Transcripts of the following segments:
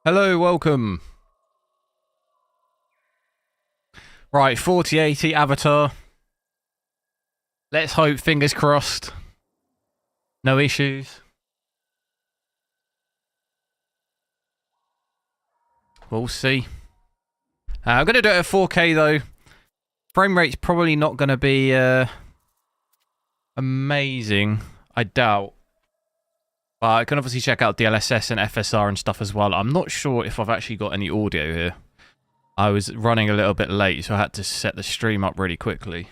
Hello, welcome. Right, 4080 Avatar. Let's hope, fingers crossed. No issues. We'll see. I'm going to do it at 4K though. Frame rate's probably not going to be amazing, I doubt. But I can obviously check out DLSS and FSR and stuff as well. I'm not sure if I've actually got any audio here. I was running a little bit late, so I had to set the stream up really quickly.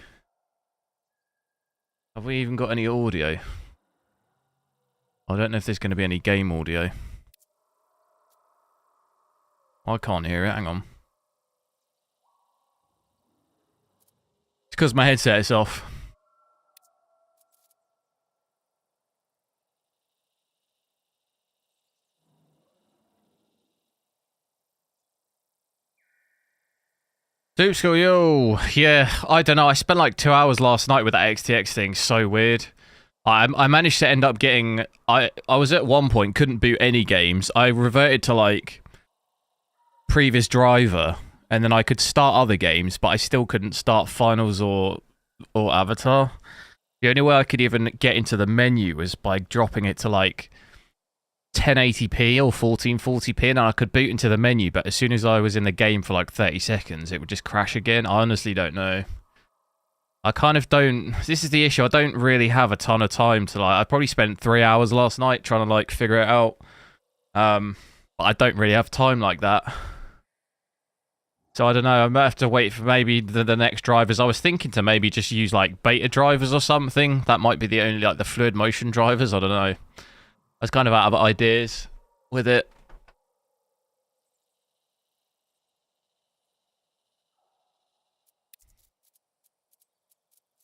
Have we even got any audio? I don't know if there's going to be any game audio. I can't hear it, hang on. It's because my headset is off. Soup School, yo! Yeah, I don't know, I spent like 2 hours last night with that XTX thing, so weird. I managed to end up getting... I was at one point, couldn't boot any games. I reverted to like... previous driver, and then I could start other games, but I still couldn't start Finals or Avatar. The only way I could even get into the menu was by dropping it to like 1080p or 1440p, and I could boot into the menu, but as soon as I was in the game for like 30 seconds, it would just crash again. I honestly don't know. I kind of don't... This is the issue. I don't really have a ton of time to like... I probably spent 3 hours last night trying to like figure it out. But I don't really have time like that. So I don't know, I might have to wait for maybe the next drivers. I was thinking to maybe just use like beta drivers or something. That might be the only, like the fluid motion drivers, I don't know. I was kind of out of ideas with it.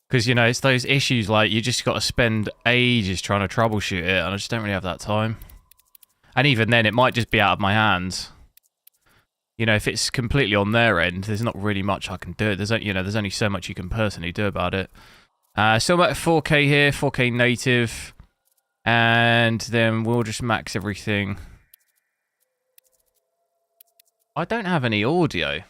Because, you know, it's those issues like you just got to spend ages trying to troubleshoot it, and I just don't really have that time. And even then, it might just be out of my hands. You know, if it's completely on their end, there's not really much I can do. There's only so much you can personally do about it. So I'm at 4K here, 4K native, and then we'll just max everything. I don't have any audio.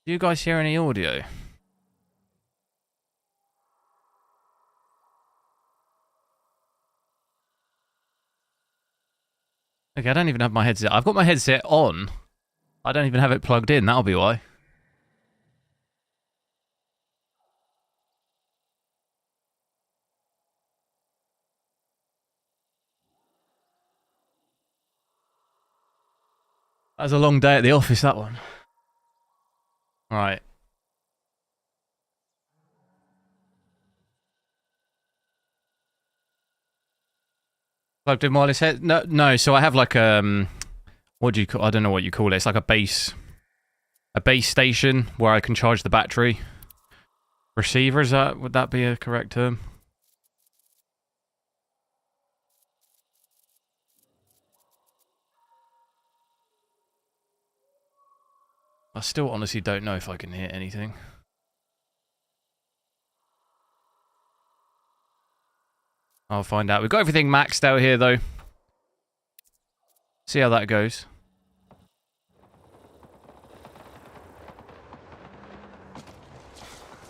Do you guys hear any audio? Okay, I don't even have my headset. I've got my headset on. I don't even have it plugged in. That'll be why. That was a long day at the office, that one. Right. Plugged in wireless head? No. So I have like what do you call? I don't know what you call it. It's like a base station where I can charge the battery. Receiver, would that be a correct term? I still honestly don't know if I can hear anything. I'll find out. We've got everything maxed out here though. See how that goes.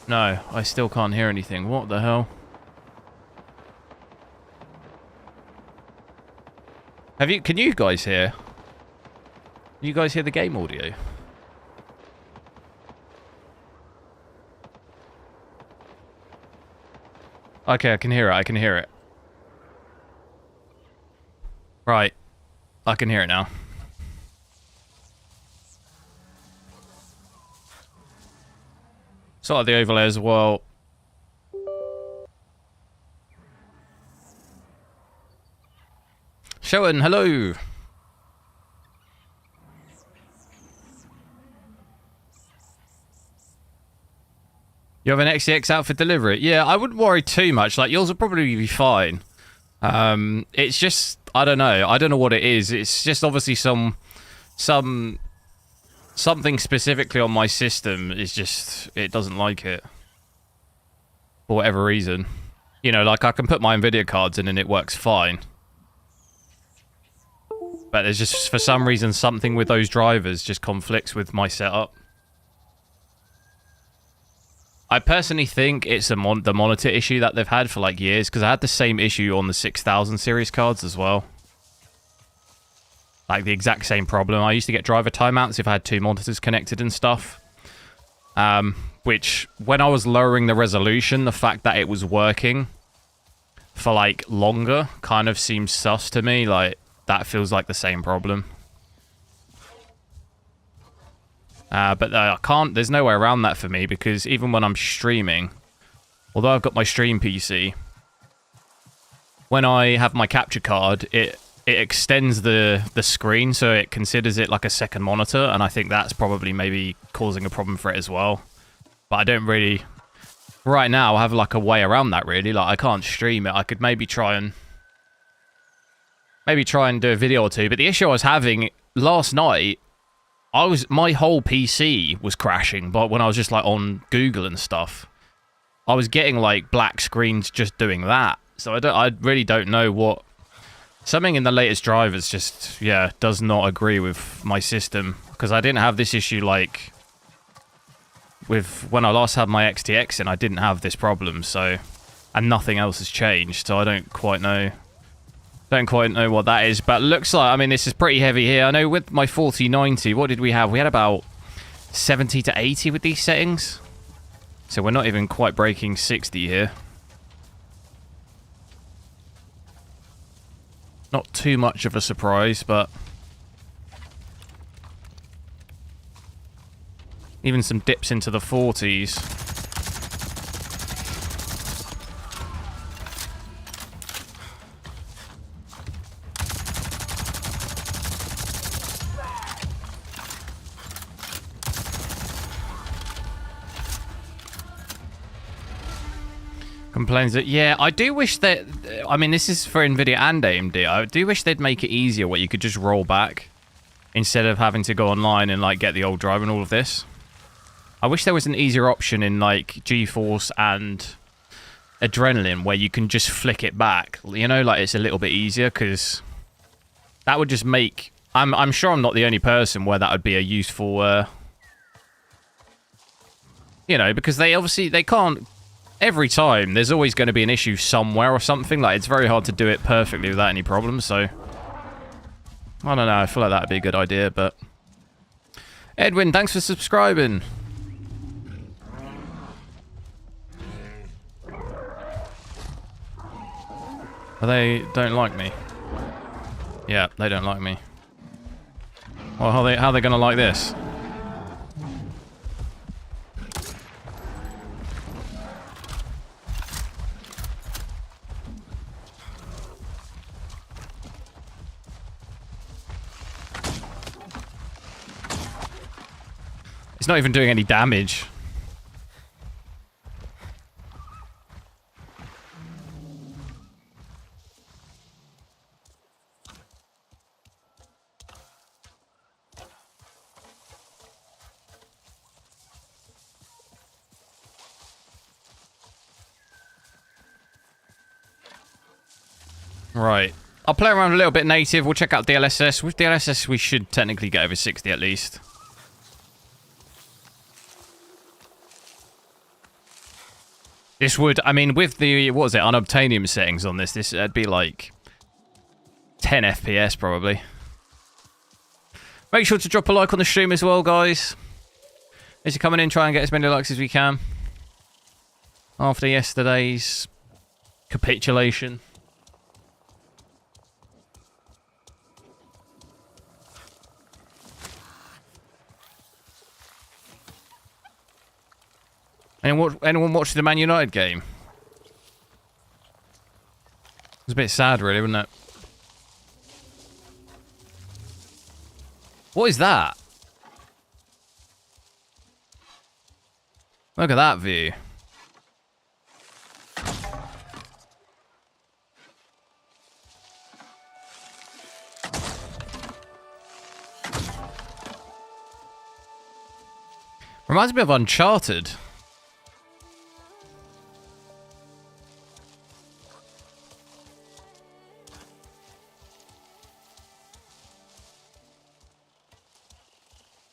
No, I still can't hear anything. What the hell? Can you guys hear? You guys hear the game audio? Okay, I can hear it. Right. I can hear it now. Sort of the overlay as well. Shelton, hello. You have an XTX out for delivery? Yeah, I wouldn't worry too much. Like, yours will probably be fine. It's just, I don't know. I don't know what it is. It's just obviously something specifically on my system is just, it doesn't like it. for whatever reason. You know, like I can put my nvidia cards in and it works fine. But there's just, for some reason, something with those drivers just conflicts with my setup. I personally think it's the monitor issue that they've had for like years, because I had the same issue on the 6000 series cards as well. Like the exact same problem. I used to get driver timeouts if I had two monitors connected and stuff. Which, when I was lowering the resolution, the fact that it was working for like longer kind of seems sus to me. Like, that feels like the same problem. But I can't, there's no way around that for me, because even when I'm streaming, although I've got my stream PC, when I have my capture card, it extends the screen, so it considers it like a second monitor, and I think that's probably maybe causing a problem for it as well. But I don't really, right now, have like a way around that really. Like, I can't stream it. I could maybe try and do a video or two, but the issue I was having last night, my whole PC was crashing, but when I was just like on Google and stuff, I was getting like black screens just doing that. So I really don't know what, something in the latest drivers just, yeah, does not agree with my system, because I didn't have this issue like with when I last had my XTX, and I didn't have this problem, so, and nothing else has changed, so I don't quite know what that is. But looks like, I mean, this is pretty heavy here. I know with my 4090, what did we have? We had about 70 to 80 with these settings, so we're not even quite breaking 60 here. Not too much of a surprise, but even some dips into the 40s. Complains that, yeah, I do wish that, I mean, this is for nvidia and AMD, I do wish they'd make it easier where you could just roll back instead of having to go online and like get the old drive and all of this. I wish there was an easier option in like GeForce and Adrenaline where you can just flick it back, you know, like it's a little bit easier, because that would just make, I'm sure I'm not the only person where that would be a useful, you know, because they can't, every time, there's always going to be an issue somewhere or something. Like, it's very hard to do it perfectly without any problems, so I don't know, I feel like that'd be a good idea, but Edwin, thanks for subscribing. They don't like me. Yeah, they don't like me. Well, how are they going to like this? It's not even doing any damage. Right. I'll play around a little bit native. We'll check out DLSS. With DLSS, we should technically get over 60 at least. This would, I mean, with the, what was it, unobtainium settings on this, it'd be like 10 FPS probably. Make sure to drop a like on the stream as well, guys. As you're coming in, try and get as many likes as we can. After yesterday's capitulation. Anyone watch the Man United game? It was a bit sad, really, wasn't it? What is that? Look at that view. Reminds me of Uncharted.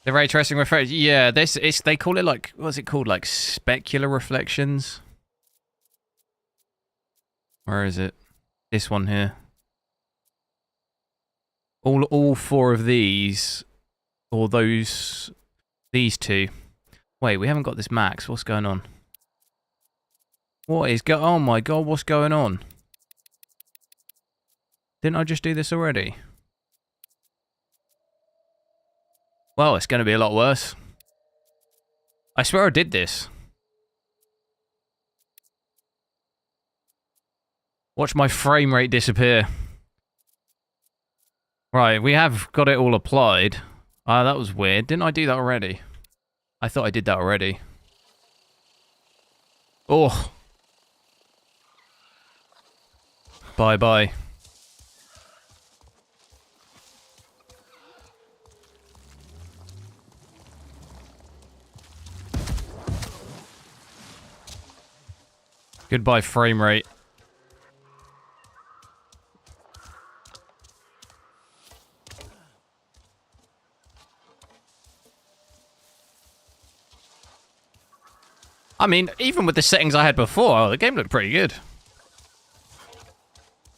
The ray tracing refresh. Yeah, they call it like, what's it called? Like specular reflections. Where is it? This one here. All four of these, or these two. Wait, we haven't got this max. What's going on? What is oh my god, what's going on? Didn't I just do this already? Well, it's going to be a lot worse. I swear I did this. Watch my frame rate disappear. Right, we have got it all applied. That was weird. Didn't I do that already? I thought I did that already. Oh. Bye-bye. Goodbye, frame rate. I mean, even with the settings I had before, the game looked pretty good.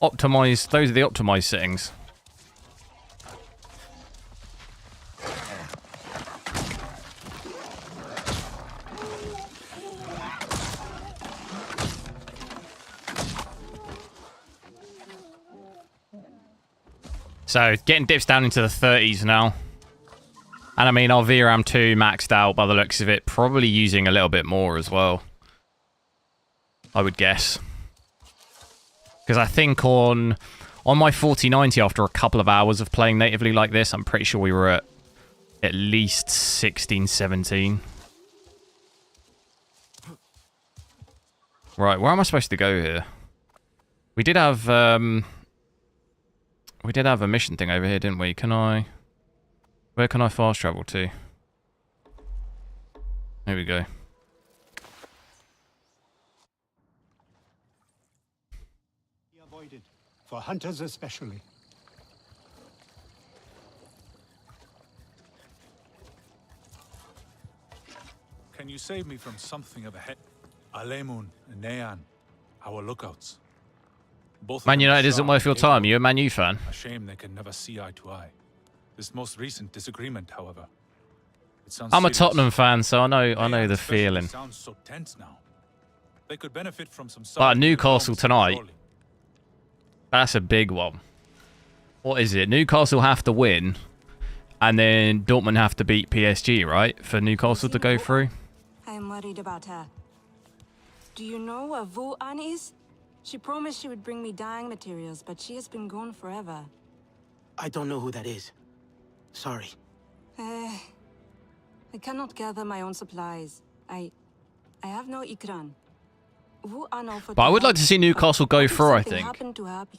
Optimized, those are the optimized settings. So, getting dips down into the 30s now. And I mean, our VRAM 2 maxed out by the looks of it. Probably using a little bit more as well, I would guess. Because I think on my 4090, after a couple of hours of playing natively like this, I'm pretty sure we were at least 16, 17. Right, where am I supposed to go here? We did have a mission thing over here, didn't we? Where can I fast travel to? There we go. Avoided, for hunters especially. Can you save me from something of a head? Alemun and Nean, our lookouts. Both Man United isn't worth your time. You're a Man U fan. A shame they can never see eye to eye. This most recent disagreement, however, it sounds I'm a serious. Tottenham fan, so I know the feeling. Sounds so tense now. They could benefit from some But Newcastle tonight, that's a big one. What is it? Newcastle have to win, and then Dortmund have to beat PSG, right? For Newcastle to go through. I'm worried about her. Do you know where Vu An is? She promised she would bring me dyeing materials, but she has been gone forever. I don't know who that is. Sorry. I cannot gather my own supplies. I have no ikran. But I would like to see Newcastle go through, I think.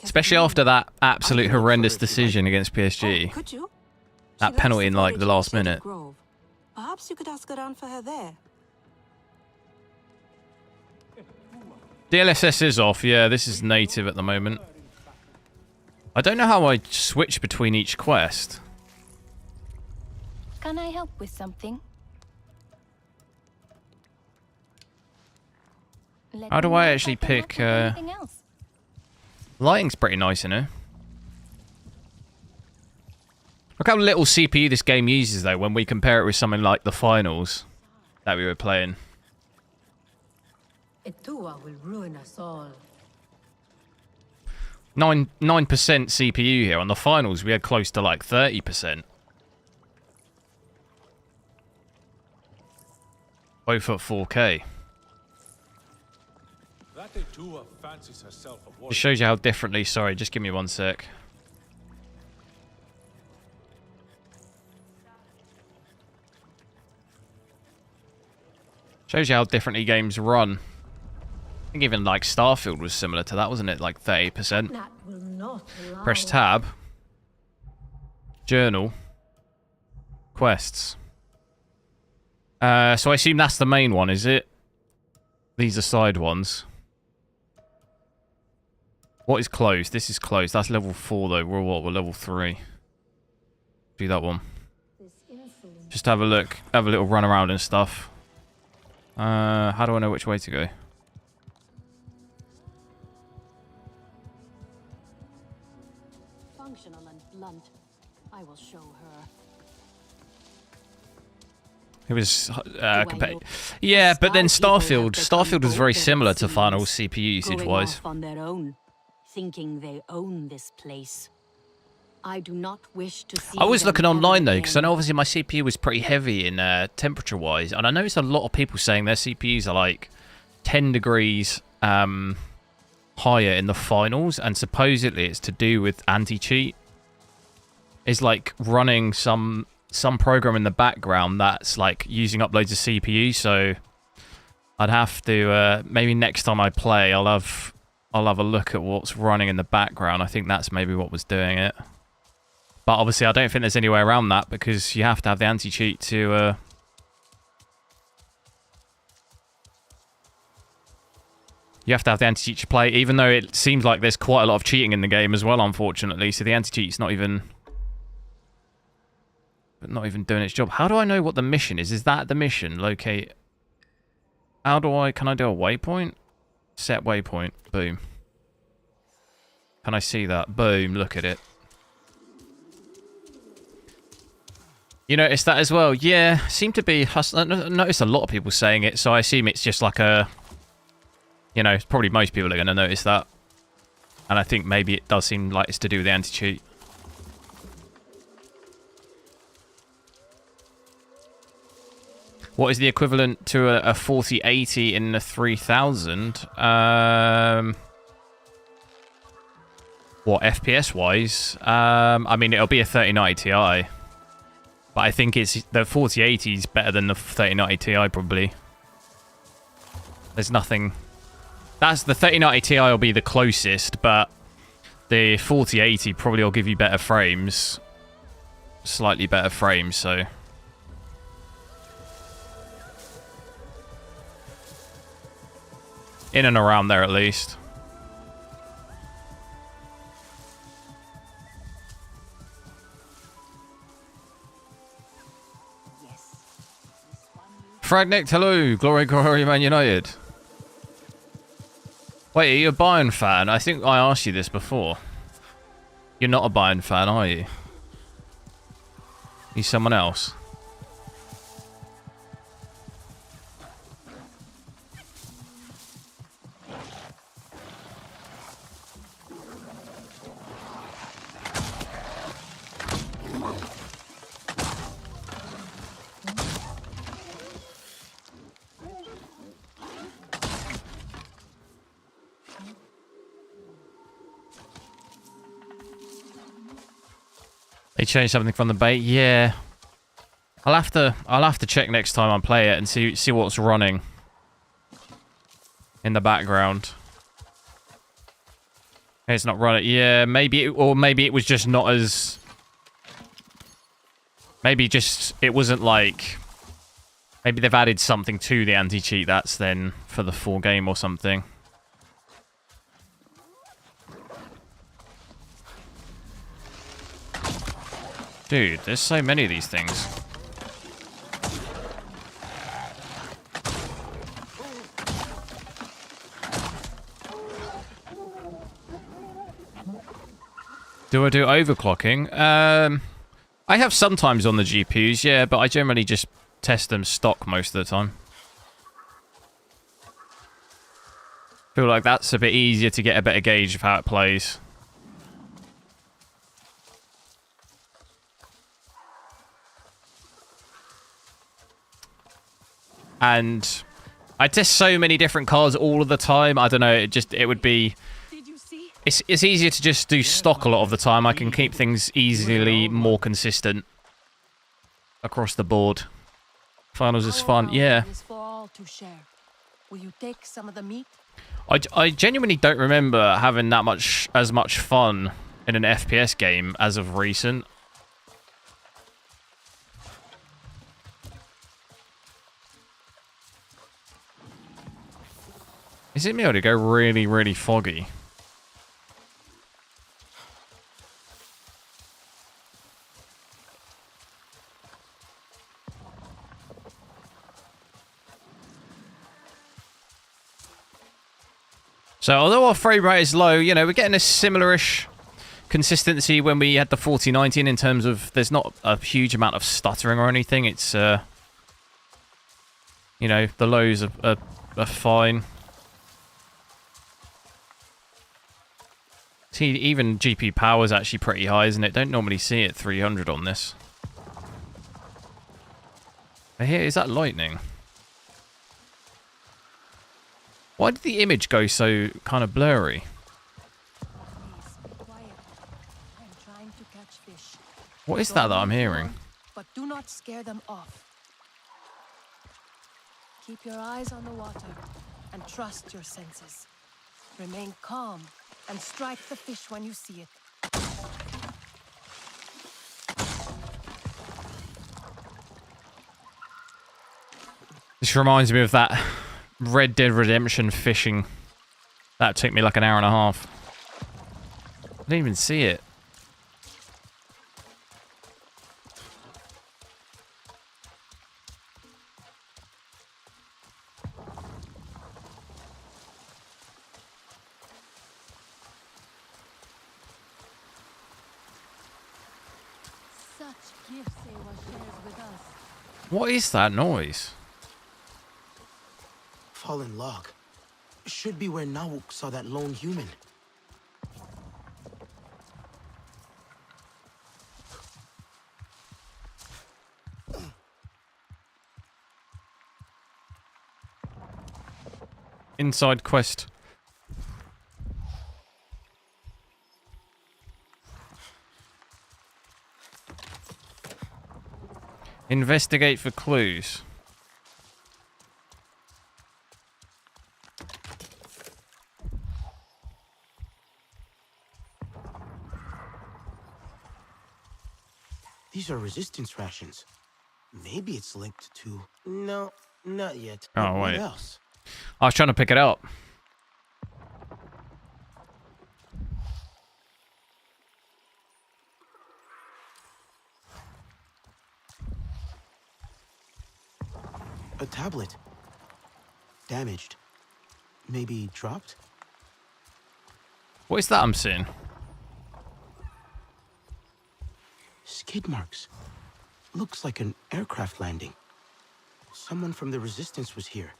Especially after that absolute horrendous decision against PSG. Could you? That penalty in like the last minute. Perhaps you could ask around for her there. DLSS is off, yeah, this is native at the moment. I don't know how I switch between each quest. Can I help with something? How do I actually pick, lighting's pretty nice in here. Look how little CPU this game uses, though, when we compare it with something like the finals that we were playing. Etua will ruin us all. 9% CPU here. On the finals, we had close to like 30%. Both at 4K. Just shows you how differently... Sorry, just give me one sec. Shows you how differently games run. I think even like Starfield was similar to that, wasn't it? Like 30%. Press tab. Journal. Quests. So I assume that's the main one, is it? These are side ones. What is closed? This is closed. That's level 4 though. We're what? We're level 3. Do that one. This insulin Just have a look, have a little run around and stuff. How do I know which way to go? Functional and blunt. I will show her. It was yeah, but then Starfield was very similar to Final CPU usage wise. On their own, thinking they own this place. I do not wish to see. I was looking online though, because I know them obviously my CPU was pretty heavy in temperature wise, and I noticed a lot of people saying their CPUs are like 10 degrees higher in the finals, and supposedly it's to do with anti-cheat. It's like running some program in the background that's like using up loads of CPU. So I'd have to maybe next time I play, I'll have a look at what's running in the background. I think that's maybe what was doing it. But obviously, I don't think there's any way around that because you have to have the anti-cheat to. You have to have the anti-cheat to play, even though it seems like there's quite a lot of cheating in the game as well, unfortunately. So the anti-cheat's not even doing its job. How do I know what the mission is? Is that the mission? Locate. How do I? Can I do a waypoint? Set waypoint. Boom. Can I see that? Boom. Look at it. You noticed that as well? Yeah, seem to be. I noticed a lot of people saying it, so I assume it's just like a. You know, probably most people are going to notice that. And I think maybe it does seem like it's to do with the anti-cheat. What is the equivalent to a 4080 in the 3000? What, FPS-wise? I mean, it'll be a 3090 Ti. But I think it's the 4080 is better than the 3090 Ti, probably. There's nothing... That's the 3090 Ti will be the closest, but the 4080 probably will give you better frames. Slightly better frames, so... In and around there, at least. Fragnick, hello. Glory, glory, Man United. Wait, are you a Bayern fan? I think I asked you this before. You're not a Bayern fan, are you? He's someone else. They changed something from the bait. Yeah, I'll have to check next time I play it and see what's running in the background. It's not running. Yeah, maybe it was just not as. Maybe just it wasn't like. Maybe they've added something to the anti-cheat that's then for the full game or something. Dude, there's so many of these things. Do I do overclocking? I have sometimes on the GPUs, yeah, but I generally just test them stock most of the time. Feel like that's a bit easier to get a better gauge of how it plays. And I test so many different cards all of the time. I don't know. It would be. It's easier to just do stock a lot of the time. I can keep things easily more consistent across the board. Finals is fun. Yeah. Will you take some of the meat? I genuinely don't remember having as much fun in an FPS game as of recent. Is it me or to go really, really foggy? So although our frame rate is low, you know, we're getting a similar-ish consistency when we had the 4090 in terms of there's not a huge amount of stuttering or anything. It's, you know, the lows are fine. See, even GPU power is actually pretty high, isn't it? Don't normally see it 300 on this. But here, is that lightning? Why did the image go so kind of blurry? What is that I'm hearing? But do not scare them off. Keep your eyes on the water and trust your senses. Remain calm and strike the fish when you see it. This reminds me of that Red Dead Redemption fishing. That took me like an hour and a half. I didn't even see it. Such gifts Ewa shares with us. What is that noise? Fallen log. Should be where Nawuk saw that lone human. Inside quest. Investigate for clues. These are resistance rations. Maybe it's linked to... No, not yet. Oh, What wait. else? I was trying to pick it up. A tablet. Damaged. Maybe dropped? What is that I'm seeing? Skid marks. Looks like an aircraft landing. Someone from the Resistance was here.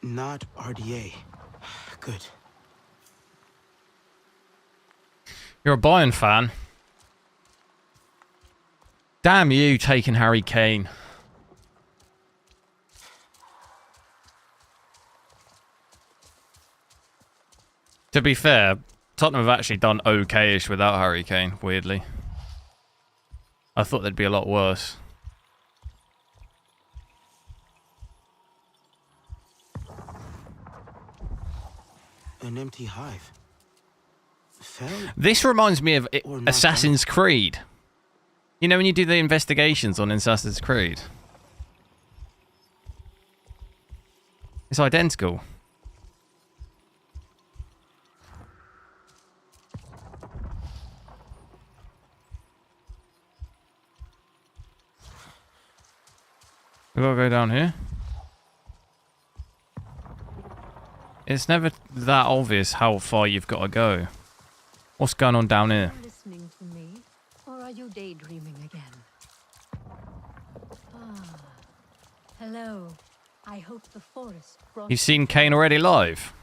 Not RDA. Good. You're a Bayern fan. Damn you taking Harry Kane. To be fair, Tottenham have actually done okay-ish without Harry Kane, weirdly. I thought they'd be a lot worse. An empty hive. Fell? This reminds me of Or not Assassin's Creed. You know when you do the investigations on Assassin's Creed? It's identical. We gotta go down here. It's never that obvious how far you've got to go. What's going on down here? Listening to me, or are you daydreaming again? Ah, hello. I hope the forest brought You've seen Kane already live?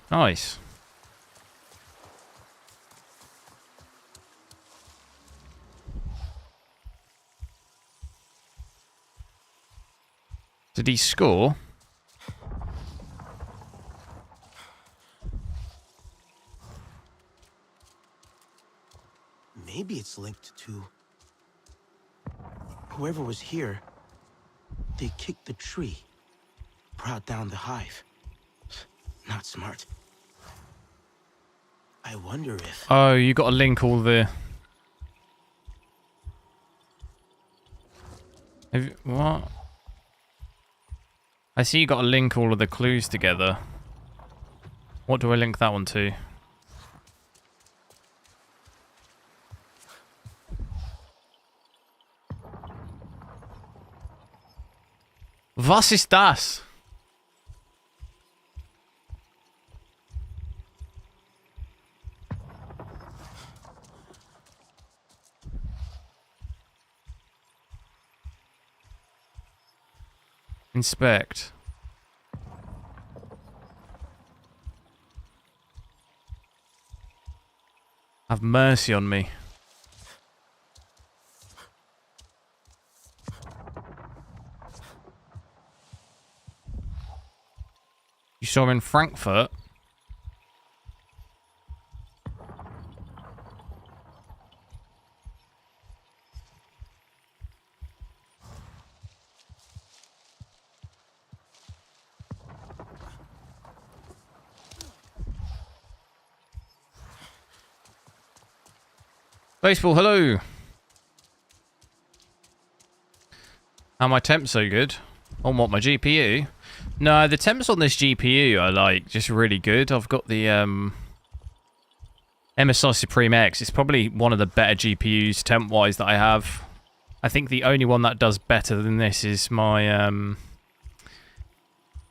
Nice. Did he score? Maybe it's linked to... Whoever was here, they kicked the tree, brought down the hive. Not smart. I wonder if... Oh, you got to link all the... What? I see you got to link all of the clues together. What do I link that one to? Was ist das? Inspect. Have mercy on me. You saw him in Frankfurt? Baseball, hello. How my temps so good? On what, my GPU? No, the temps on this GPU are like just really good. I've got the MSI Supreme X. It's probably one of the better GPUs temp-wise that I have. I think the only one that does better than this is my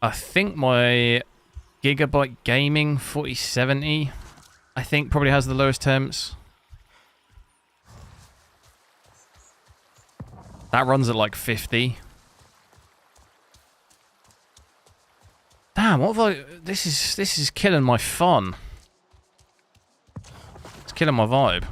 I think my Gigabyte Gaming 4070. I think probably has the lowest temps. That runs at like 50. Damn, what have I... This is killing my fun. It's killing my vibe.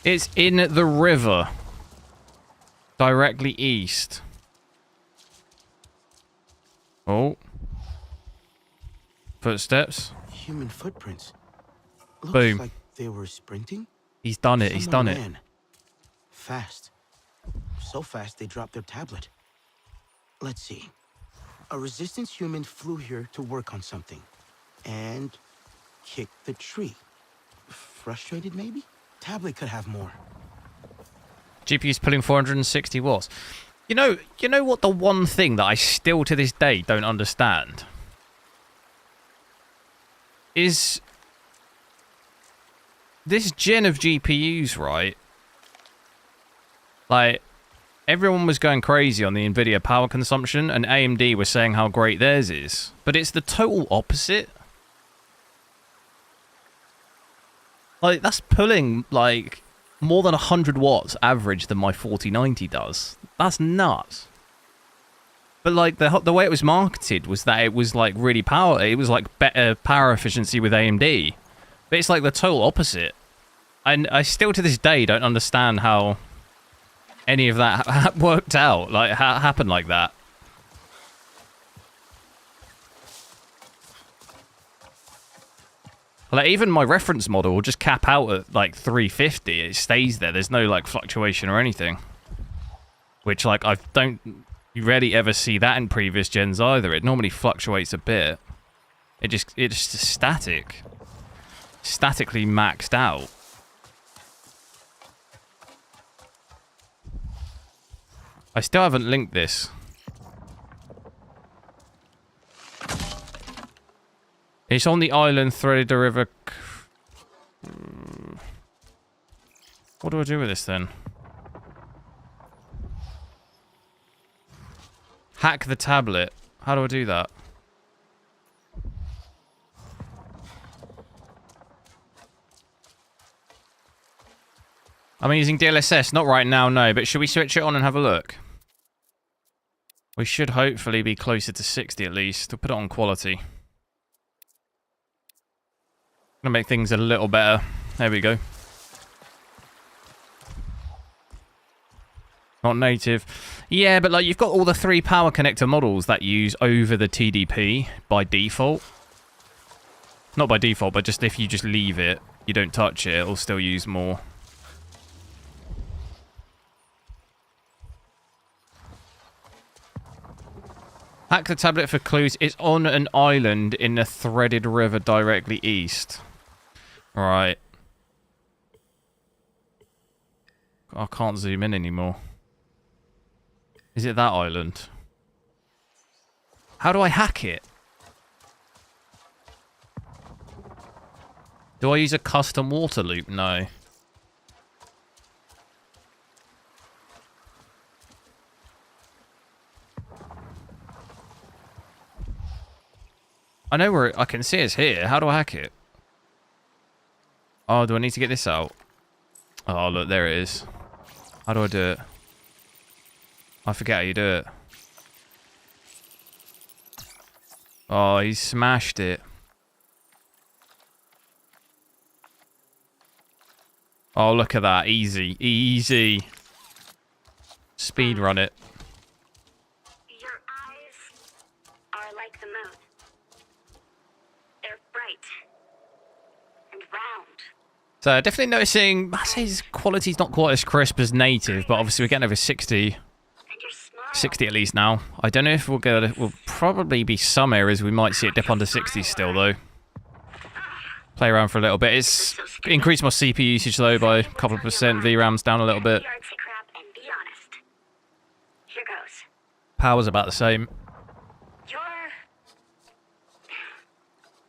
It's in the river. Directly east. Oh. Footsteps. Human footprints. Looks Boom. like they were sprinting. He's done it. He's done it. Someone ran. Fast. So fast they dropped their tablet. Let's see. A resistance human flew here to work on something. And kicked the tree. Frustrated maybe? Tablet could have more. GPU's pulling 460 watts. You know what the one thing that I still to this day don't understand is this gen of GPUs, right? Like, everyone was going crazy on the nvidia power consumption, and AMD was saying how great theirs is. But it's the total opposite. Like, that's pulling, like, more than 100 watts average than my 4090 does. That's nuts. But, like, the way it was marketed was that it was, like, really power... It was, like, better power efficiency with AMD. But it's, like, the total opposite. And I still, to this day, don't understand how any of that worked out. Like, how it happened like that. Like, even my reference model will just cap out at, like, 350. It stays there. There's no, like, fluctuation or anything. Which, like, I don't... You rarely ever see that in previous gens either. It normally fluctuates a bit. It's just static. Statically maxed out. I still haven't linked this. It's on the island, threaded the river. What do I do with this then? Hack the tablet. How do I do that? I'm using DLSS, not right now, no, but should we switch it on and have a look? We should hopefully be closer to 60 at least. We'll put it on quality. Gonna make things a little better. There we go. Not native. Yeah, but like you've got all the 3 power connector models that use over the TDP by default. Not by default, but just if you just leave it, you don't touch it, it'll still use more. Hack the tablet for clues. It's on an island in the threaded river directly east. Right. I can't zoom in anymore. Is it that island? How do I hack it? Do I use a custom water loop? No. I know where I can see it's here. How do I hack it? Oh, do I need to get this out? Oh, look, there it is. How do I do it? I forget how you do it. Oh, he smashed it. Oh, look at that. Easy. Easy. Speed run it. Your eyes are like the moon. They're bright and round. So definitely noticing, I say his quality's not quite as crisp as native, but obviously we're getting over 60. And your smile. 60 at least now. I don't know if we'll get it. Will probably be some areas we might see it dip under 60 still though. Play around for a little bit. It's increased my CPU usage though by a couple of percent. VRAM's down a little bit. Artsy crap and be honest. Here goes. Power's about the same. You're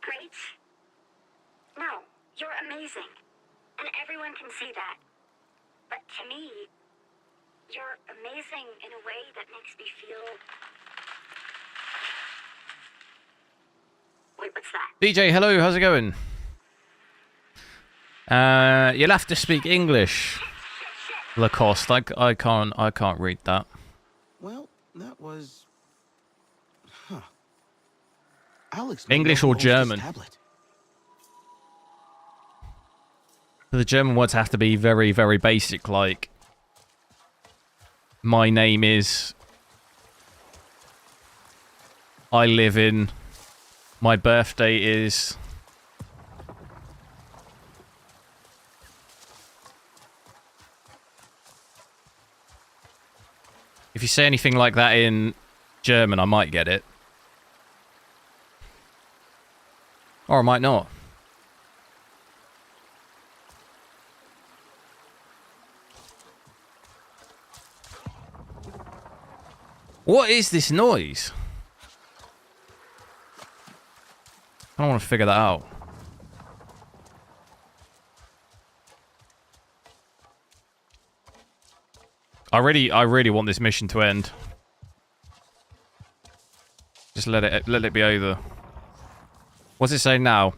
great. No, you're amazing. And everyone can see that. But to me, you're amazing in a way that makes me feel... Wait, what's that? DJ, hello, how's it going? You'll have to speak English. Lacoste, I can't read that. Well, that was... Huh. Alex English or German? Tablet. The German words have to be very, very basic, like... My name is... I live in... My birthday is... If you say anything like that in German, I might get it. Or I might not. What is this noise? I don't want to figure that out. I really want this mission to end. Just let it be over. What's it say now?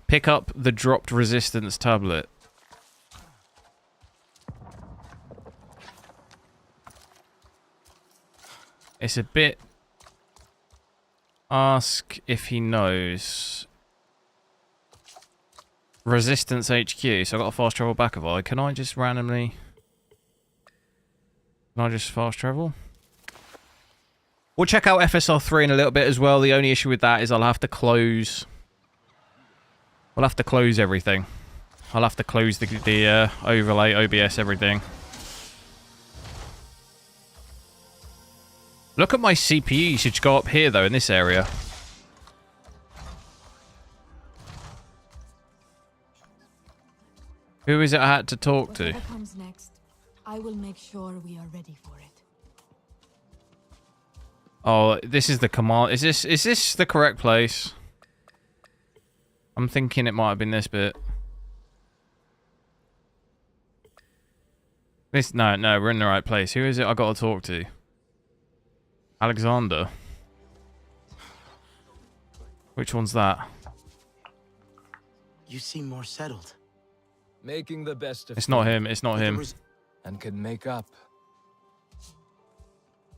Pick up the dropped resistance tablet. It's a bit... Ask if he knows. Resistance HQ. So I've got a fast travel back of I. Can I just randomly... Can I just fast travel? We'll check out FSR3 in a little bit as well. The only issue with that is I'll have to close... We'll have to close everything. I'll have to close the overlay, OBS, everything. Look at my CPU usage go up here, though, in this area. Who is it I had to talk to? Whatever comes next, I will make sure we are ready for it. Oh, this is the command. Is this the correct place? I'm thinking it might have been this bit. No, we're in the right place. Who is it I got to talk to? Alexander. Which one's that? You seem more settled. Making the best of It's not him. It's not him. and can make up.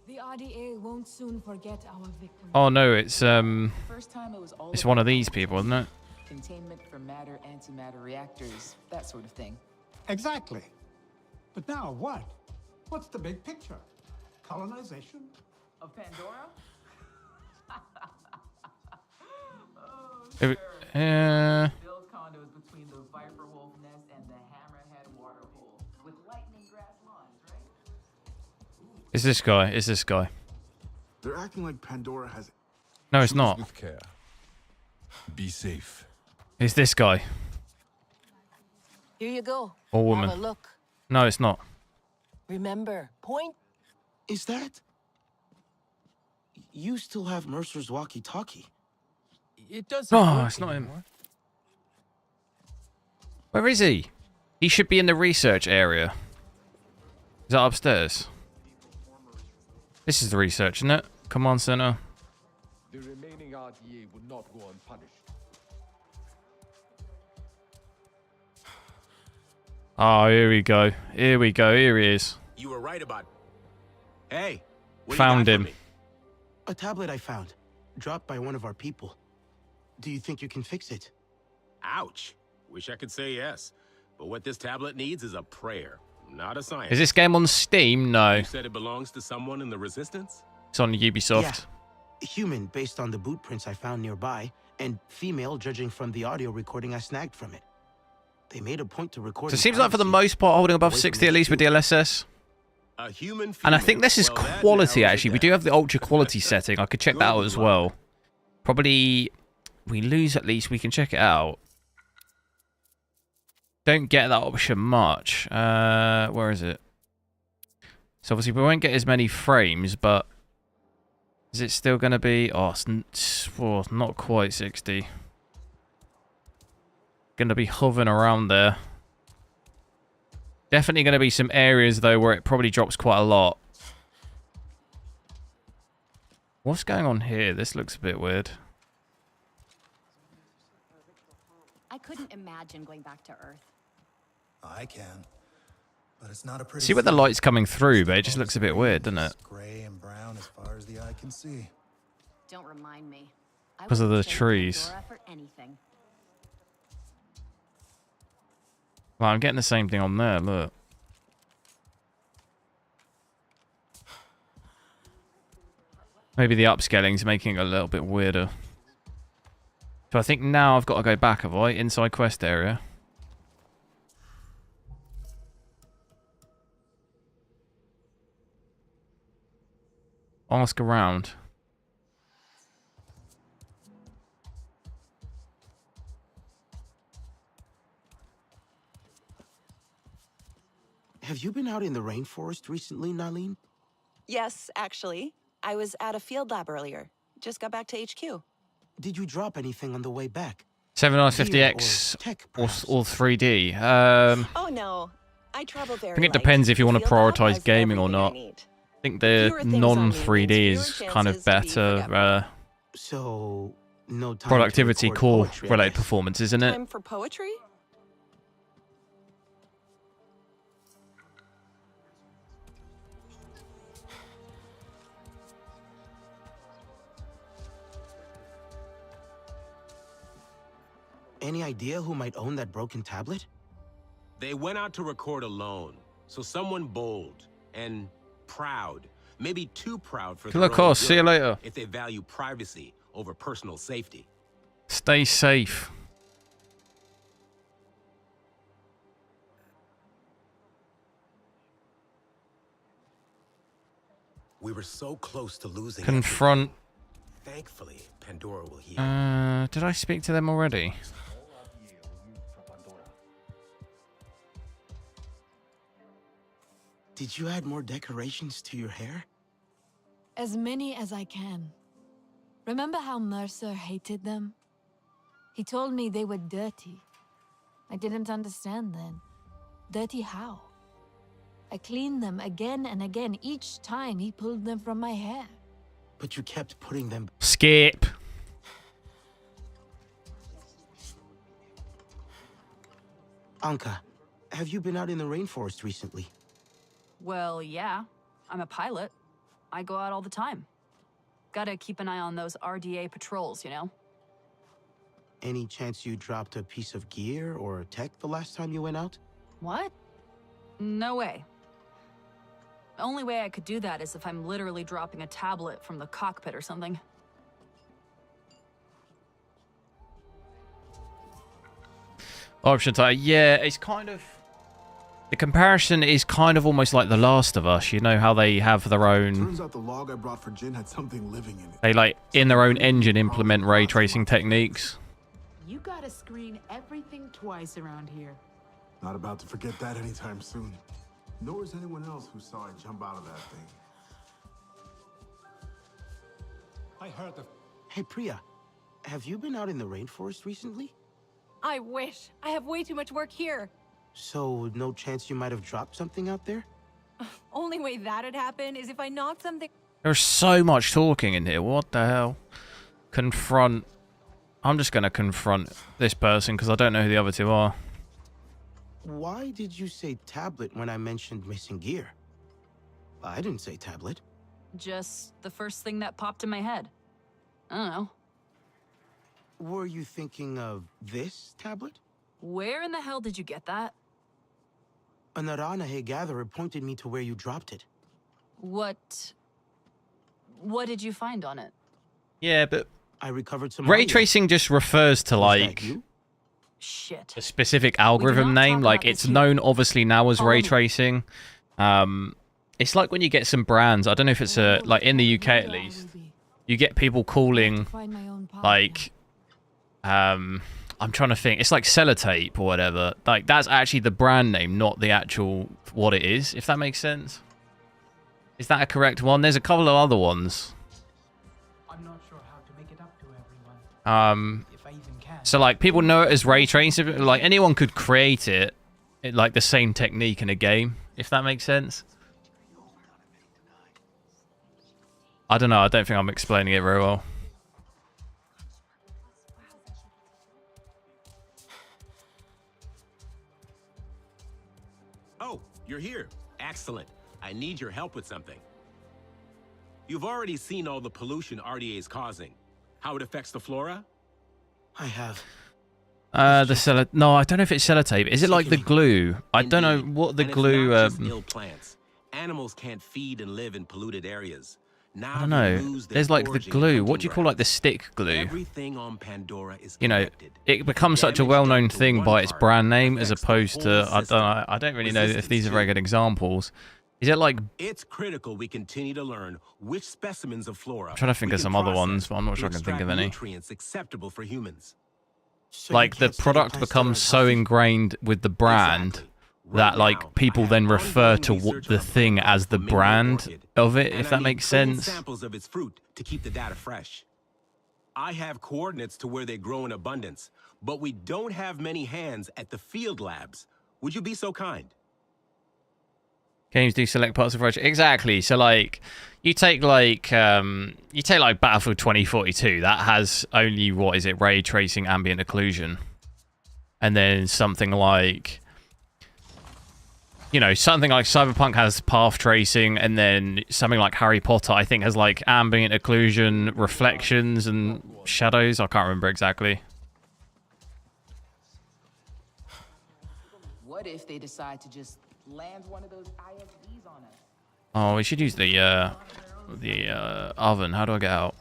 The RDA won't soon forget our victory. Oh no, it's First time it was all it's one of these people, isn't it? containment for matter antimatter reactors, that sort of thing. Exactly. But now what? What's the big picture? Colonization? Of Pandora? Build condos between the Viper Wolf nest and the Hammerhead waterhole with lightning grass lawns, right? It's this guy. It's this guy. They're acting like Pandora has... No, it's not. With care. Be safe. It's this guy. Here you go. Or woman. Have a look. No, it's not. Remember, point. Is that... You still have Mercer's walkie-talkie. It doesn't. Oh, work it's not him. anymore. Where is he? He should be in the research area. Is that upstairs? This is the research, isn't it? Command center. The remaining RTA would not go unpunished. Oh, here we go. Here we go. Here he is. You were right about... Hey, what Found do you got him. for me? A tablet I found, dropped by one of our people. Do you think you can fix it? Ouch. Wish I could say yes. But what this tablet needs is a prayer, not a science. Is this game on Steam? No. You said it belongs to someone in the Resistance? It's on Ubisoft. Yeah. Human, based on the boot prints I found nearby, and female, judging from the audio recording I snagged from it. They made a point to record. So it seems like for the most part holding above 60 at least with DLSS. A human And I female. think this is Well, that quality narrows it actually. We down. do have the ultra quality setting. I could check that out as well. Probably we lose at least we can check it out. Don't get that option much. Where is it? So obviously we won't get as many frames, but is it still going to be... Oh, it's not quite 60. Going to be hovering around there. Definitely going to be some areas, though, where it probably drops quite a lot. What's going on here? This looks a bit weird. I couldn't imagine going back to Earth. I can, but it's not a pretty. See where the light's coming through, but it just looks a bit weird, doesn't it? Gray and brown as far as the eye can see. Don't remind me. Because of the trees. Pandora for anything. Well, I'm getting the same thing on there, look. Maybe the upscaling's making it a little bit weirder. So I think now I've got to go back, have I? Inside quest area. Ask around. Have you been out in the rainforest recently, Nalin? Yes, actually. I was at a field lab earlier. Just got back to HQ. Did you drop anything on the way back? 7950X or 3D. Oh no, I travel very I think it light. depends if you want to Field lab prioritize has gaming or everything I not. need. I think the Fewer things on me non-3D means is fewer kind of chances to be better forgetful. So, no time productivity to record core poetry, I related guess. performance, isn't it? Time for poetry? Any idea who might own that broken tablet? They went out to record alone. So someone bold and proud. Maybe too proud for Killer their own course, see you good later. if they value privacy over personal safety. Stay safe. We were so close to losing Confront. everything. Thankfully, Pandora will heal. Did I speak to them already? Did you add more decorations to your hair? As many as I can. Remember how Mercer hated them? He told me they were dirty. I didn't understand then. Dirty how? I cleaned them again and again each time he pulled them from my hair. But you kept putting them... Skip. Anka, have you been out in the rainforest recently? Well, yeah. I'm a pilot. I go out all the time. Gotta keep an eye on those RDA patrols, you know? Any chance you dropped a piece of gear or tech the last time you went out? What? No way. The only way I could do that is if I'm literally dropping a tablet from the cockpit or something. Option type. Yeah, it's kind of... The comparison is kind of almost like The Last of Us. You know how they have their own... Turns out the log I brought for Jin had something living in it. They, like, in their own engine implement ray tracing techniques. You gotta screen everything twice around here. Not about to forget that anytime soon. Nor is anyone else who saw it jump out of that thing. I heard the... Hey, Priya, have you been out in the rainforest recently? I wish. I have way too much work here. So, no chance you might have dropped something out there? Only way that'd happen is if I knocked something. There's so much talking in here. What the hell? Confront. I'm just going to confront this person because I don't know who the other two are. Why did you say tablet when I mentioned missing gear? I didn't say tablet. Just the first thing that popped in my head. I don't know. Were you thinking of this tablet? Where in the hell did you get that? A Naranahe gatherer pointed me to where you dropped it. What did you find on it? Yeah, but I recovered some ray audio. tracing just refers to like Shit. a specific algorithm name. Like it's known obviously now as ray tracing. It's like when you get some brands. I don't know if it's like in the UK at least. You get people calling like I'm trying to think. It's like sellotape or whatever. Like that's actually the brand name, not the actual what it is. If that makes sense. Is that a correct one? There's a couple of other ones. I'm not sure how to make it up to everyone. If I even can. So like people know it as ray tracing. Like anyone could create it, like the same technique in a game. If that makes sense. I don't know. I don't think I'm explaining it very well. Oh, you're here. Excellent. I need your help with something. You've already seen all the pollution RDA is causing. How it affects the flora? I have. No, I don't know if it's sellotape. Is it like the glue? I don't know what the glue. It's not just ill plants. Animals can't feed and live in polluted areas. Now I don't know. There's like the glue. What do you call like the stick glue? Everything on Pandora is you know, it becomes such a well-known thing by its brand name as opposed to I don't really know if these are very good examples. Is it like? It's critical we continue to learn which specimens of flora. I'm trying to think of some other ones, but I'm not sure I can think of any. Nutrients acceptable for humans. Like the product becomes so ingrained with the brand that like people then refer to the thing as the brand of it, if that makes sense. Samples of its fruit to keep the data fresh. I have coordinates to where they grow in abundance, but we don't have many hands at the field labs. Would you be so kind? Games do select parts of Roger. Exactly. So like you take like Battlefield 2042, that has only what is it, ray tracing, ambient occlusion. And then something like something like Cyberpunk has path tracing, and then something like Harry Potter I think has like ambient occlusion, reflections and shadows. I can't remember exactly. What if they decide to just land one of those IFVs on us? Oh, we should use the oven. How do I get out?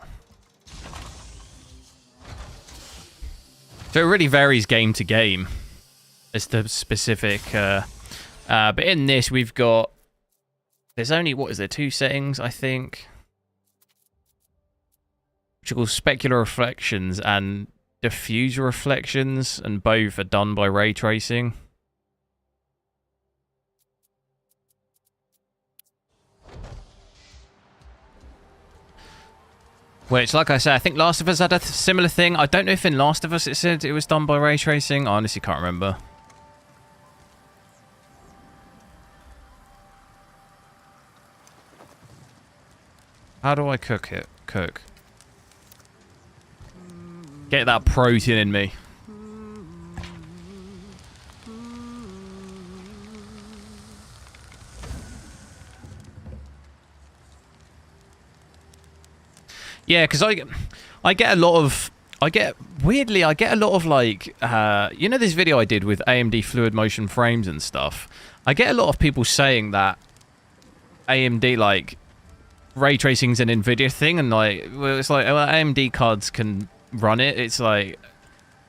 So it really varies game to game as to specific. But in this, we've got. There's only what is there? 2 settings, I think. Which are called specular reflections and diffuse reflections, and both are done by ray tracing. Which, like I said, I think Last of Us had a similar thing. I don't know if in Last of Us it said it was done by ray tracing. I honestly can't remember. How do I cook it? Cook. Get that protein in me. Yeah, because I get a lot of weirdly I get a lot of like this video I did with AMD fluid motion frames and stuff. I get a lot of people saying that AMD like ray tracing's an nvidia thing, and like it's like AMD cards can run it. It's like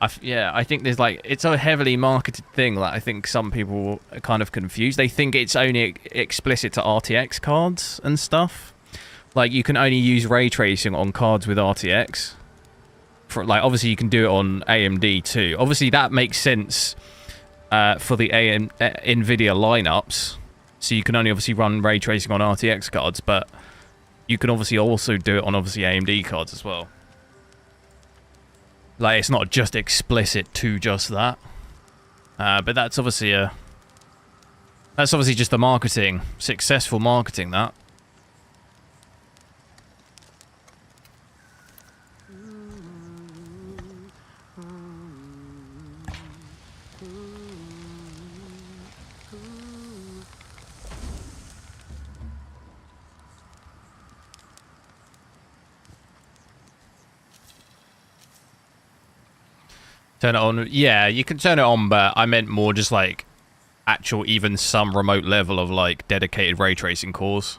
I think there's like it's a heavily marketed thing that I think some people are kind of confused. They think it's only explicit to RTX cards and stuff. Like, you can only use ray tracing on cards with RTX. Like, obviously, you can do it on AMD too. Obviously, that makes sense for the NVIDIA lineups. So you can only obviously run ray tracing on RTX cards, but you can obviously also do it on, obviously, AMD cards as well. Like, it's not just explicit to just that. But that's obviously just the marketing, successful marketing, that. Turn it on. Yeah, you can turn it on, but I meant more just like actual, even some remote level of like dedicated ray tracing cores.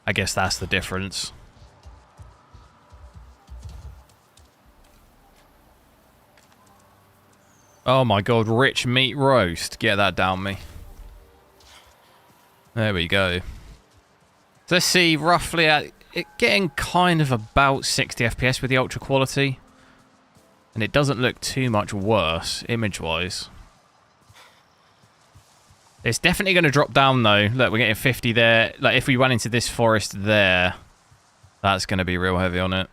I guess that's the difference. Oh my god, rich meat roast. Get that down me. There we go. So let's see, roughly at it getting kind of about 60 FPS with the ultra quality. And it doesn't look too much worse, image-wise. It's definitely going to drop down, though. Look, we're getting 50 there. Like, if we went into this forest there, that's going to be real heavy on it.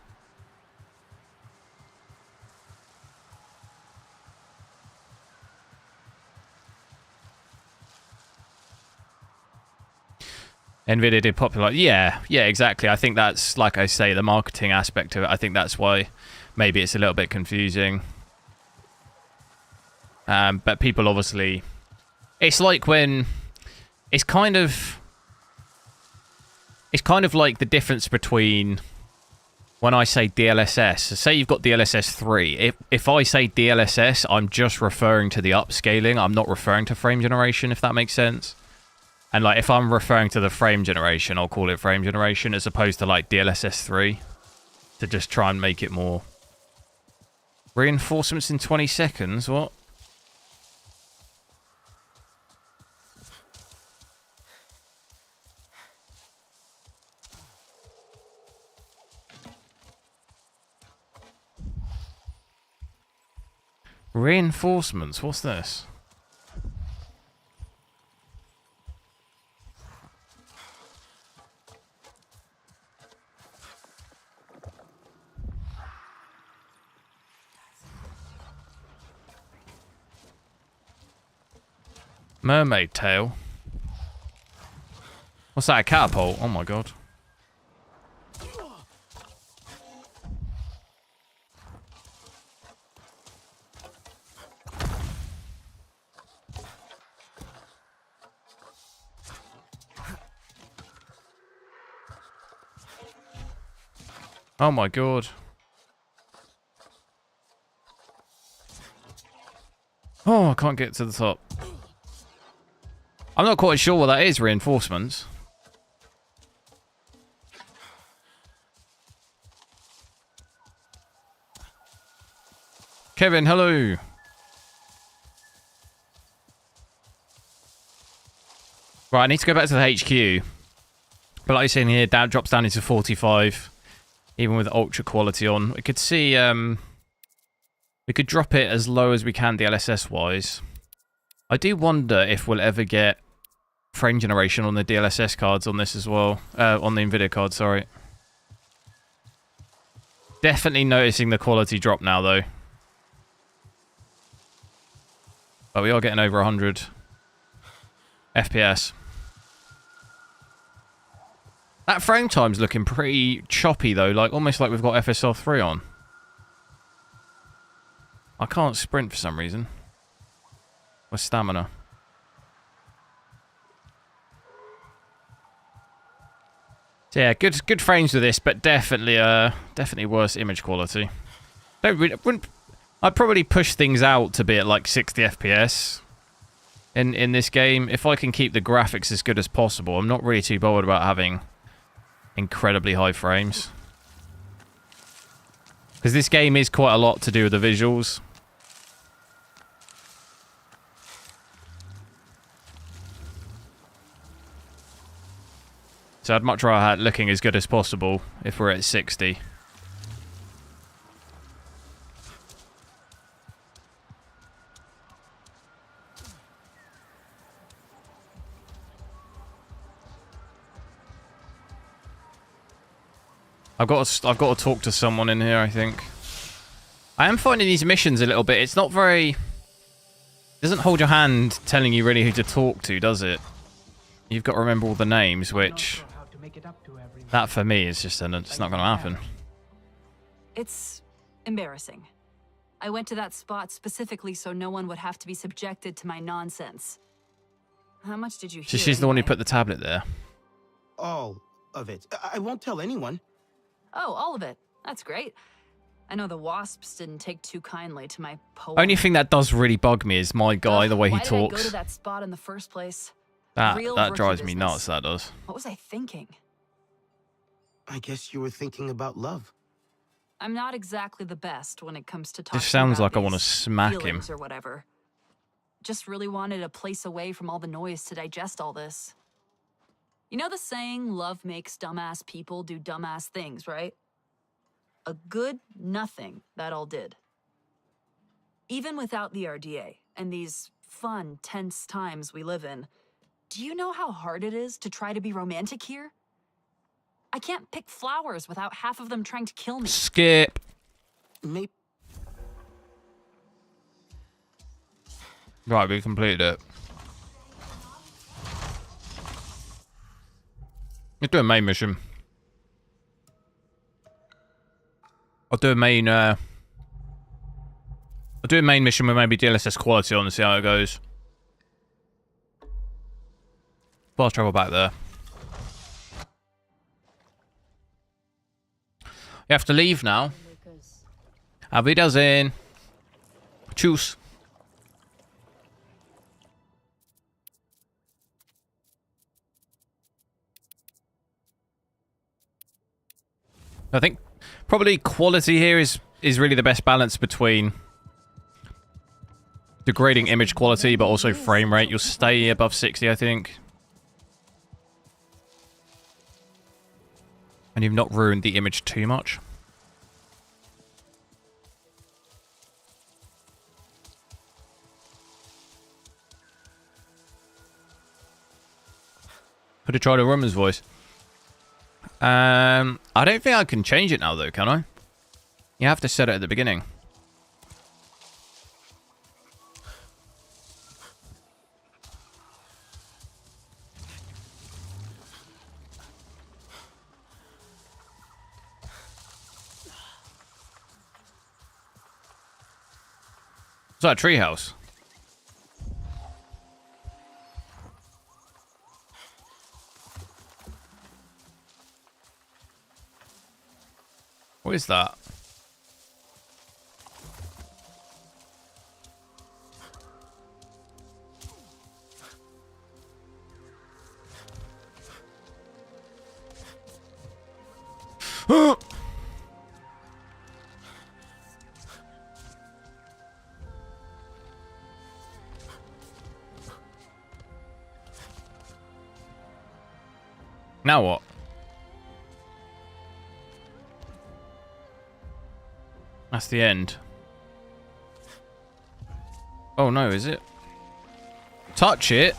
nvidia did popular. Yeah, exactly. I think that's, like I say, the marketing aspect of it. I think that's why maybe it's a little bit confusing. But people obviously... It's like when... It's kind of like the difference between when I say DLSS. So say you've got DLSS 3. If I say DLSS, I'm just referring to the upscaling. I'm not referring to frame generation, if that makes sense. And like if I'm referring to the frame generation, I'll call it frame generation as opposed to like DLSS 3 to just try and make it more... Reinforcements in 20 seconds? What? Reinforcements? What's this? Mermaid tail? What's that, a catapult? Oh my god. Oh my god. Oh, I can't get to the top. I'm not quite sure what that is, reinforcements. Kevin, hello. Right, I need to go back to the HQ. But like you're saying here, that drops down into 45. Even with ultra quality on. We could see, we could drop it as low as we can DLSS wise. I do wonder if we'll ever get frame generation on the DLSS cards on this as well. On the NVIDIA card, sorry. Definitely noticing the quality drop now, though. But we are getting over 100 FPS. That frame time's looking pretty choppy, though. Like, almost like we've got FSR 3 on. I can't sprint for some reason. With stamina. So yeah, good frames with this, but definitely worse image quality. I'd probably push things out to be at like 60 FPS in this game. If I can keep the graphics as good as possible, I'm not really too bothered about having incredibly high frames. Because this game is quite a lot to do with the visuals. So I'd much rather have it looking as good as possible if we're at 60. I've got to talk to someone in here, I think. I am finding these missions a little bit. It's not very... It doesn't hold your hand telling you really who to talk to, does it? You've got to remember all the names, which... That, for me, is just... It's not going to happen. It's embarrassing. I went to that spot specifically so no one would have to be subjected to my nonsense. How much did you hear? So she's the one who put the tablet there. All of it. I won't tell anyone. Oh, all of it. That's great. I know the wasps didn't take too kindly to my poem. Only thing that does really bug me is my guy, the way he Why did I go talks. to that spot in the first place? That Real drives rookie me business. nuts, that does. What was I thinking? I guess you were thinking about love. I'm not exactly the best when it comes to talking This sounds about like I want to these smack him. feelings or whatever. Just really wanted a place away from all the noise to digest all this. You know the saying, love makes dumbass people do dumbass things, right? A good nothing that all did. Even without the RDA and these fun, tense times we live in, do you know how hard it is to try to be romantic here? I can't pick flowers without half of them trying to kill me. Skip. Maybe. Right, we completed it. Let's do a main mission. I'll do a main mission with maybe DLSS quality on and see how it goes. Fast travel back there. You have to leave now. Auf Wiedersehen. Tschüss. I think probably quality here is really the best balance between degrading image quality but also frame rate. You'll stay above 60, I think. And you've not ruined the image too much. Could have tried a woman's voice. I don't think I can change it now, though, can I? You have to set it at the beginning. Is that a treehouse? What is that? Now what? That's the end. Oh no, is it? Touch it?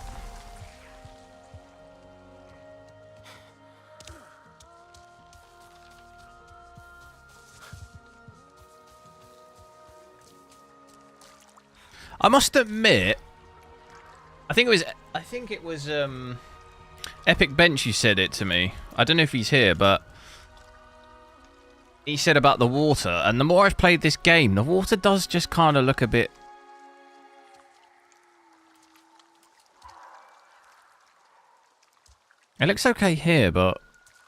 I must admit, I think it was Epic Bench who said it to me. I don't know if he's here, but he said about the water, and the more I've played this game, the water does just kind of look a bit... It looks okay here, but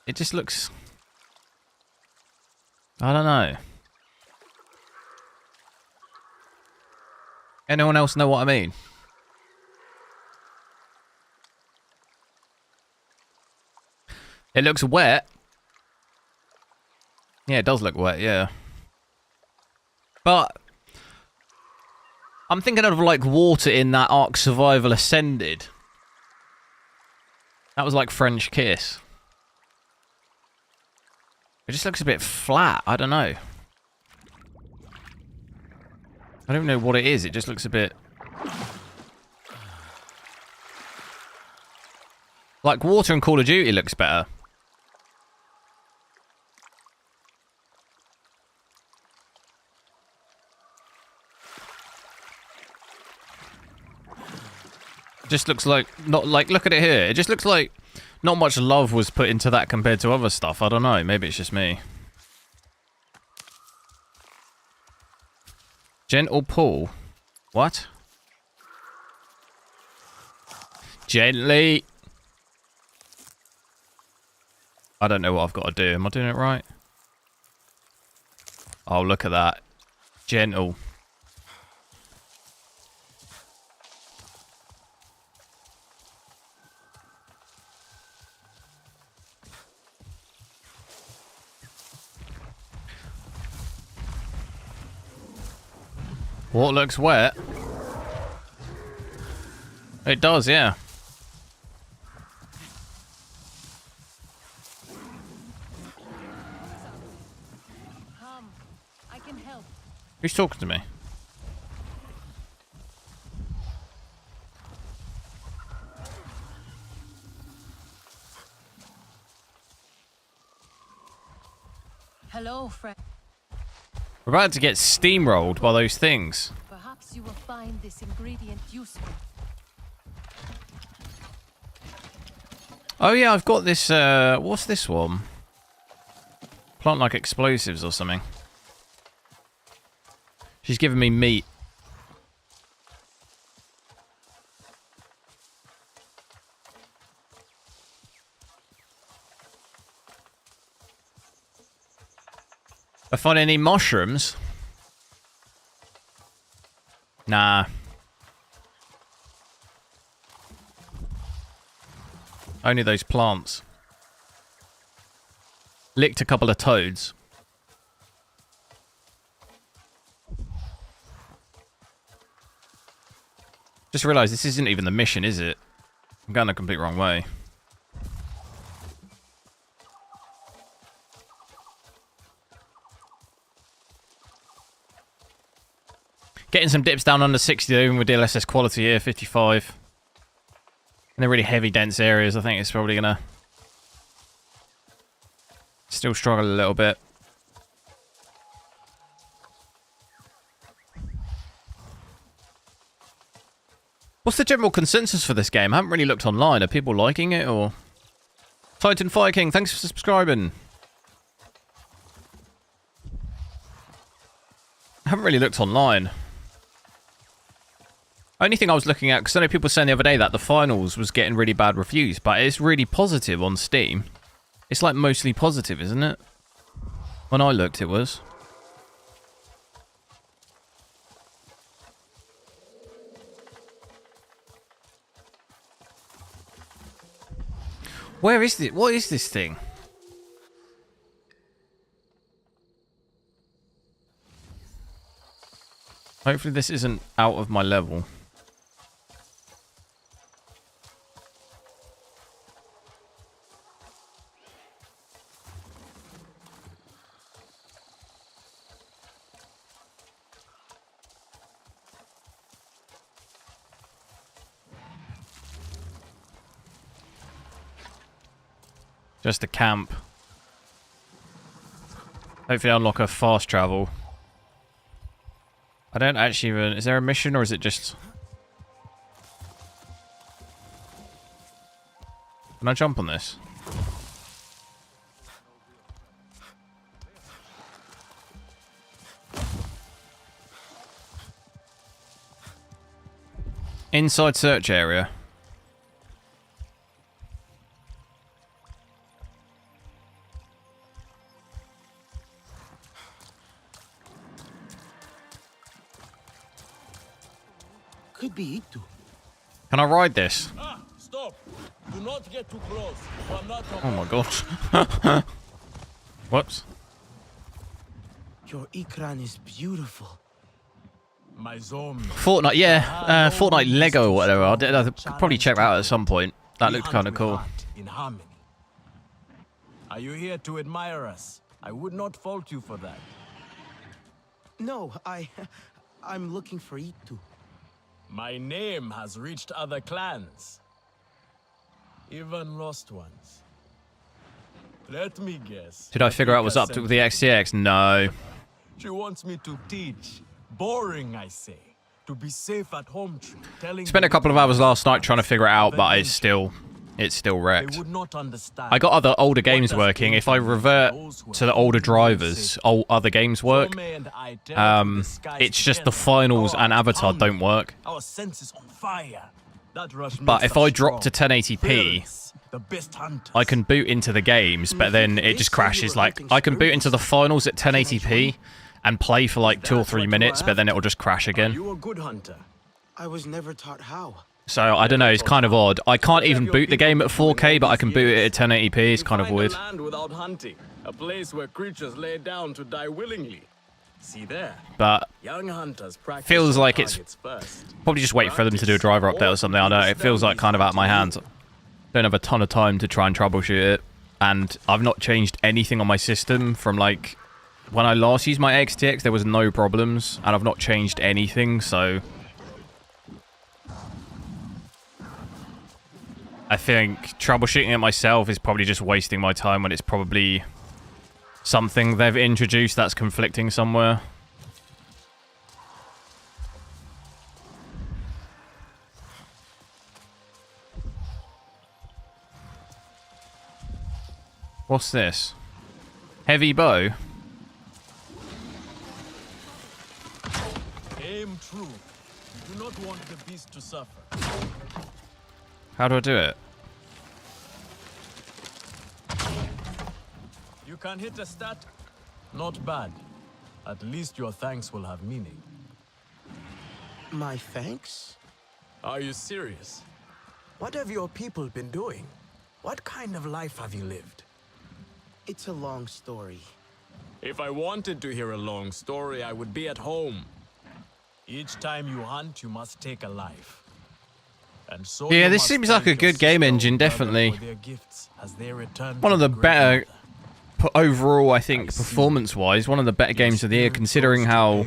it just looks... I don't know. Anyone else know what I mean? It looks wet. Yeah, it does look wet, yeah. But I'm thinking of like water in that Ark Survival Ascended. That was like French Kiss. It just looks a bit flat. I don't know. I don't know what it is. It just looks a bit... like water in Call of Duty looks better. Just looks like... not like... look at it here. It just looks like not much love was put into that compared to other stuff. I don't know. Maybe it's just me. Gentle pull. What? Gently. I don't know what I've got to do. Am I doing it right? Oh, look at that. Gentle. What looks wet? It does, yeah. Come, I can help. Who's talking to me? Hello, friend. We're about to get steamrolled by those things. Perhaps you will find this ingredient useful. Oh yeah, I've got this, what's this one? Plant like explosives or something. She's giving me meat. I find any mushrooms? Nah. Only those plants. Licked a couple of toads. Just realised this isn't even the mission, is it? I'm going the complete wrong way. Getting some dips down under 60 though, even with DLSS quality here, 55. In the really heavy, dense areas, I think it's probably going to still struggle a little bit. What's the general consensus for this game? I haven't really looked online. Are people liking it, or... Titan Fire King, thanks for subscribing. I haven't really looked online. Only thing I was looking at, because I know people were saying the other day that the finals was getting really bad reviews, but it's really positive on Steam. It's like mostly positive, isn't it? When I looked, it was. Where is it? What is this thing? Hopefully this isn't out of my level. Just a camp. Hopefully unlock a fast travel. I don't actually even... Is there a mission or is it just... Can I jump on this? Inside search area. Could be Itu. Can I ride this? Ah, stop! Do not get too close. I'm not Oh my gosh. Whoops. Your Ikran is beautiful. My zone. Fortnite, yeah. Fortnite Lego or whatever. I could probably check that out at some point. That looked kind of cool. In harmony. Are you here to admire us? I would not fault you for that. No, I'm looking for Itu. My name has reached other clans. Even lost ones. Let me guess. Did I figure out what's up with the XTX? No. She wants me to teach. Boring, I say. To be safe at home. Spent a couple of hours last night trying to figure it out, but it's still wrecked. I got other older games working. If I revert to the older drivers, other games work. It's just the finals and Avatar don't work. But if I drop to 1080p, I can boot into the games, but then it just crashes. Like, I can boot into the finals at 1080p, and play for like 2 or 3 minutes, but then it'll just crash again. You a good hunter? I was never taught how. So, I don't know, it's kind of odd. I can't even boot the game at 4K, but I can boot it at 1080p. It's kind of weird. Land without hunting, a place where creatures lay down to die willingly. See there. But young hunters practice feels like it's first. probably just waiting for them to do a driver update or something. I don't know. It feels like kind of out of my hands. Don't have a ton of time to try and troubleshoot it. And I've not changed anything on my system from like when I last used my XTX. There was no problems, and I've not changed anything. So I think troubleshooting it myself is probably just wasting my time when it's probably something they've introduced that's conflicting somewhere. What's this? Heavy bow? Aim true. You do not want the beast to suffer. How do I do it? You can hit a stat? Not bad. At least your thanks will have meaning. My thanks? Are you serious? What have your people been doing? What kind of life have you lived? It's a long story. If I wanted to hear a long story, I would be at home. Each time you hunt, you must take a life. And so yeah, this seems like a good game engine, definitely. One of the better, overall, I think, performance-wise, one of the better games of the year, considering how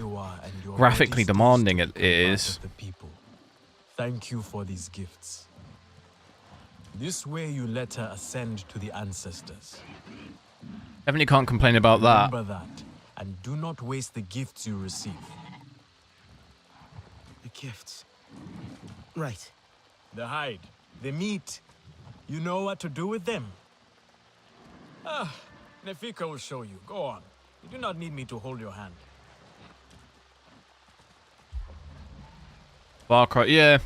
graphically demanding it is. Thank you for these gifts. This way you let her ascend to the ancestors. Definitely can't complain about that. Remember that, and do not waste the gifts you receive. The gifts. Right. The hide, the meat. You know what to do with them? Ah, Nefika will show you. Go on. You do not need me to hold your hand. Far Cry, yeah.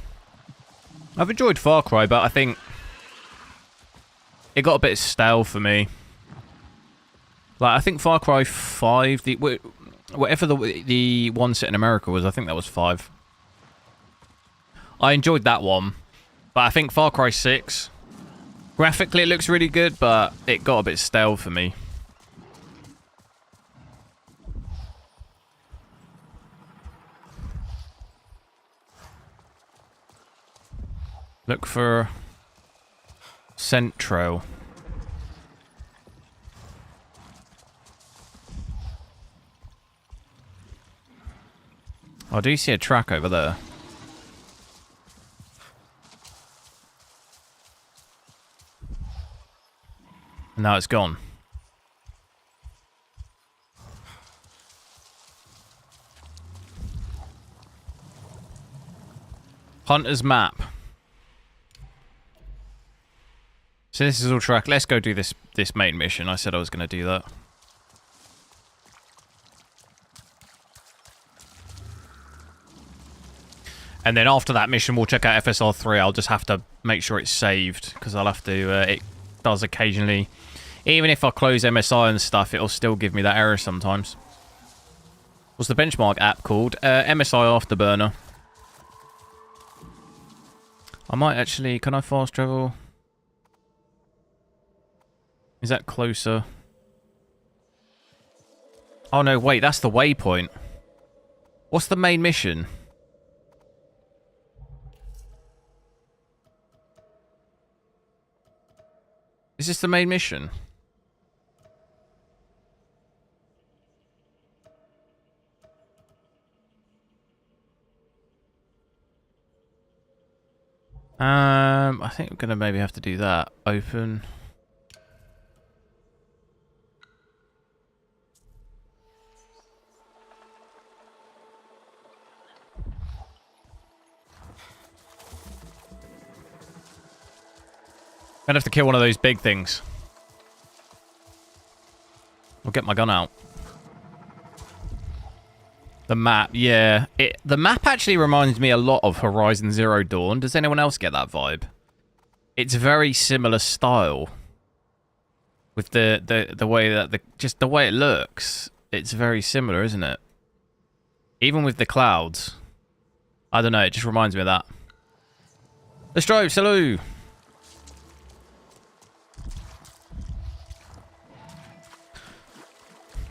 I've enjoyed Far Cry, but I think it got a bit stale for me. Like, I think Far Cry 5, whatever the one set in America was, I think that was 5. I enjoyed that one. But I think Far Cry 6, graphically it looks really good, but it got a bit stale for me. Look for scent trail. I do see a track over there. And now it's gone. Hunter's map. So this is all track. Let's go do this main mission. I said I was going to do that. And then after that mission, we'll check out FSR 3. I'll just have to make sure it's saved, because I'll have to... it does occasionally... Even if I close MSI and stuff, it'll still give me that error sometimes. What's the benchmark app called? MSI Afterburner. I might actually... Can I fast travel? Is that closer? Oh no, wait, that's the waypoint. What's the main mission? Is this the main mission? I think we're gonna maybe have to do that. Open. Gonna have to kill one of those big things. I'll get my gun out. The map, yeah. The map actually reminds me a lot of Horizon Zero Dawn. Does anyone else get that vibe? It's very similar style. With the way that just the way it looks. it's very similar, isn't it? Even with the clouds. I don't know, it just reminds me of that. The Stripes, hello!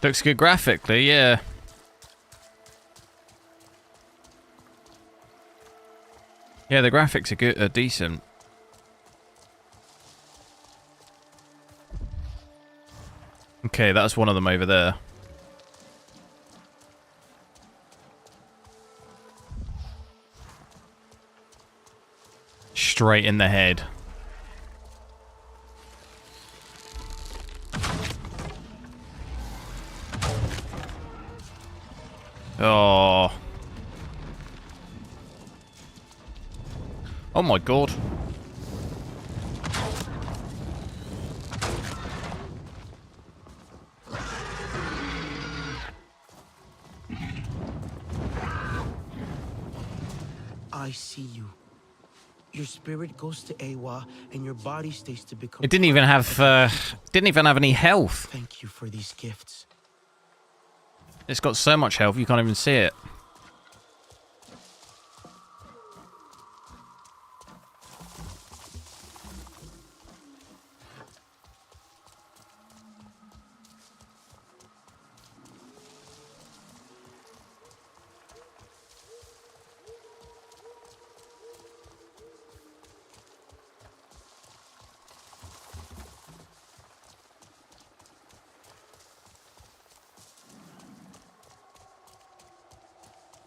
Looks good graphically, yeah. Yeah, the graphics are good, are decent. Okay, that's one of them over there. Straight in the head. Oh. Oh my god. I see you. Your spirit goes to Awa, and your body stays to become. It didn't even have any health. Thank you for these gifts. It's got so much health you can't even see it.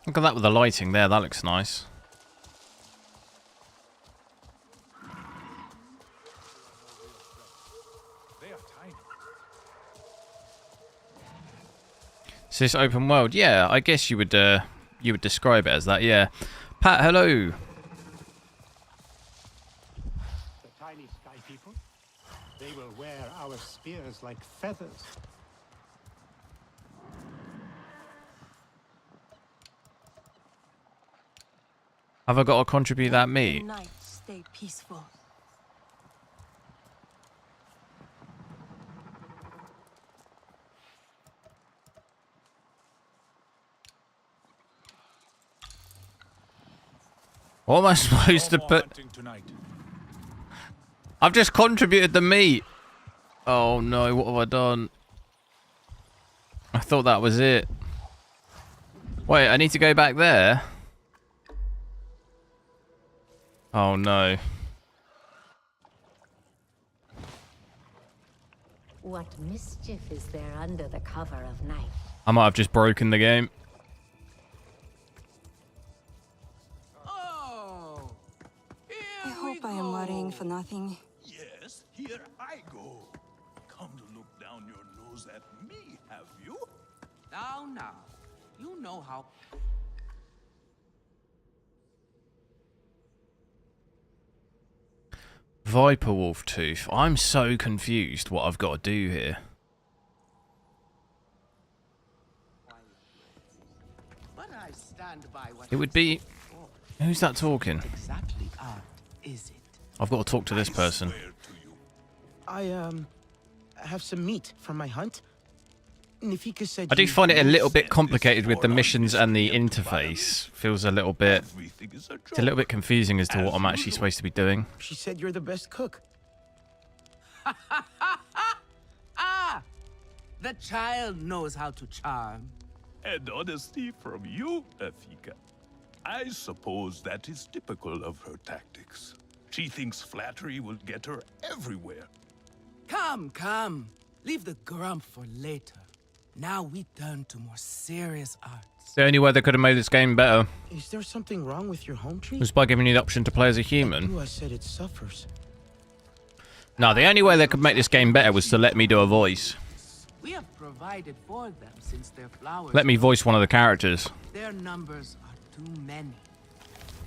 Look at that with the lighting there, that looks nice. Is this open world? Yeah, I guess you would describe it as that, yeah. Pat, hello. The tiny sky people, they will wear our spears like feathers. Have I got to contribute that meat? Night, stay peaceful. What am I supposed to put? I've just contributed the meat. Oh no, what have I done? I thought that was it. Wait, I need to go back there? Oh no. What mischief is there under the cover of night? I might have just broken the game. I hope I am worrying for nothing. Yes, here I go. Come to look down your nose at me, have you? Now, you know how. Viper Wolf Tooth. I'm so confused what I've got to do here. But I stand by what It would be... Who's that talking? exactly art is it? I've got to talk to this person. I have some meat from my hunt. Nifika said I do find it a little bit complicated with the missions and the interface. Feels a little bit... It's a little bit confusing as to what I'm actually supposed to be doing. She said you're the best cook. Ah! The child knows how to charm. And honesty from you, Nifika. I suppose that is typical of her tactics. She thinks flattery will get her everywhere. Come. Leave the grump for later. Now we turn to more serious arts. The only way they could have made this game better Is there something wrong with your home tree? was by giving you the option to play as a human. Ooh, I said it suffers. No, the only way they could make this game better was to let me do a voice. We have provided for them since their flowers. Let me voice one of the characters. Their numbers are too many.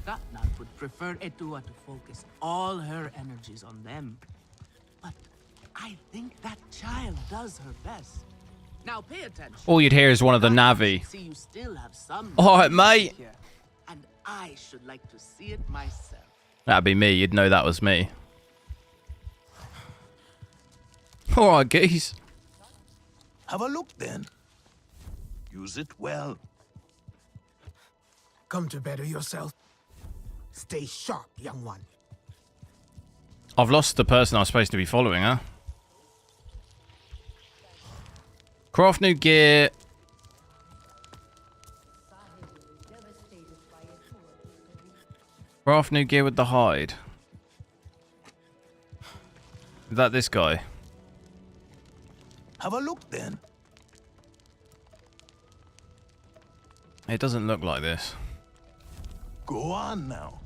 Gatnat would prefer Etua to focus all her energies on them. But I think that child does her best. Now pay attention. All you'd hear is one of the Navi. See, you still have some. Alright, mate. Here, and I should like to see it myself. That'd be me. You'd know that was me. Alright, geez. Have a look then. Use it well. Come to better yourself. Stay sharp, young one. I've lost the person I was supposed to be following, huh? Craft new gear. Craft new gear with the hide. Is that this guy? Have a look then. It doesn't look like this. Go on now.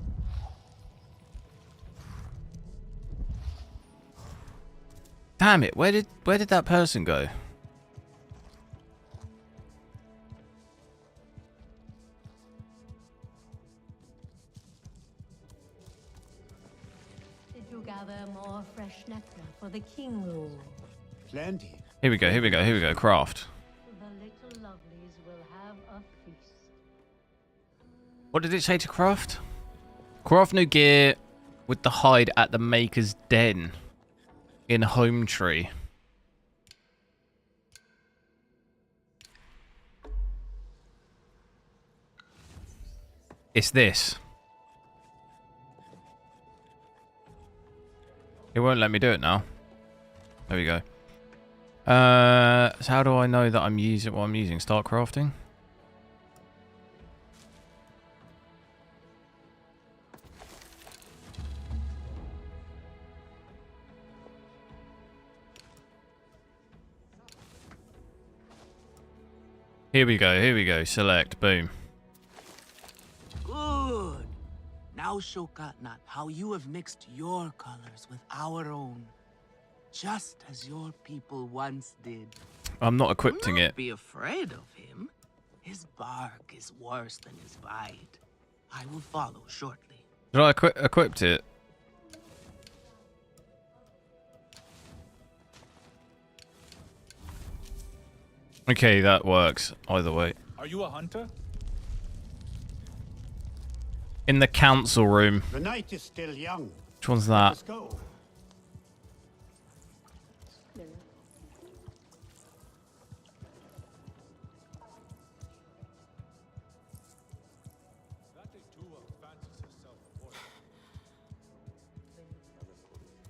Damn it, where did that person go? Did you gather more fresh nectar for the king rule? Plenty. Here we go, here we go, here we go. Craft. The little lovelies will have a feast. What did it say to craft? Craft new gear with the hide at the maker's den in home tree. It's this. It won't let me do it now. There we go. So how do I know that I'm using what I'm using? Start crafting. Here we go, here we go. Select, boom. Good. Now show Katnat how you have mixed your colors with our own. Just as your people once did. I'm not equipping Do not it. be afraid of him. His bark is worse than his bite. I will follow shortly. Did I equipped it? Okay, that works either way. Are you a hunter? In the council room. The night is still young. Which one's that? Let's go.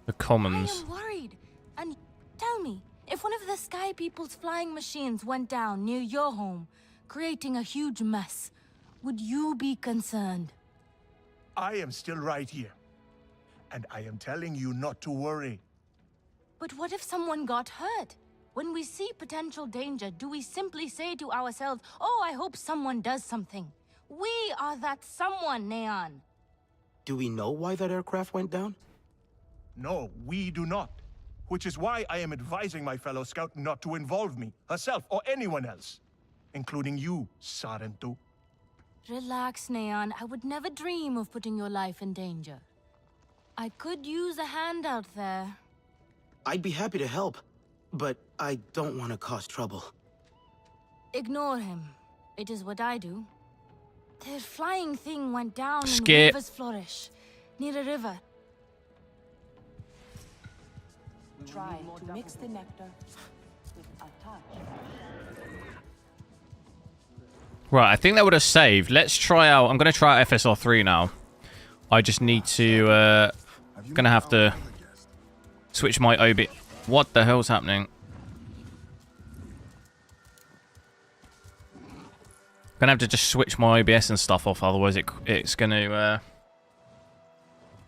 The commons. I am worried. And tell me, if one of the Sky People's flying machines went down near your home, creating a huge mess, would you be concerned? I am still right here. And I am telling you not to worry. But what if someone got hurt? When we see potential danger, do we simply say to ourselves, oh, I hope someone does something? We are that someone, Neon. Do we know why that aircraft went down? No, we do not. Which is why I am advising my fellow scout not to involve me, herself, or anyone else. Including you, Sarentu. Relax, Neon. I would never dream of putting your life in danger. I could use a hand out there. I'd be happy to help, but I don't want to cause trouble. Ignore him. It is what I do. The flying thing went down Skip. in Weaver's Flourish, near a river. Try to mix the nectar with a touch. Right, I think that would have saved. Let's try out. I'm going to try out FSR3 now. I just need to. Going to have to switch my OB. What the hell's happening? Gonna have to just switch my OBS and stuff off, otherwise it's gonna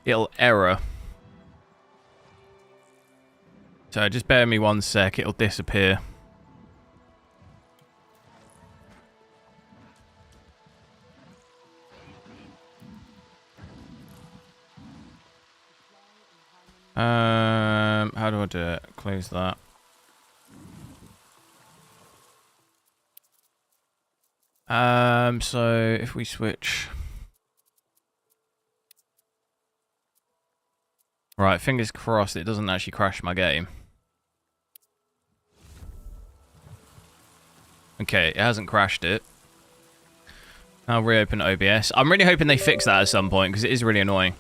it'll error. So just bear me 1 sec, it'll disappear. How do I do it? Close that. So if we switch. Right, fingers crossed it doesn't actually crash my game. Okay, it hasn't crashed it. I'll reopen OBS. I'm really hoping they fix that at some point because it is really annoying.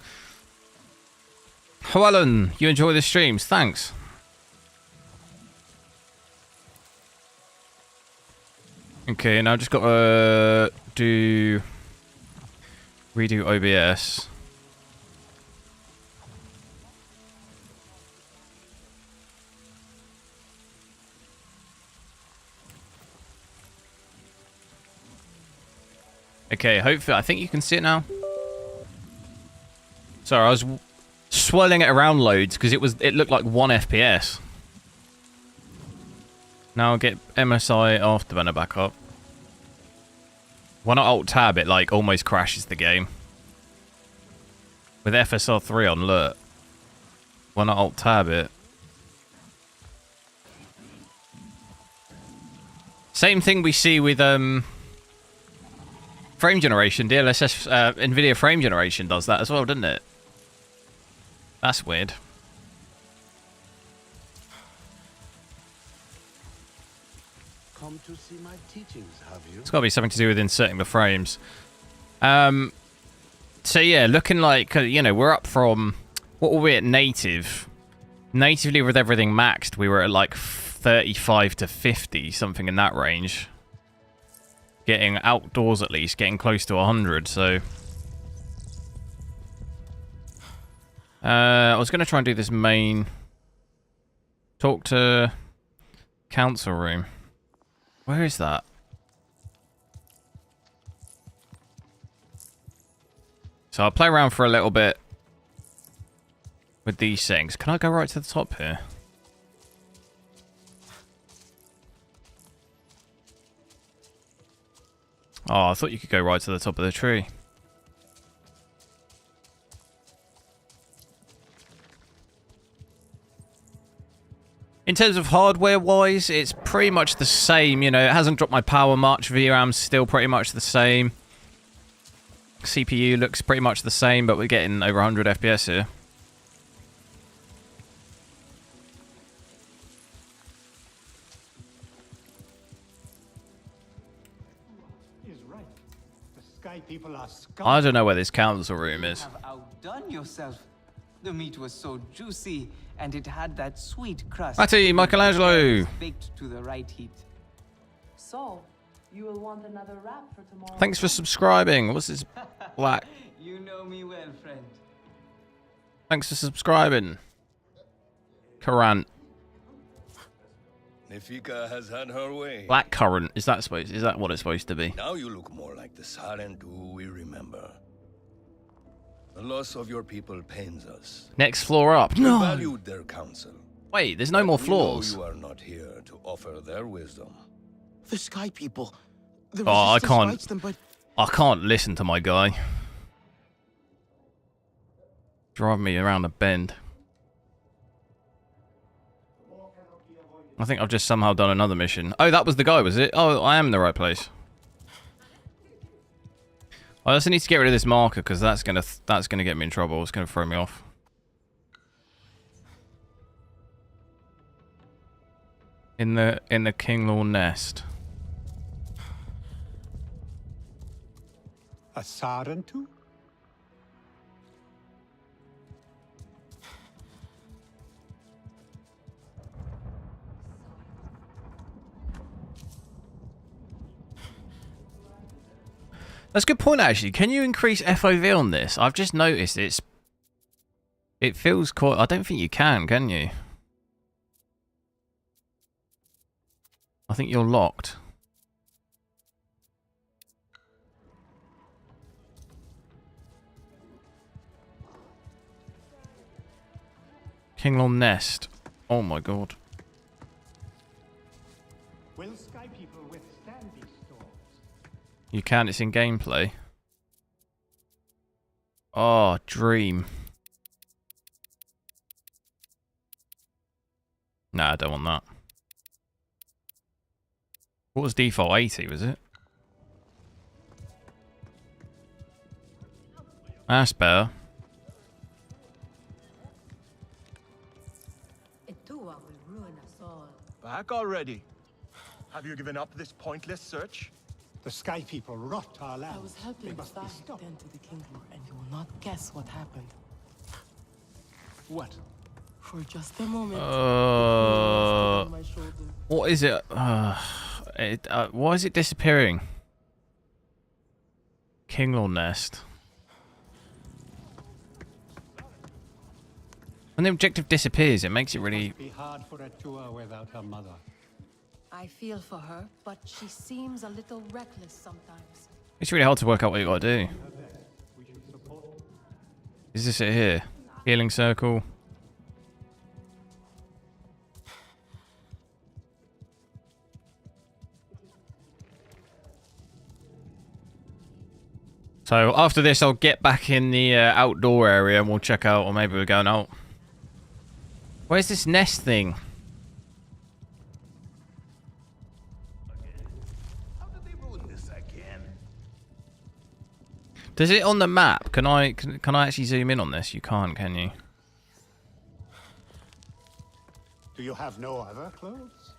Hwalun, you enjoy the streams? Thanks. Okay, now I've just got to redo OBS. Okay, hopefully, I think you can see it now. Sorry, I was swirling it around loads because it looked like 1 FPS. Now I'll get MSI Afterburner back up. When I Alt-Tab, it like almost crashes the game. With FSR3 on, look. When I Alt-Tab it. Same thing we see with frame generation. DLSS, nvidia frame generation does that as well, doesn't it? That's weird. Come to see my teachings, have you? It's got to be something to do with inserting the frames. So yeah, looking like, you know, we're up from, what were we at native? Natively with everything maxed, we were at like 35 to 50, something in that range. Getting outdoors at least, getting close to 100, so... I was going to try and do this main... Talk to... Council room. Where is that? So I'll play around for a little bit with these things. Can I go right to the top here? Oh, I thought you could go right to the top of the tree. In terms of hardware-wise, it's pretty much the same. You know, it hasn't dropped my power much. VRAM's still pretty much the same. CPU looks pretty much the same, but we're getting over 100 FPS here. People are I don't know where this council room is. You have outdone yourself. The meat was so juicy, and it had that sweet crust. Matty, Michelangelo. Baked to the right heat. So, you will want another wrap for tomorrow. Thanks for subscribing. What's this black? You know me well, friend. Thanks for subscribing. Current. Nefika has had her way. Black currant. Is that what it's supposed to be? Now you look more like the silent who we remember. The loss of your people pains us. Next floor up. We No. valued their counsel. Wait, there's no more floors. You are not here to offer their wisdom. The Sky People. The Oh, I Resistance can't. fights them, but I can't listen to my guy. Drive me around a bend. I think I've just somehow done another mission. Oh, that was the guy, was it? Oh, I am in the right place. I also need to get rid of this marker because that's gonna get me in trouble. It's gonna throw me off. In the Kinglaw nest. A Sarentu? That's a good point, actually. Can you increase FOV on this? I've just noticed it feels quite... I don't think you can you? I think you're locked. Kinglaw nest. Oh my god. Will Sky People withstand these storms? You can, it's in gameplay. Oh, dream. Nah, I don't want that. What was default? 80, was it? That's better. Etua will ruin us all. Back already. Have you given up this pointless search? The Sky People rot our land. I was helping the Sky then to the Kingdom, and you will not guess what happened. What? For just a moment. What is it? Why is it disappearing? Kinglor nest. When the objective disappears, it makes it really... Be hard for a tour without her mother. I feel for her, but she seems a little reckless sometimes. It's really hard to work out what you gotta do. Is this it here? Healing circle. So after this, I'll get back in the outdoor area and we'll check out, or maybe we're going out. Where's this nest thing? Does it on the map? Can I actually zoom in on this? You can't, can you? Do you have no other clothes?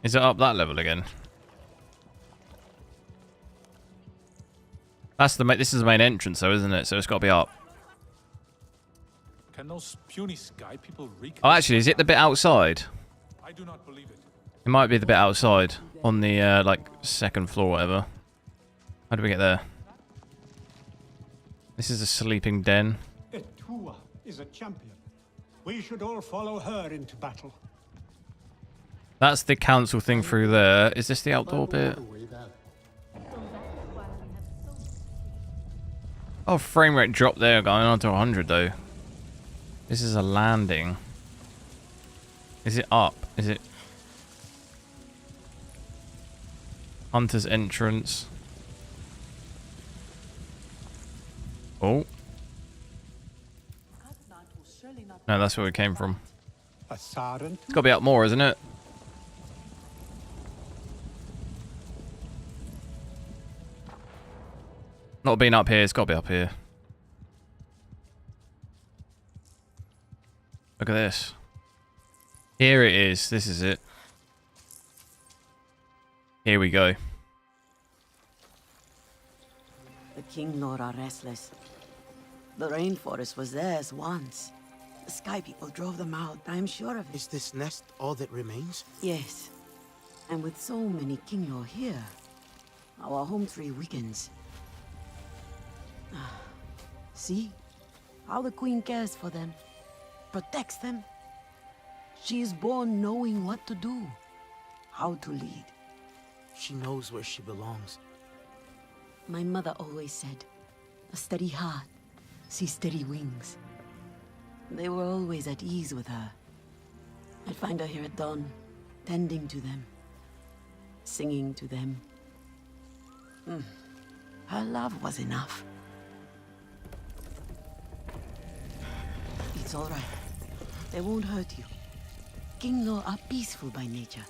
Is it up that level again? That's the this is the main entrance, though, isn't it? So it's got to be up. Can those puny sky people wreak? Oh, actually, is it the bit outside? I do not believe it. It might be the bit outside on the like second floor, or whatever. How do we get there? This is a sleeping den. Etua is a champion. We should all follow her into battle. That's the council thing through there. Is this the outdoor bit? Oh, frame rate dropped there, going on to 100 though. This is a landing. Is it up? Is it... Hunter's entrance. Oh. No, that's where we came from. It's got to be up more, isn't it? Not being up here, it's got to be up here. Look at this. Here it is. This is it. Here we go. The Kinglor are restless. The rainforest was theirs once. The Sky People drove them out, I'm sure of it. Is this nest all that remains? Yes. And with so many Kinglor here, our home tree weakens. See? How the Queen cares for them. Protects them. She is born knowing what to do. How to lead. She knows where she belongs. My mother always said, a steady heart sees steady wings. They were always at ease with her. I'd find her here at dawn, tending to them, singing to them. Her love was enough. It's all right. They won't hurt you. Kinglor are peaceful by nature.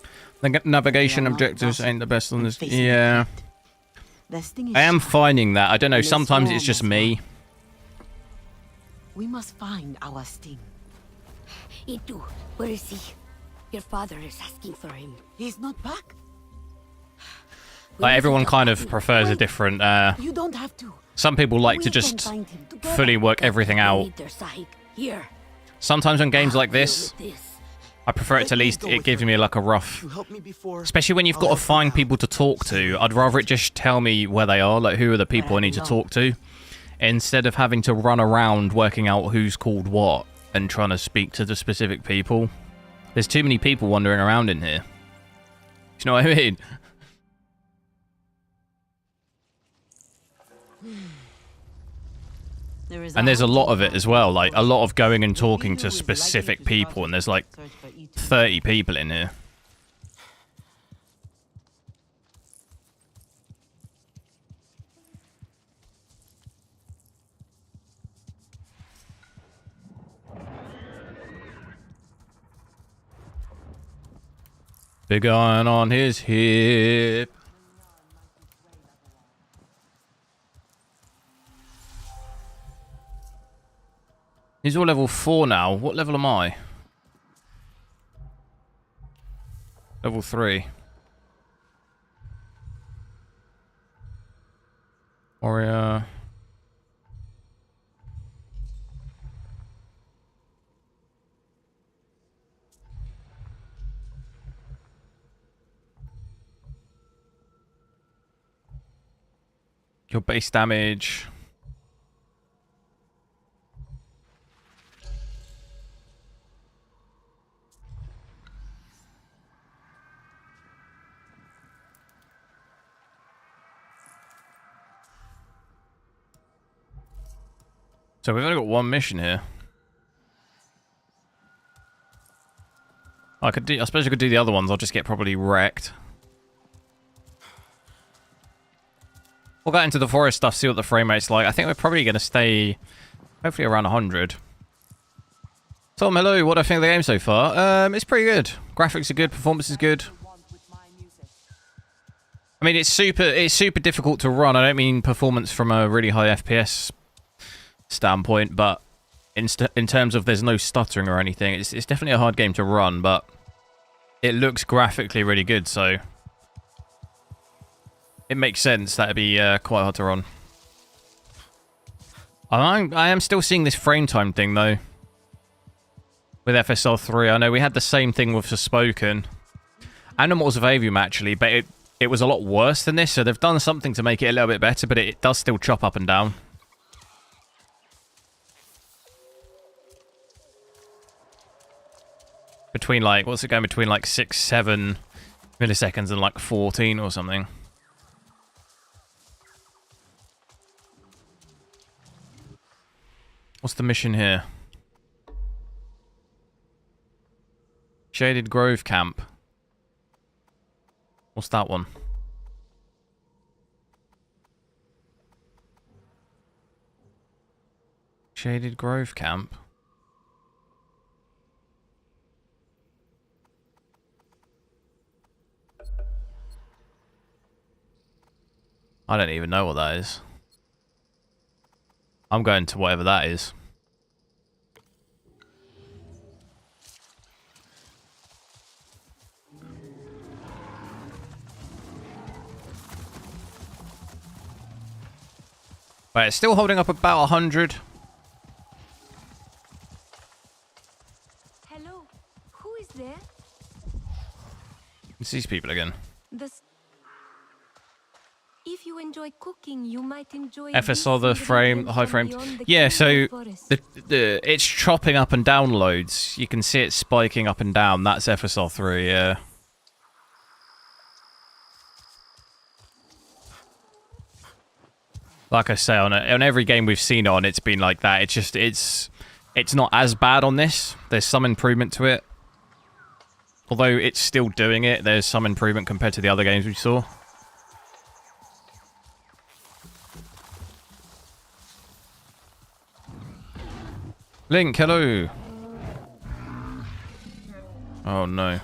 The navigation objectives ain't the best on this. Yeah. Sting is I am sharp, finding that. I don't know. and they Sometimes swarm it's just as me. We must find our Sting. Itu, where is he? Your father is asking for him. He's not back. Like everyone kind of prefers a different. You don't have to. Some people like We to can just find him together. fully work everything out. Here. Sometimes on games like this, I prefer it to at least it gives me like a rough. Especially when you've got to find people to talk to. I'd rather it just tell me where they are, like who are the people I need to talk to, instead of having to run around working out who's called what and trying to speak to the specific people. There's too many people wandering around in here. You know what I mean? And there's a lot of it as well, like a lot of going and talking to specific people, and there's like 30 people in here. Big iron on his hip. He's all level 4 now. What level am I? Level 3. Warrior. Your base damage. So we've only got one mission here. I suppose I could do the other ones. I'll just get probably wrecked. We'll go into the forest stuff, see what the frame rate's like. I think we're probably going to stay, hopefully, around 100. Tom, hello. What do I think of the game so far? It's pretty good. Graphics are good. Performance is good. I mean, it's super difficult to run. I don't mean performance from a really high FPS standpoint, but in terms of there's no stuttering or anything, it's definitely a hard game to run, but it looks graphically really good, so it makes sense that it'd be quite hard to run. I am still seeing this frame time thing, though, with FSR 3. I know we had the same thing with Forspoken and Immortals of Aveum, actually, but it was a lot worse than this, so they've done something to make it a little bit better, but it does still chop up and down. Between, like, what's it going between, like, 6, 7 milliseconds and, like, 14 or something. What's the mission here? Shaded Grove Camp. What's that one? Shaded Grove Camp. I don't even know what that is. I'm going to whatever that is. Right, it's still holding up about 100. Hello, who is there? It's these people again. If you enjoy cooking, you might enjoy FSR the frame, the high frame. Yeah, so it's chopping up and down loads. You can see it spiking up and down. That's FSR 3, yeah. Like I say, on every game we've seen on, it's been like that. It's just it's not as bad on this. There's some improvement to it. Although it's still doing it, there's some improvement compared to the other games we saw. Link, hello. Oh no.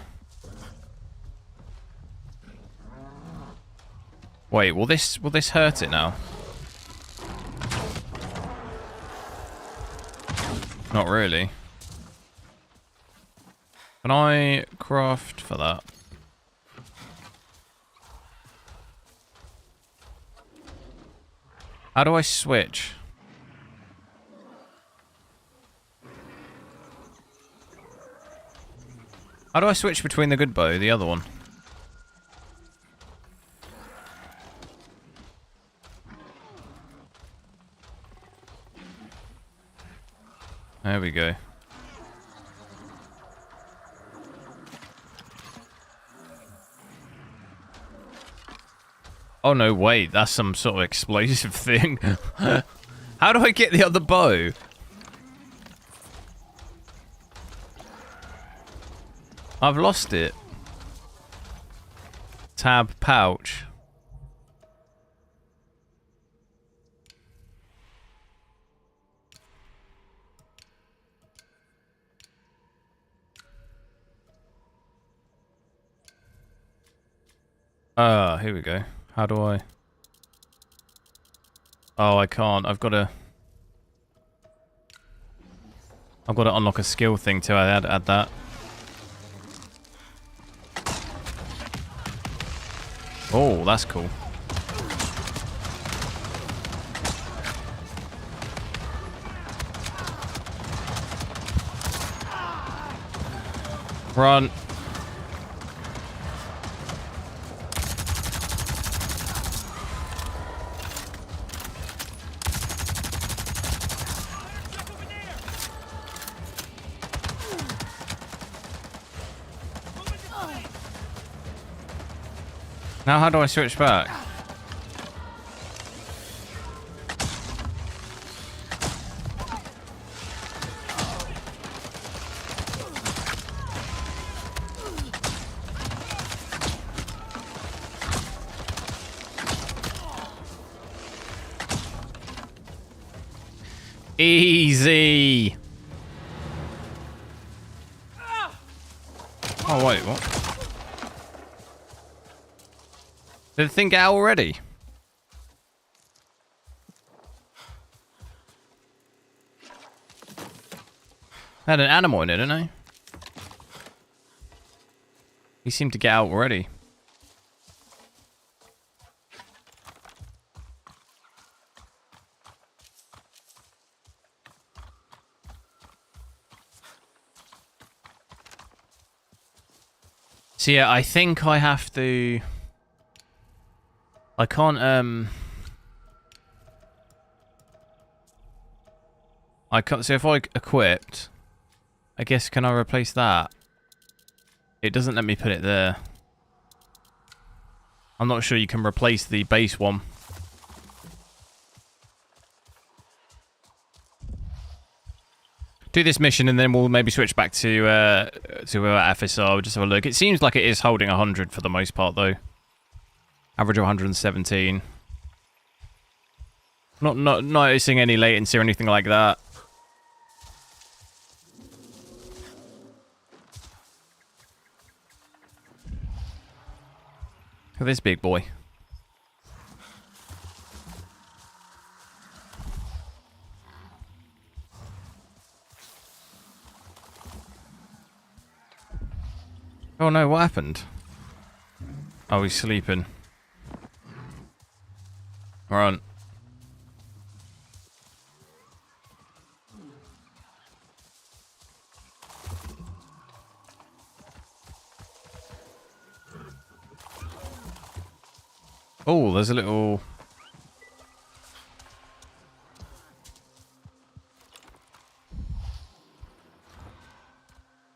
Wait, will this hurt it now? Not really. Can I craft for that? How do I switch? How do I switch between the good bow, the other one? There we go. Oh no, wait, that's some sort of explosive thing. How do I get the other bow? I've lost it. Tab pouch. Here we go. How do I... Oh, I can't. I've got to unlock a skill thing to add that. Oh, that's cool. Run. Now how do I switch back? Easy. Oh wait, what? Did the thing get out already? Had an animal in it, didn't I? He seemed to get out already. So yeah, I think I have to... I can't, I can't... So if I equipped... I guess, can I replace that? It doesn't let me put it there. I'm not sure you can replace the base one. Do this mission and then we'll maybe switch back to FSR. We'll just have a look. It seems like it is holding 100 for the most part, though. Average of 117. Not noticing any latency or anything like that. Look at this big boy. Oh no, what happened? Oh, he's sleeping. Run. Oh, there's a little...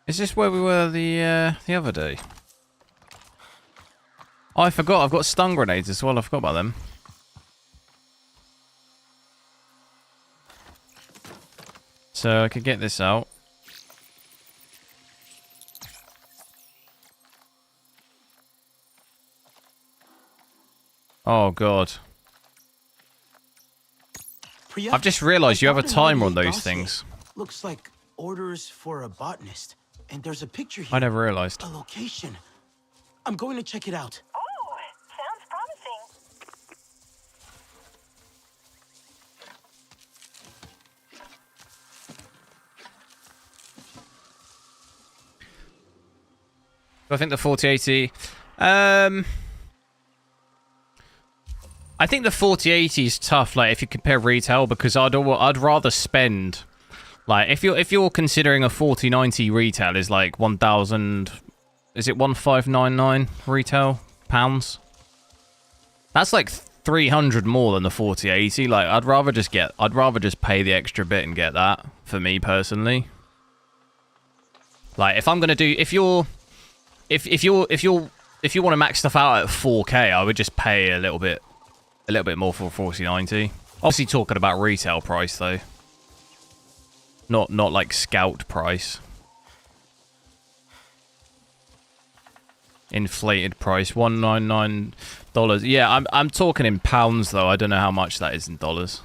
Is this where we were the other day? Oh, I forgot. I've got stun grenades as well. I forgot about them. So I could get this out. Oh, God. I've just realized you have a timer on those things. Looks like orders for a botanist. And there's a picture here. I never realized. A location. I'm going to check it out. Oh, sounds promising. I think the 4080. I think the 4080 is tough. Like if you compare retail, because I'd rather spend. Like if you're considering a 4090 retail is like 1,000, is it 1,599 retail pounds? That's like 300 more than the 4080. Like I'd rather just pay the extra bit and get that for me personally. Like if I'm gonna do if you want to max stuff out at 4K, I would just pay a little bit more for 4090. Obviously talking about retail price though. Not like scout price. Inflated price, $199. Yeah, I'm talking in pounds though. I don't know how much that is in dollars.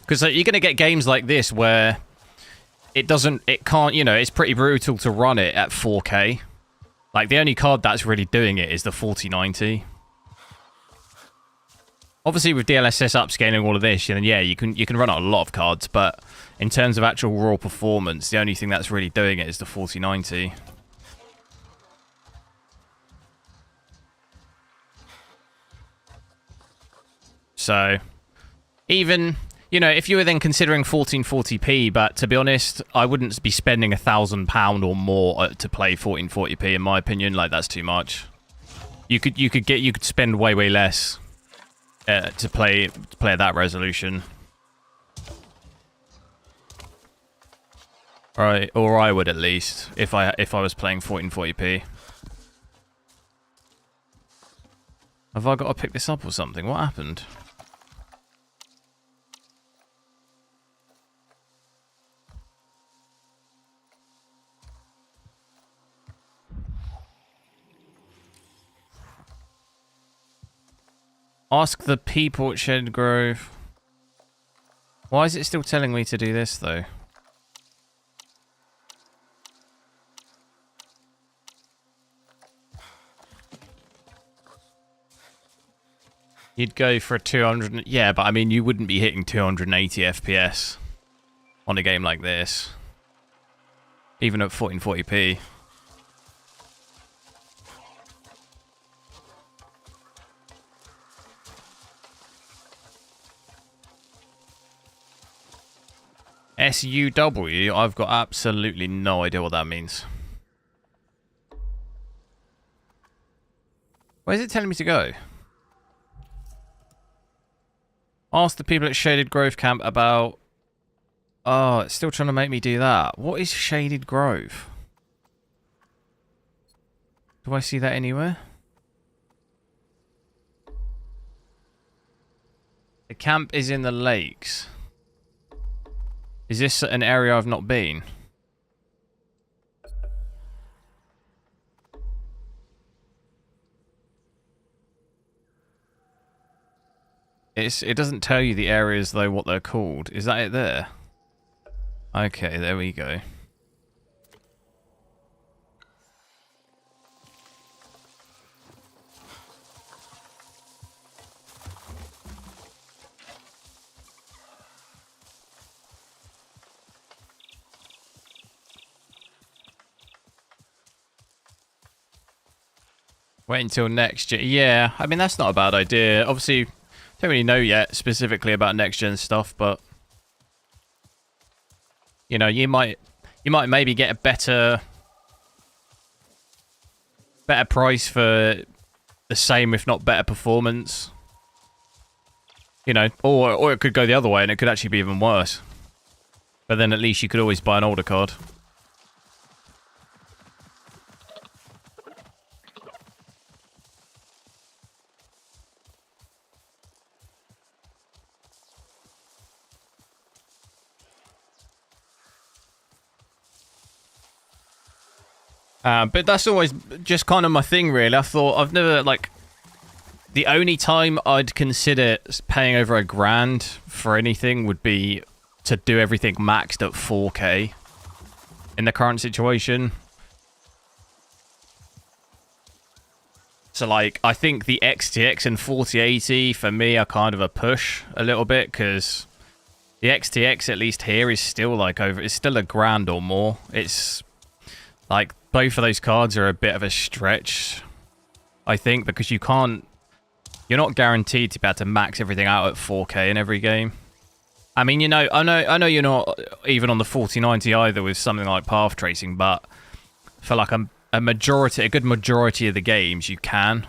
Because you're gonna get games like this where it can't, you know, it's pretty brutal to run it at 4K. Like the only card that's really doing it is the 4090. Obviously, with DLSS upscaling all of this, then yeah, you can run out a lot of cards, but in terms of actual raw performance, the only thing that's really doing it is the 4090. So, even, you know, if you were then considering 1440p, but to be honest, I wouldn't be spending £1,000 or more to play 1440p. In my opinion, like that's too much. You could spend way less. To play at that resolution. Right, or I would at least, if I was playing 1440p. Have I got to pick this up or something? What happened? Ask the people at Shed Grove. Why is it still telling me to do this, though? You'd go for a 200... Yeah, but I mean, you wouldn't be hitting 280 FPS on a game like this. Even at 1440p. SUW? I've got absolutely no idea what that means. Where's it telling me to go? Ask the people at Shaded Grove Camp about... Oh, it's still trying to make me do that. What is Shaded Grove? Do I see that anywhere? The camp is in the lakes. Is this an area I've not been? It doesn't tell you the areas, though, what they're called. Is that it there? Okay, there we go. Wait until next year. Yeah, I mean, that's not a bad idea. Obviously, don't really know yet specifically about next gen stuff, but you know, you might maybe get a better price for the same, if not better, performance. You know, or it could go the other way and it could actually be even worse. But then at least you could always buy an older card. But that's always just kind of my thing, really. I thought I've never, like, the only time I'd consider paying over $1,000 for anything would be to do everything maxed at 4K in the current situation. So, like, I think the XTX and 4080 for me are kind of a push a little bit, because the XTX, at least here, is still like it's still $1,000 or more. It's like both of those cards are a bit of a stretch, I think, because you're not guaranteed to be able to max everything out at 4K in every game. I mean, you know, I know you're not even on the 4090 either with something like path tracing, but for like a good majority of the games you can.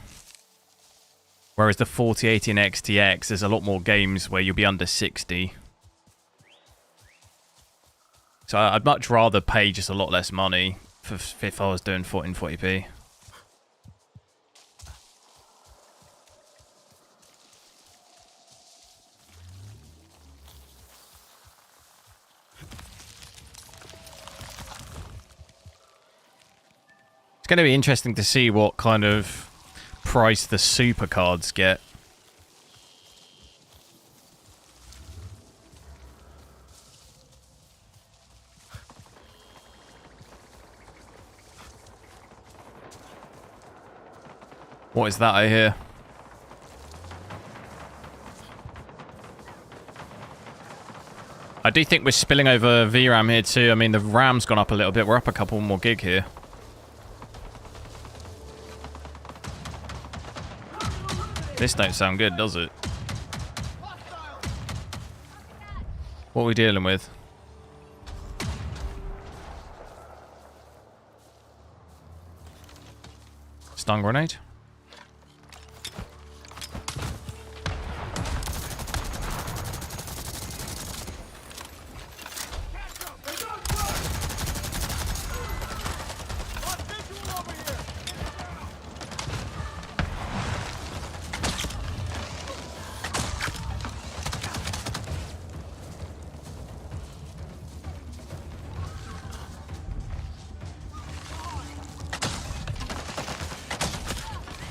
Whereas the 4080 and XTX, there's a lot more games where you'll be under 60. So I'd much rather pay just a lot less money if I was doing 1440p. It's going to be interesting to see what kind of price the super cards get. What is that I hear? I do think we're spilling over VRAM here too. I mean, the RAM's gone up a little bit. We're up a couple more gig here. This don't sound good, does it? What are we dealing with? Stun grenade?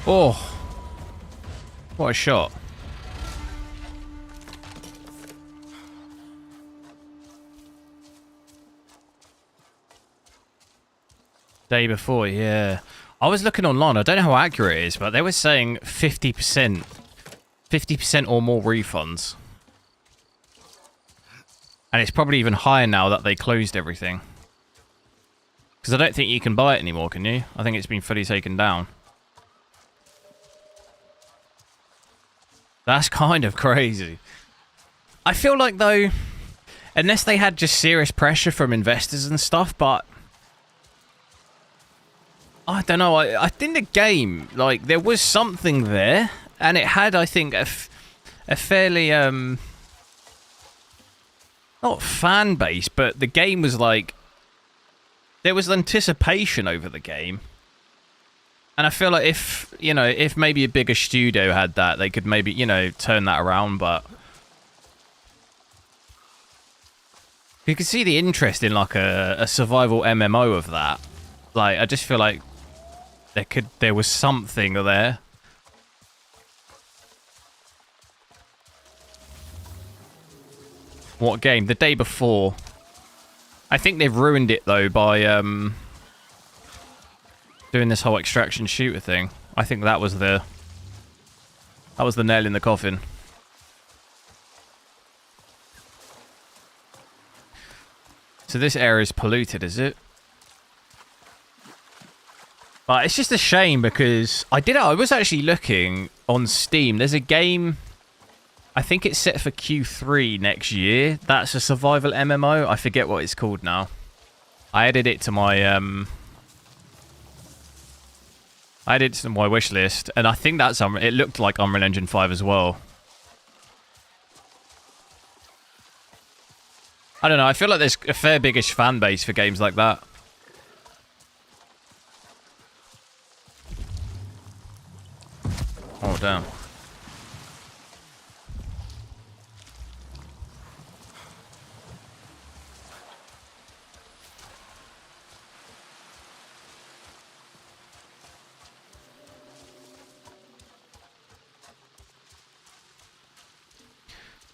Oh, what a shot. Day before, yeah. I was looking online. I don't know how accurate it is, but they were saying 50%. 50% or more refunds. And it's probably even higher now that they closed everything. Because I don't think you can buy it anymore, can you? I think it's been fully taken down. That's kind of crazy. I feel like, though, unless they had just serious pressure from investors and stuff, but I don't know. I think the game, like, there was something there, and it had, I think, a fairly, not fan base, but the game was like, there was anticipation over the game. And I feel like if, you know, if maybe a bigger studio had that, they could maybe, you know, turn that around, but you could see the interest in, like, a survival MMO of that. Like, I just feel like there was something there. What game? The day before. I think they've ruined it, though, by doing this whole extraction shooter thing. I think that was the nail in the coffin. So this area is polluted, is it? But it's just a shame because I was actually looking on Steam. There's a game, I think it's set for Q3 next year. That's a survival MMO. I forget what it's called now. I added it to my wish list, and I think that's it looked like Unreal Engine 5 as well. I don't know. I feel like there's a fair biggish fan base for games like that. Oh, damn.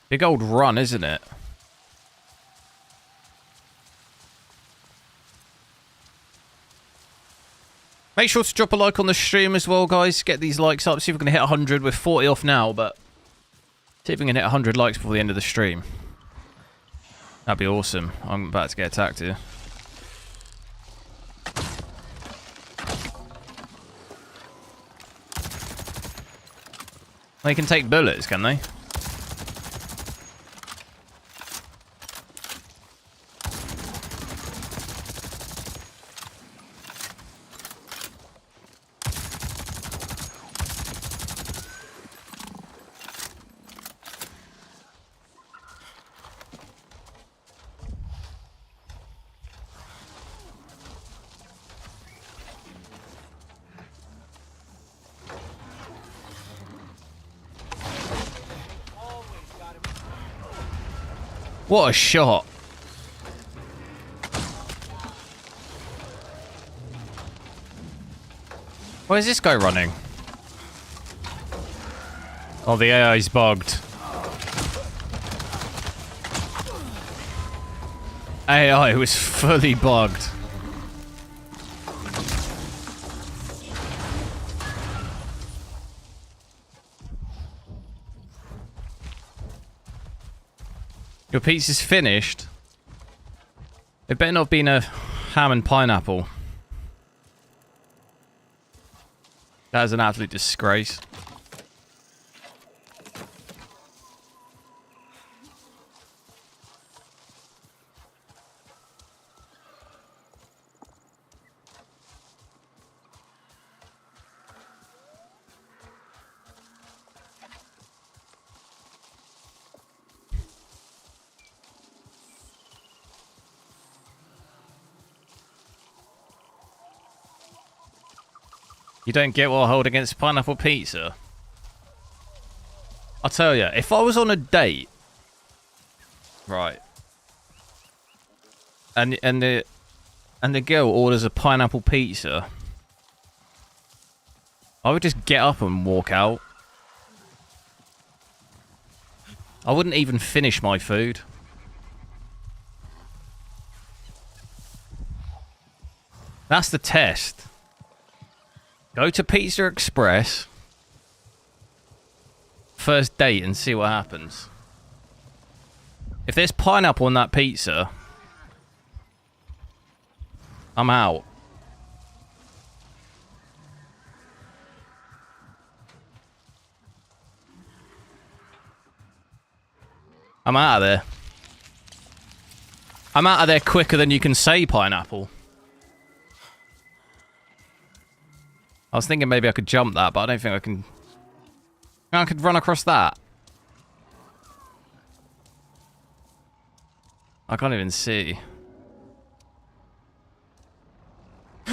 Big old run, isn't it? Make sure to drop a like on the stream as well, guys. Get these likes up. See if we can hit 100. We're 40 off now, but see if we can hit 100 likes before the end of the stream. That'd be awesome. I'm about to get attacked here. They can take bullets, can they? What a shot. Where's this guy running? Oh, the AI's bugged. AI was fully bugged. Your pizza's finished? It better not have been a ham and pineapple. That is an absolute disgrace. You don't get what I hold against pineapple pizza. I'll tell you, if I was on a date, right, and the girl orders a pineapple pizza, I would just get up and walk out. I wouldn't even finish my food. That's the test. Go to Pizza Express. First date and see what happens. If there's pineapple on that pizza, I'm out. I'm out of there. I'm out of there quicker than you can say pineapple. I was thinking maybe I could jump that, but I don't think I can. I could run across that. I can't even see.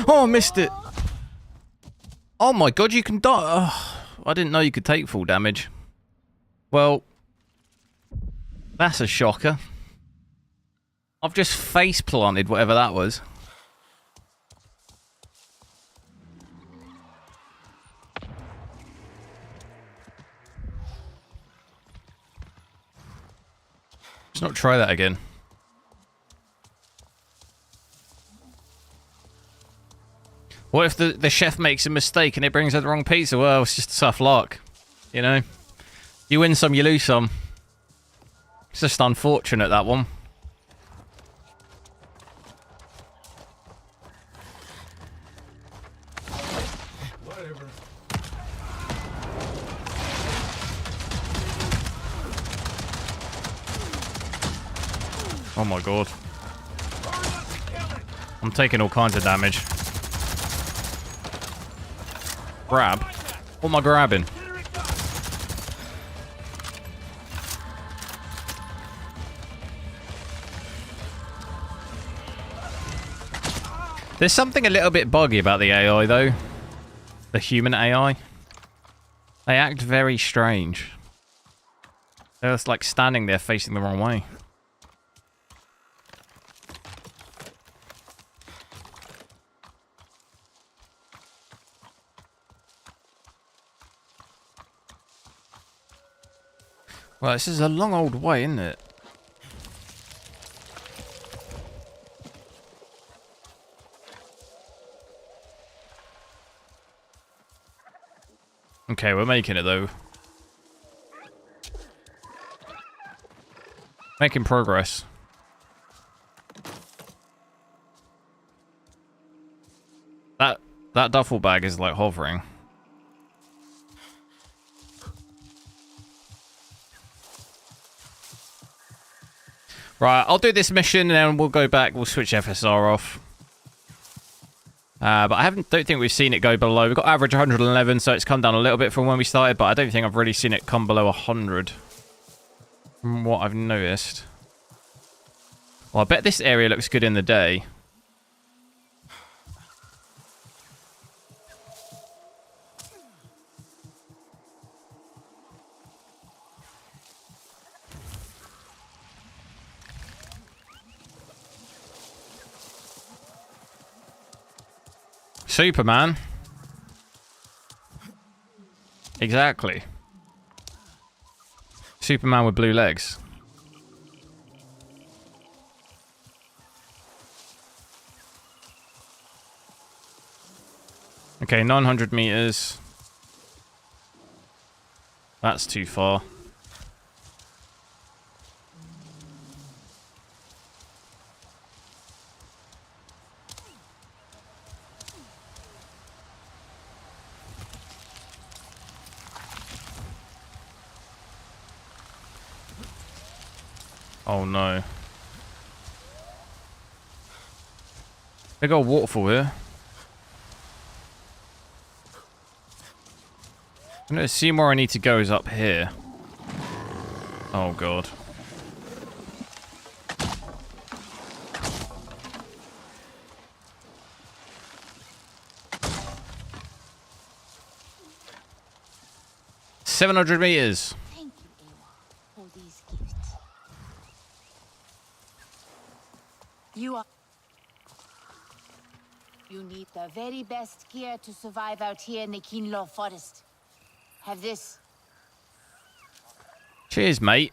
Oh, I missed it. Oh my god, you can die. Oh, I didn't know you could take full damage. Well, that's a shocker. I've just face planted whatever that was. Let's not try that again. What if the chef makes a mistake and it brings out the wrong pizza? Well, it's just tough luck. You know? You win some, you lose some. It's just unfortunate, that one. Whatever. Oh my god. I'm taking all kinds of damage. Grab? What am I grabbing? There's something a little bit buggy about the AI, though. The human AI. They act very strange. They're just like standing there facing the wrong way. Well, this is a long old way, isn't it? Okay, we're making it, though. Making progress. That duffel bag is, like, hovering. Right, I'll do this mission and then we'll go back. We'll switch FSR off. But don't think we've seen it go below. We've got average 111, so it's come down a little bit from when we started, but I don't think I've really seen it come below 100. From what I've noticed. Well, I bet this area looks good in the day. Superman. Exactly. Superman with blue legs. Okay, 900 meters. That's too far. Oh no. Big old waterfall here. I'm gonna see where I need to go is up here. Oh god. $700 meters. Thank you, Ewa, for these gifts. You need the the very best gear to survive out here in the Kinlo forest. Have this. Cheers, mate.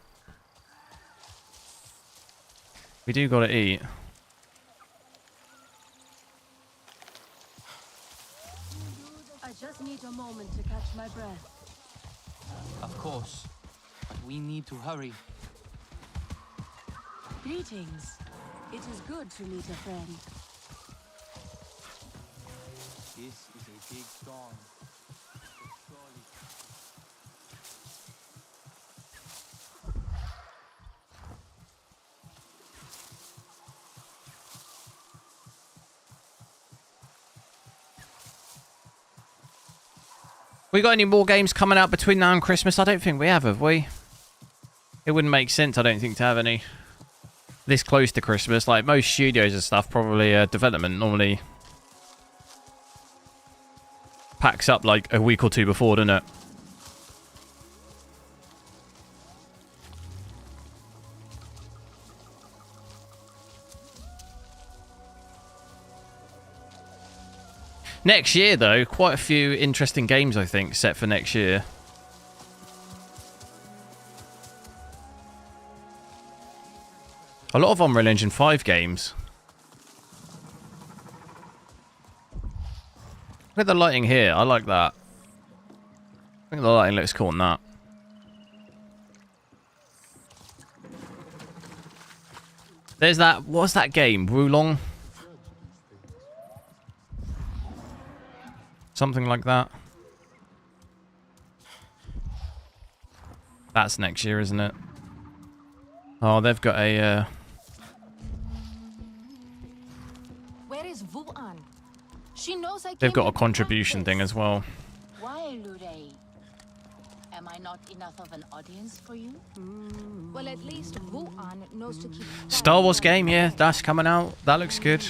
We do gotta eat. I just need a moment to catch my breath. Of course. But we need to hurry. Greetings. It is good to meet a friend. This is a big storm. We got any more games coming out between now and Christmas? I don't think we have we? It wouldn't make sense, I don't think, to have any this close to Christmas. Like most studios and stuff, probably development normally packs up like a week or two before, doesn't it? Next year, though, quite a few interesting games, I think, set for next year. A lot of Unreal Engine 5 games. Look at the lighting here. I like that. I think the lighting looks cool on that. There's that... What's that game? Wulong? Something like that. That's next year, isn't it? Oh, they've got a... Where is Vuan? She knows I They've came got a here to contribution help thing this. as well. Why, Lurey? Am I not enough of an audience for you? Well, at least Vuan knows to keep Star Wars game, yeah, that's coming out. That looks good.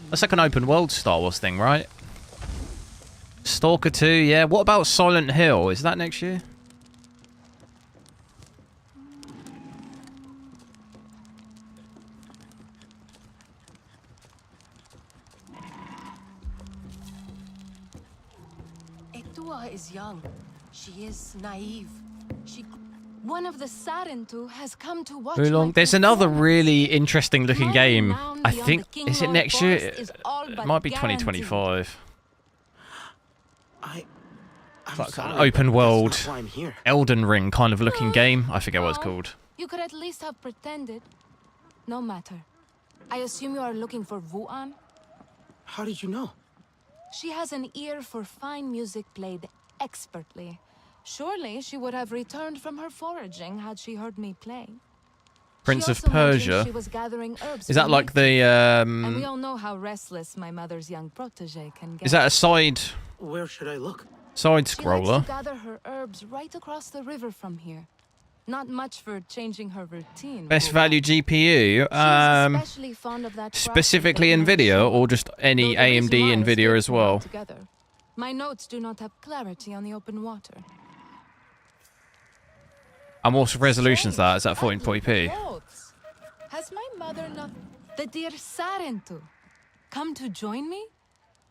That's like an open world Star Wars thing, right? Stalker 2, yeah. What about Silent Hill? Is that next year? Etua is young. She is naive. One of the Sarentu has come to watch. Wulong. There's another really interesting looking game. I think, is it next year? It might be 2025. Like an open world Elden Ring kind of looking game. I forget what it's called. You could at least have pretended. No matter. I assume you are looking for Vuan? How did you know? She has an ear for fine music played expertly. Surely she would have returned from her foraging had she heard me play. Prince She of also mentioned Persia. She was gathering herbs Is that for like me. the... And we all know how restless my mother's young protege can get. Is that a side... Where should I look? Side She likes scroller? to gather her herbs right across the river from here. Not much for changing her routine. Best value GPU? Especially fond of that Specifically NVIDIA or just any AMD NVIDIA as well? together. My notes do not have clarity on the open water. And what resolution's that? Is that 1440p? Notes. Has my mother not... The dear Sarentu come to join me?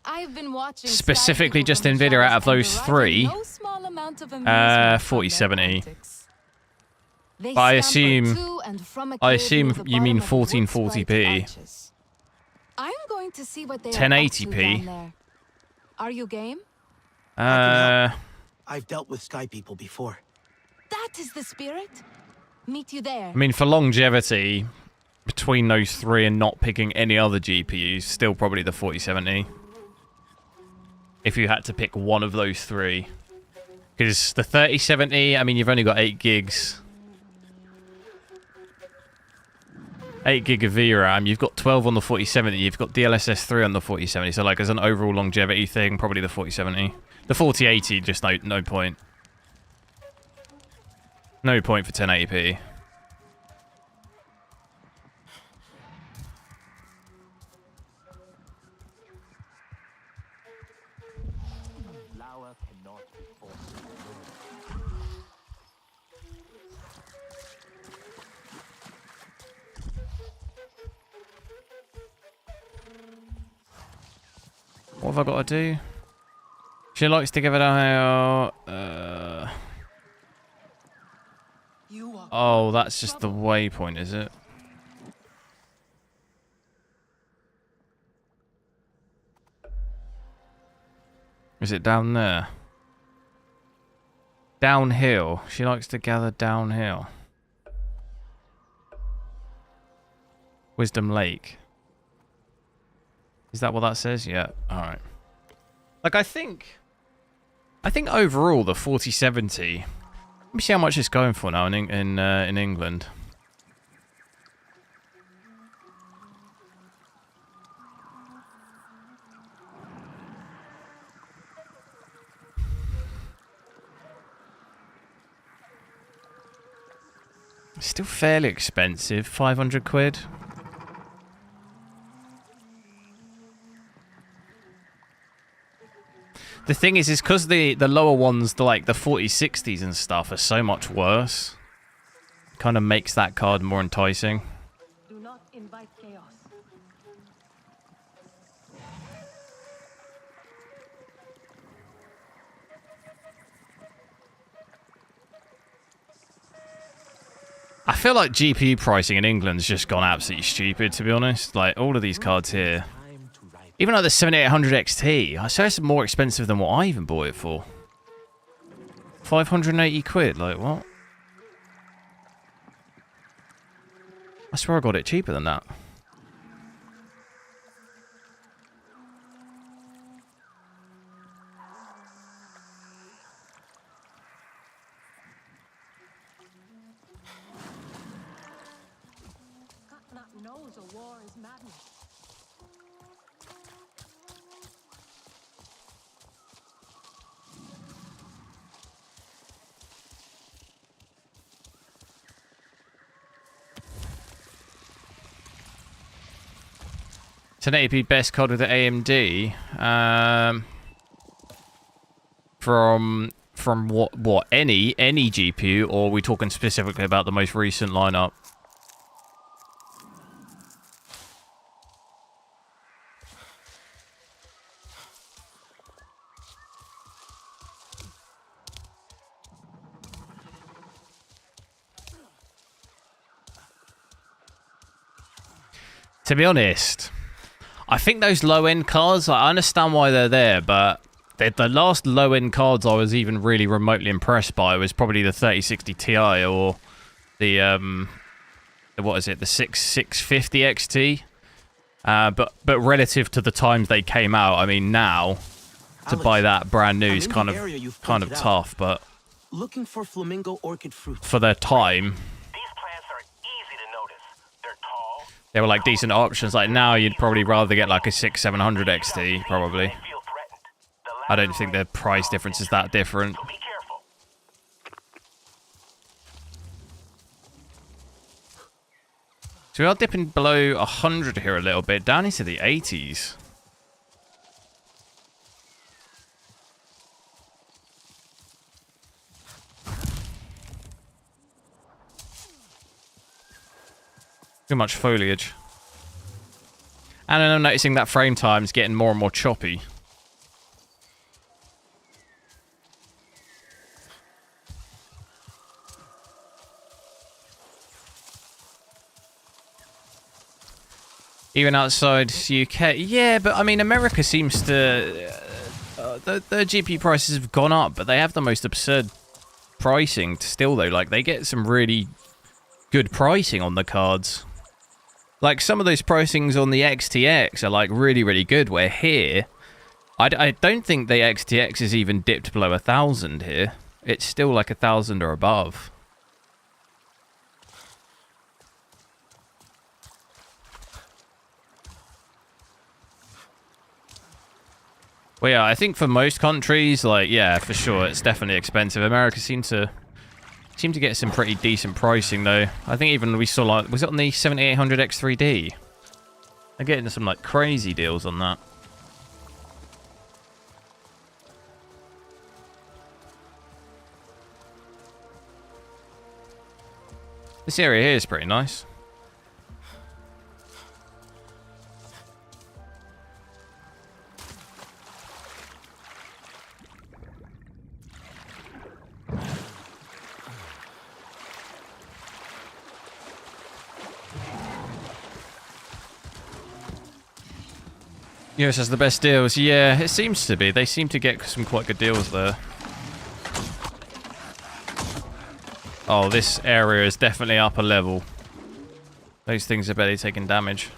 I've been watching... Specifically just NVIDIA out of those three. No small amount of amusement from their 4070. antics. They But I scamper assume... to and from a I cave assume near the you mean bottom of the wood's bright 1440p. arches. I'm going to see what they are up to 1080p. down there. Are you game? I've dealt with sky people before. That is the spirit. Meet you there. I mean, for longevity, between those three and not picking any other GPUs, still probably the 4070. If you had to pick one of those three. Because the 3070, I mean, you've only got 8 gigs. 8 gig of VRAM. You've got 12 on the 4070. You've got DLSS 3 on the 4070. So, like, as an overall longevity thing, probably the 4070. The 4080, just no point. No point for 1080p. What have I got to do? She likes to give it a... Oh, that's just the waypoint, is it? Is it down there? Downhill. She likes to gather downhill. Wisdom Lake. Is that what that says? Yeah. Alright. Like, I think overall, the 4070... Let me see how much it's going for now in England. It's still fairly expensive, 500 quid. The thing is because the lower ones, like the 4060s and stuff, are so much worse. Kind of makes that card more enticing. Do not invite chaos. I feel like GPU pricing in England's just gone absolutely stupid, to be honest. Like, all of these cards here. Even like the 7800 XT, I say it's more expensive than what I even bought it for. 580 quid, like what? I swear I got it cheaper than that. That knows a war is madness. It's an 80p best card with the AMD. From what? Any GPU, or are we talking specifically about the most recent lineup? To be honest, I think those low-end cards, I understand why they're there, but the last low-end cards I was even really remotely impressed by was probably the 3060 Ti or the what is it, the 650 XT. But relative to the times they came out, I mean, now to buy that brand new is kind of tough, but looking for flamingo orchid fruit. For their time, they were like decent options. Like now, you'd probably rather get like a 600-700 XT, probably. I don't think the price difference is that different. So we are dipping below 100 here a little bit, down into the 80s. Too much foliage. And then I'm noticing that frame time's getting more and more choppy. Even outside UK. Yeah, but I mean, America seems to... their GPU prices have gone up, but they have the most absurd pricing still, though. Like, they get some really good pricing on the cards. Like, some of those pricings on the XTX are, like, really, really good, where here, I don't think the XTX is even dipped below 1,000 here. It's still, like, 1,000 or above. Well, yeah, I think for most countries, like, yeah, for sure, it's definitely expensive. America seemed to get some pretty decent pricing, though. I think even we saw, like, was it on the 7800 X3D? They're getting some, like, crazy deals on that. This area here is pretty nice. US has the best deals. Yeah, it seems to be. They seem to get some quite good deals there. Oh, this area is definitely up a level. Those things are barely taking damage.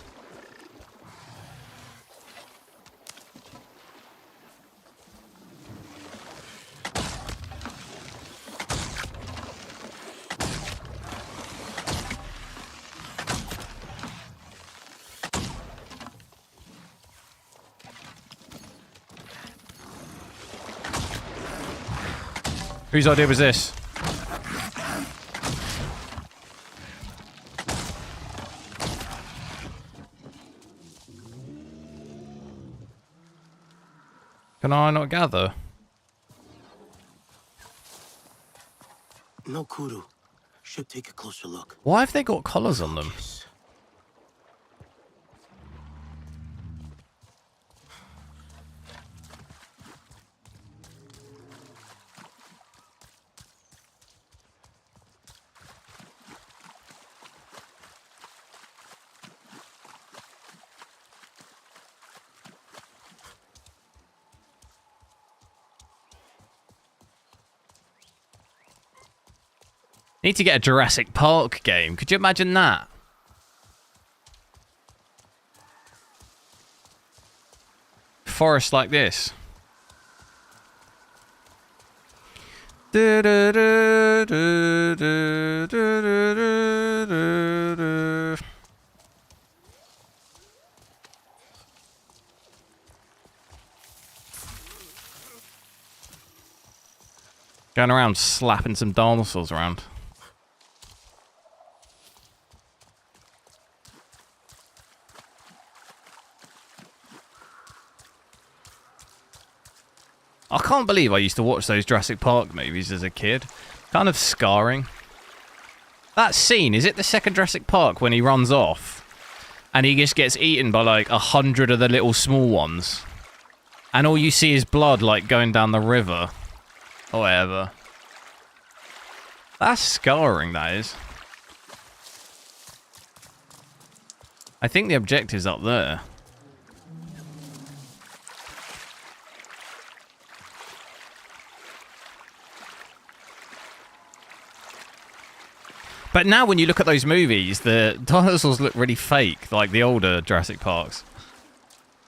Whose idea was this? Can I not gather? No kudu. Should take a closer look. Why have they got collars on them? Need to get a Jurassic Park game. Could you imagine that? Forest like this. Going around slapping some dinosaurs around. I can't believe I used to watch those Jurassic Park movies as a kid. Kind of scarring. That scene, is it the second Jurassic Park when he runs off and he just gets eaten by like 100 of the little small ones? And all you see is blood like going down the river. Or whatever. That's scarring, that is. I think the objective's up there. But now when you look at those movies, the dinosaurs look really fake, like the older Jurassic Parks.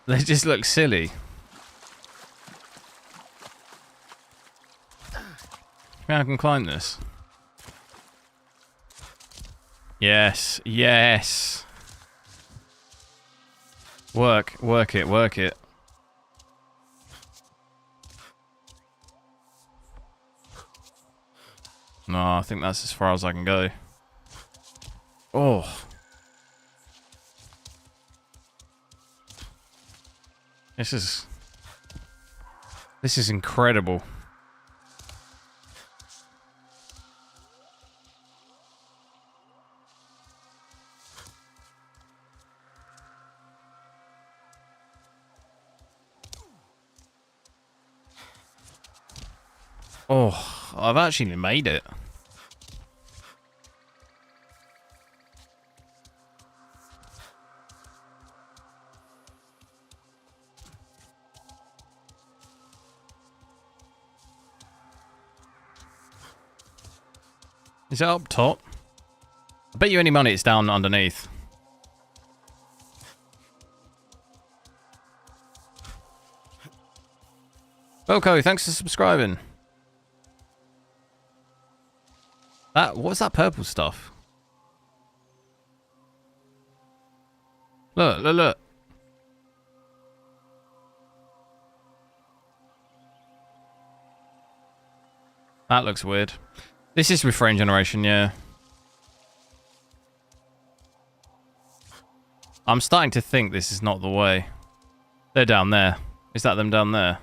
They just look silly. Maybe I can climb this. Yes, yes. Work it, work it. No, I think that's as far as I can go. Oh. This is incredible. Oh, I've actually made it. Is it up top? I bet you any money it's down underneath. Boko, thanks for subscribing. What's that purple stuff? Look, look, look. That looks weird. This is with frame generation, yeah. I'm starting to think this is not the way. They're down there. Is that them down there?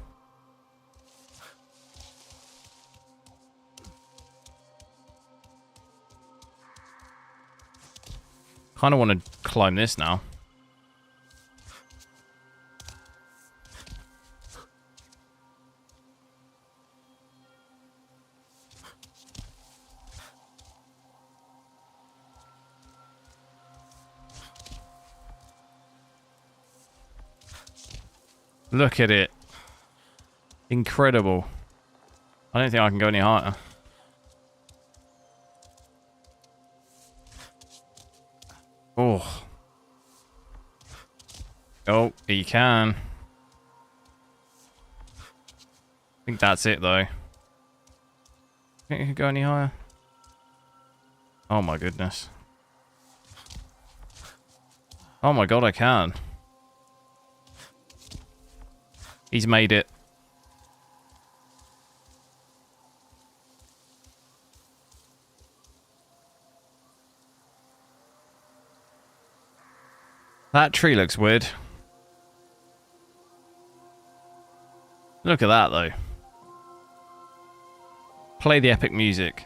Kind of want to climb this now. Look at it. Incredible. I don't think I can go any higher. Oh. Oh, you can. I think that's it, though. Think you can go any higher? Oh my goodness. Oh my god, I can. He's made it. That tree looks weird. Look at that, though. Play the epic music.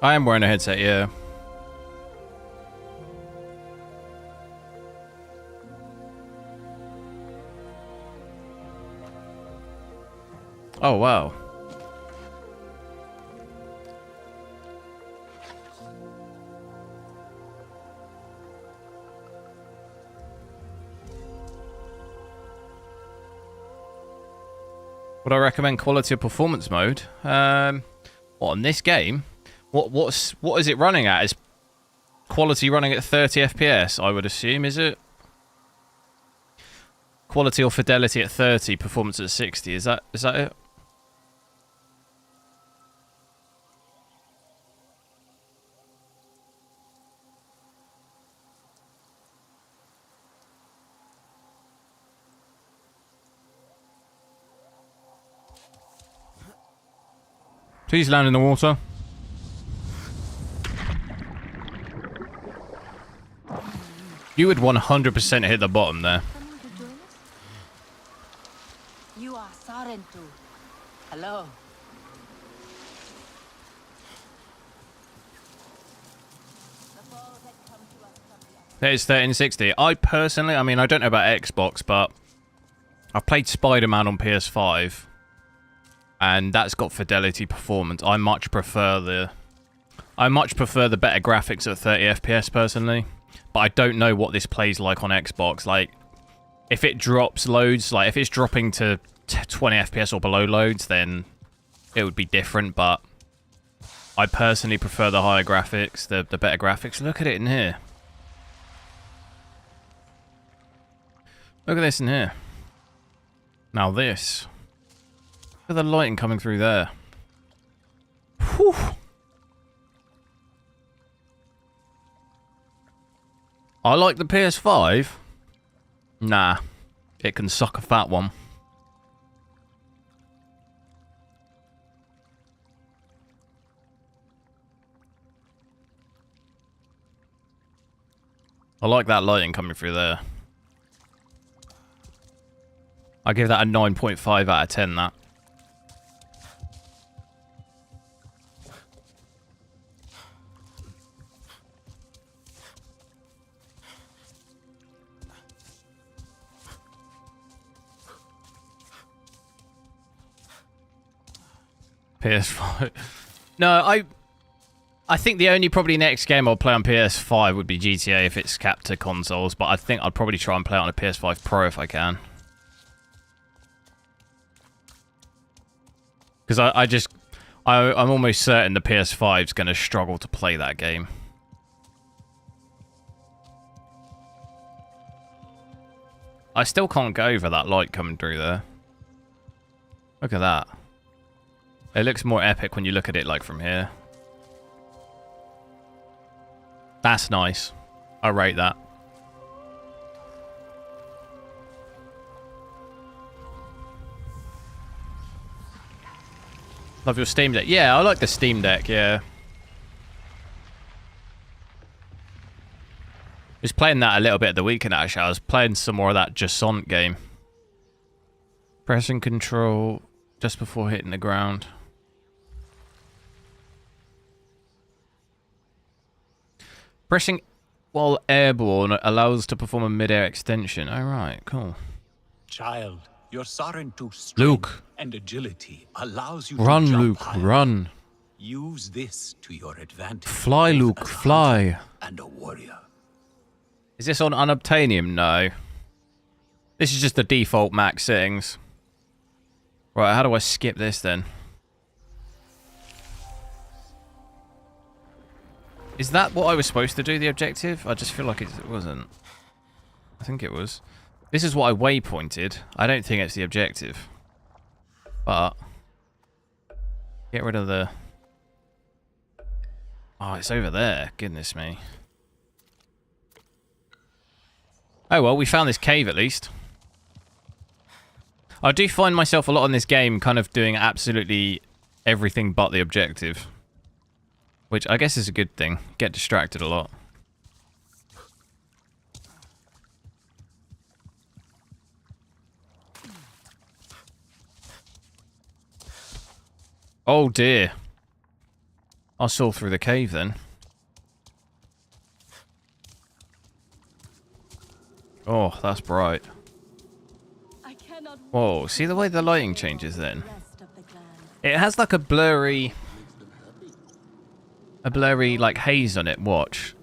I am wearing a headset, yeah. Oh, wow. Would I recommend quality of performance mode? What, on this game? What is it running at? Is quality running at 30 FPS, I would assume, is it? Quality or fidelity at 30, performance at 60. Is that it? Please land in the water. You would 100% hit the bottom there. You are Sarentu. Hello. That is 1360. I personally, I mean, I don't know about Xbox, but I've played Spider-Man on PS5, and that's got fidelity performance. I much prefer the better graphics at 30 FPS personally. But I don't know what this plays like on Xbox. Like, if it drops loads, like if it's dropping to 20 FPS or below loads, then it would be different. But I personally prefer the higher graphics, the better graphics. Look at it in here. Look at this in here. Now this. Look at the lighting coming through there. Whew. I like the PS5. Nah. It can suck a fat one. I like that lighting coming through there. I give that a 9.5 out of 10, that. PS5. No, I think the only probably next game I'll play on PS5 would be GTA if it's capped to consoles, but I think I'd probably try and play it on a PS5 Pro if I can. Because I'm almost certain the PS5's going to struggle to play that game. I still can't go over that light coming through there. Look at that. It looks more epic when you look at it like from here. That's nice. I rate that. Love your Steam Deck. Yeah, I like the Steam Deck, yeah. Was playing that a little bit at the weekend actually. I was playing some more of that Jasont game. Pressing control just before hitting the ground. Pressing while airborne allows to perform a mid-air extension. Oh, right, cool. Child, your Sarentu strength Luke. and agility allows you Run, to jump Luke, higher. run. Use this to your advantage. Fly, both Luke, as a fly. hunter and a warrior. Is this on unobtainium? No. This is just the default max settings. Right, how do I skip this then? Is that what I was supposed to do, the objective? I just feel like it wasn't. I think it was. This is what I waypointed. I don't think it's the objective. But... get rid of the... oh, it's over there. Goodness me. Oh well, we found this cave at least. I do find myself a lot in this game kind of doing absolutely everything but the objective. Which I guess is a good thing. Get distracted a lot. Oh dear. I saw through the cave then. Oh, that's bright. Whoa, see the way the lighting changes then? It has like a blurry like haze on it, watch.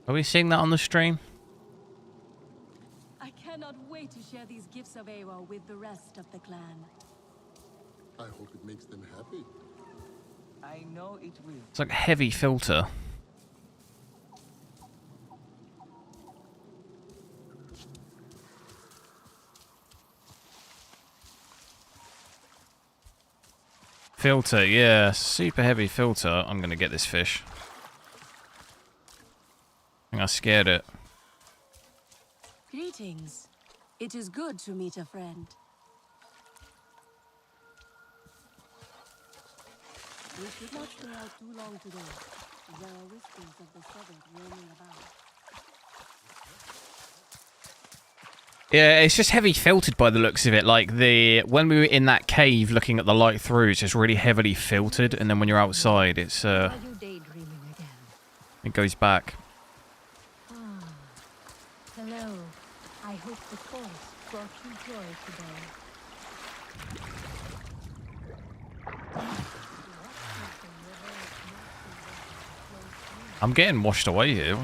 Are we seeing that on the stream? I cannot wait to share these gifts of Awa with the rest of the clan. I hope it makes them happy. I know it will. It's like a heavy filter. Filter, yeah, super heavy filter. I'm gonna get this fish. I think I scared it. Greetings. It is good to meet a friend. We should not stay out too long today. There are whispers of the Seventh roaming about. Yeah, it's just heavy filtered by the looks of it. Like when we were in that cave looking at the light through, it's just really heavily filtered, and then when you're outside, it's it goes back. Hello. I hope the force brought you joy today. I'm getting washed away here.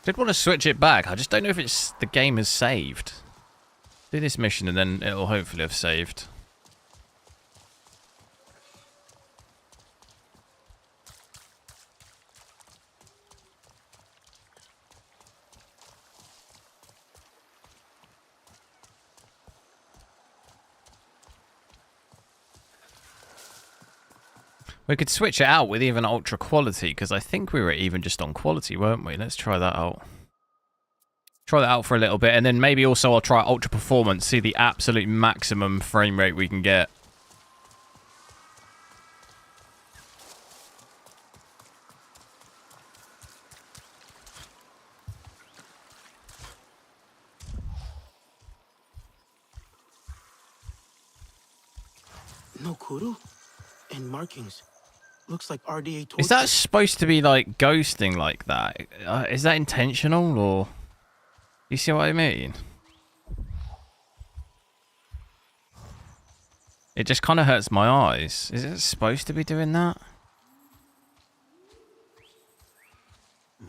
Did want to switch it back. I just don't know if it's the game has saved. Do this mission and then it'll hopefully have saved. We could switch it out with even ultra quality, because I think we were even just on quality, weren't we? Let's try that out. Try that out for a little bit, and then maybe also I'll try ultra performance, see the absolute maximum frame rate we can get. No kudu and markings. Looks like RDA told Is that supposed to be like ghosting like that? Is that intentional, or you see what I mean? It just kind of hurts my eyes. Is it supposed to be doing that?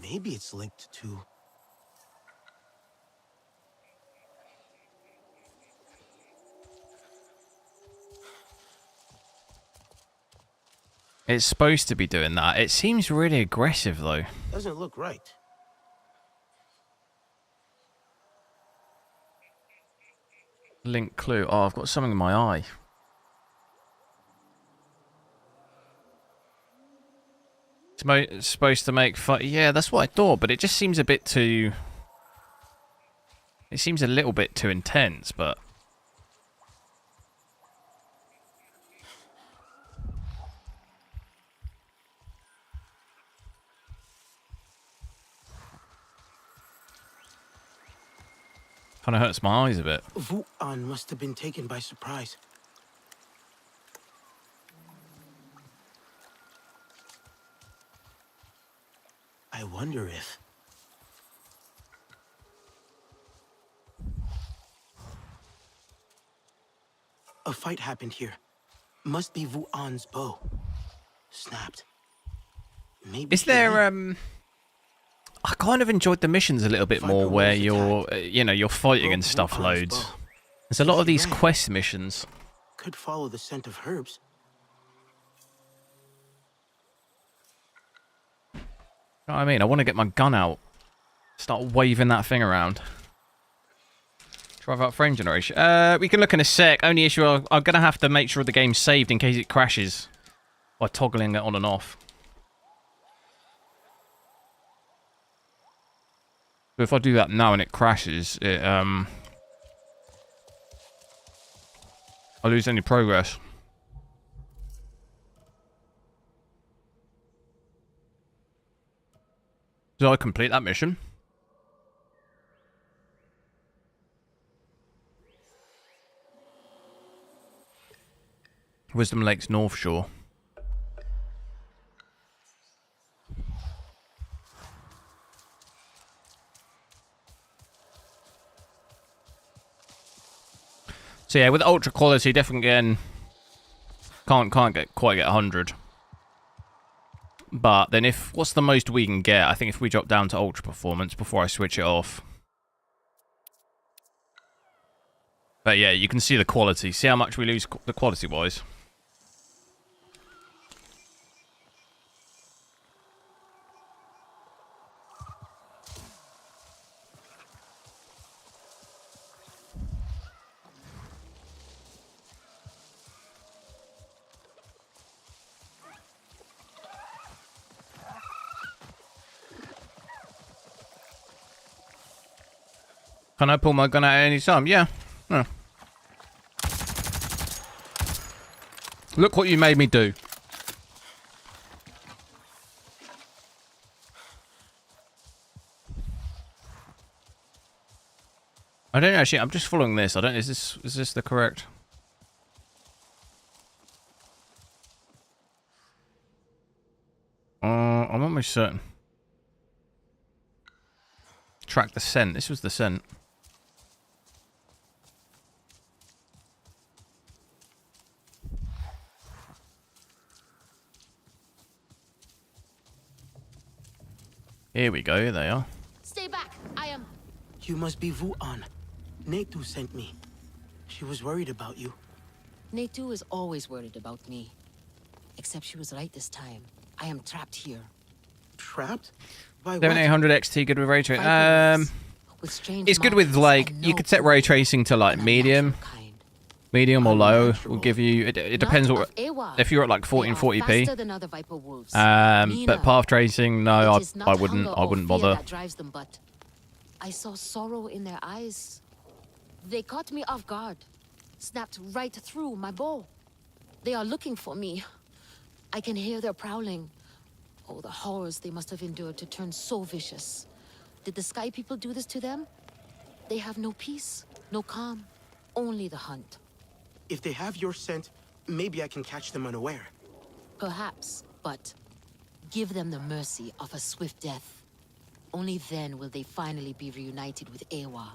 Maybe it's linked to... It's supposed to be doing that. It seems really aggressive, though. Doesn't look right. Link clue. Oh, I've got something in my eye. It's supposed to make fun. Yeah, that's what I thought, but it just seems a bit too... It seems a little bit too intense, but... Kind of hurts my eyes a bit. Wu'an must have been taken by surprise. I wonder if... A fight happened here. Must be Wu'an's bow. Snapped. Maybe Is there I kind of enjoyed the missions a little bit more where you're you know, you're fighting and stuff loads. There's a lot of these quest missions. Could follow the scent of herbs. You know what I mean? I want to get my gun out. Start waving that thing around. Drive out frame generation. We can look in a sec. Only issue, I'm going to have to make sure the game's saved in case it crashes by toggling it on and off. So if I do that now and it crashes, it I lose any progress. Did I complete that mission? Wisdom Lake's North Shore. So yeah, with ultra quality, definitely getting can't quite get 100. But then if what's the most we can get? I think if we drop down to ultra performance before I switch it off. But yeah, you can see the quality. See how much we lose the quality wise. Can I pull my gun out at any time? Yeah. Oh. Look what you made me do. I don't actually. I'm just following this. I don't. Is this the correct? I'm almost certain. Track the scent. This was the scent. Here we go, here they are. Stay back. I am. You must be Wu'an. Netu sent me. She was worried about you. Netu is always worried about me. Except she was right this time. I am trapped here. Trapped? By what? 7800 XT good with ray tracing. It's good with like you could set ray tracing to like medium or low. Will give you. It depends what if you're at like 1440p. But path tracing, no, I wouldn't bother. I saw sorrow in their eyes. They caught me off guard, snapped right through my bow. They are looking for me. I can hear their prowling. Oh, the horrors they must have endured to turn so vicious. Did the Sky People do this to them? They have no peace, no calm, only the hunt. If they have your scent, maybe I can catch them unaware. Perhaps, but give them the mercy of a swift death. Only then will they finally be reunited with Ewa.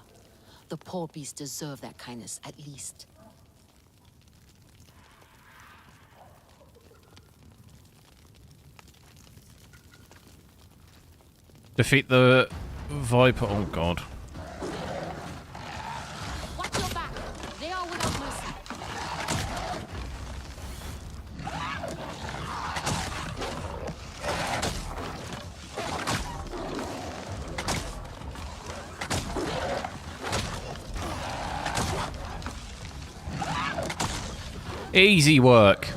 The poor beasts deserve that kindness, at least. Defeat the Viper. Oh god. Watch your back. They are without mercy. Easy work.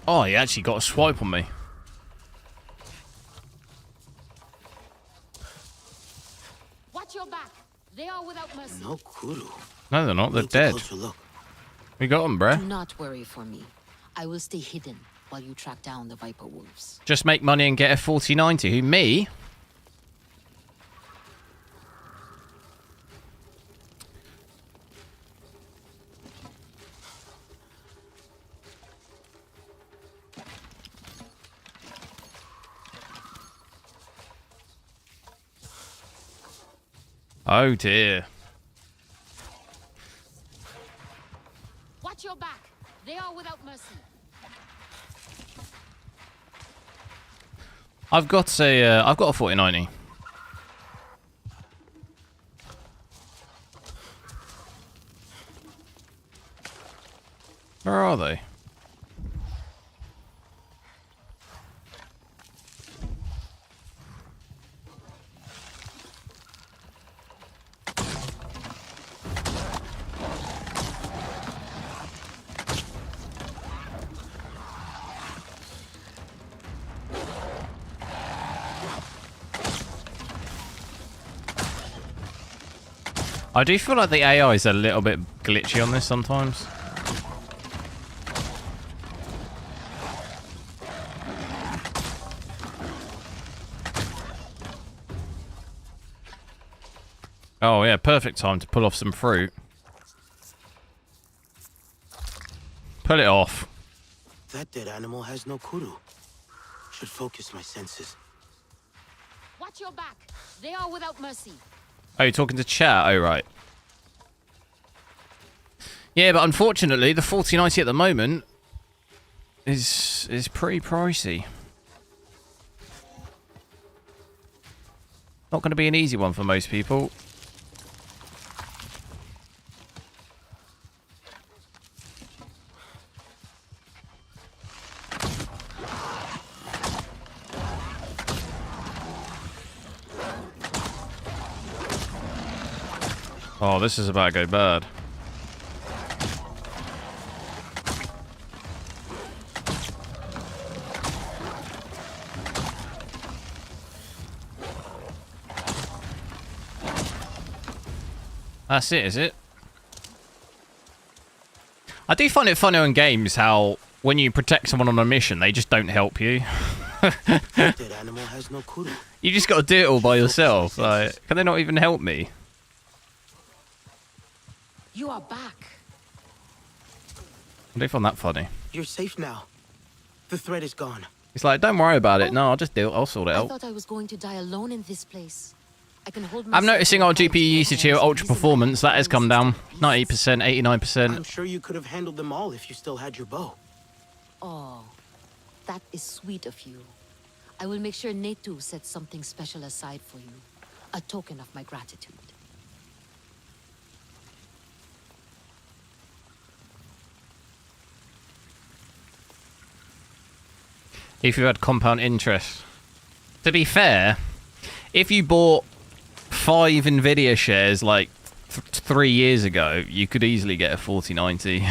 Oh, he actually got a swipe on me. Watch your back. They are without mercy. No Kuru. No, they're not. They're dead. Look. We got them, bruh. Do not worry for me. I will stay hidden while you track down the Viper Wolves. Just make money and get a 4090. Who, me? Oh dear. Watch your back. They are without mercy. I've got a 4090. Where are they? I do feel like the AI is a little bit glitchy on this sometimes. Oh yeah, perfect time to pull off some fruit. Pull it off. That dead animal has no kudu. Should focus my senses. Watch your back. They are without mercy. Oh, you're talking to chat? Oh, right. Yeah, but unfortunately, the 4090 at the moment is pretty pricey. Not going to be an easy one for most people. Oh, this is about to go bad. That's it, is it? I do find it funny in games how when you protect someone on a mission, they just don't help you. That dead animal has no kudu. You just got to do it all by yourself. Like, can they not even help me? You are back. I do find that funny. You're safe now. The threat is gone. It's like, don't worry about it. No, I'll just do it. I'll sort it I out. thought I was going to die alone in this place. I can hold I'm noticing our GPU usage here, ultra performance, that has come down 90%, 89%. I'm sure you could have handled them all if you still had your bow. Oh, that is sweet of you. I will make sure Netu sets something special aside for you. A token of my gratitude. If you had compound interest. To be fair, if you bought 5 nvidia shares like 3 years ago, you could easily get a 4090.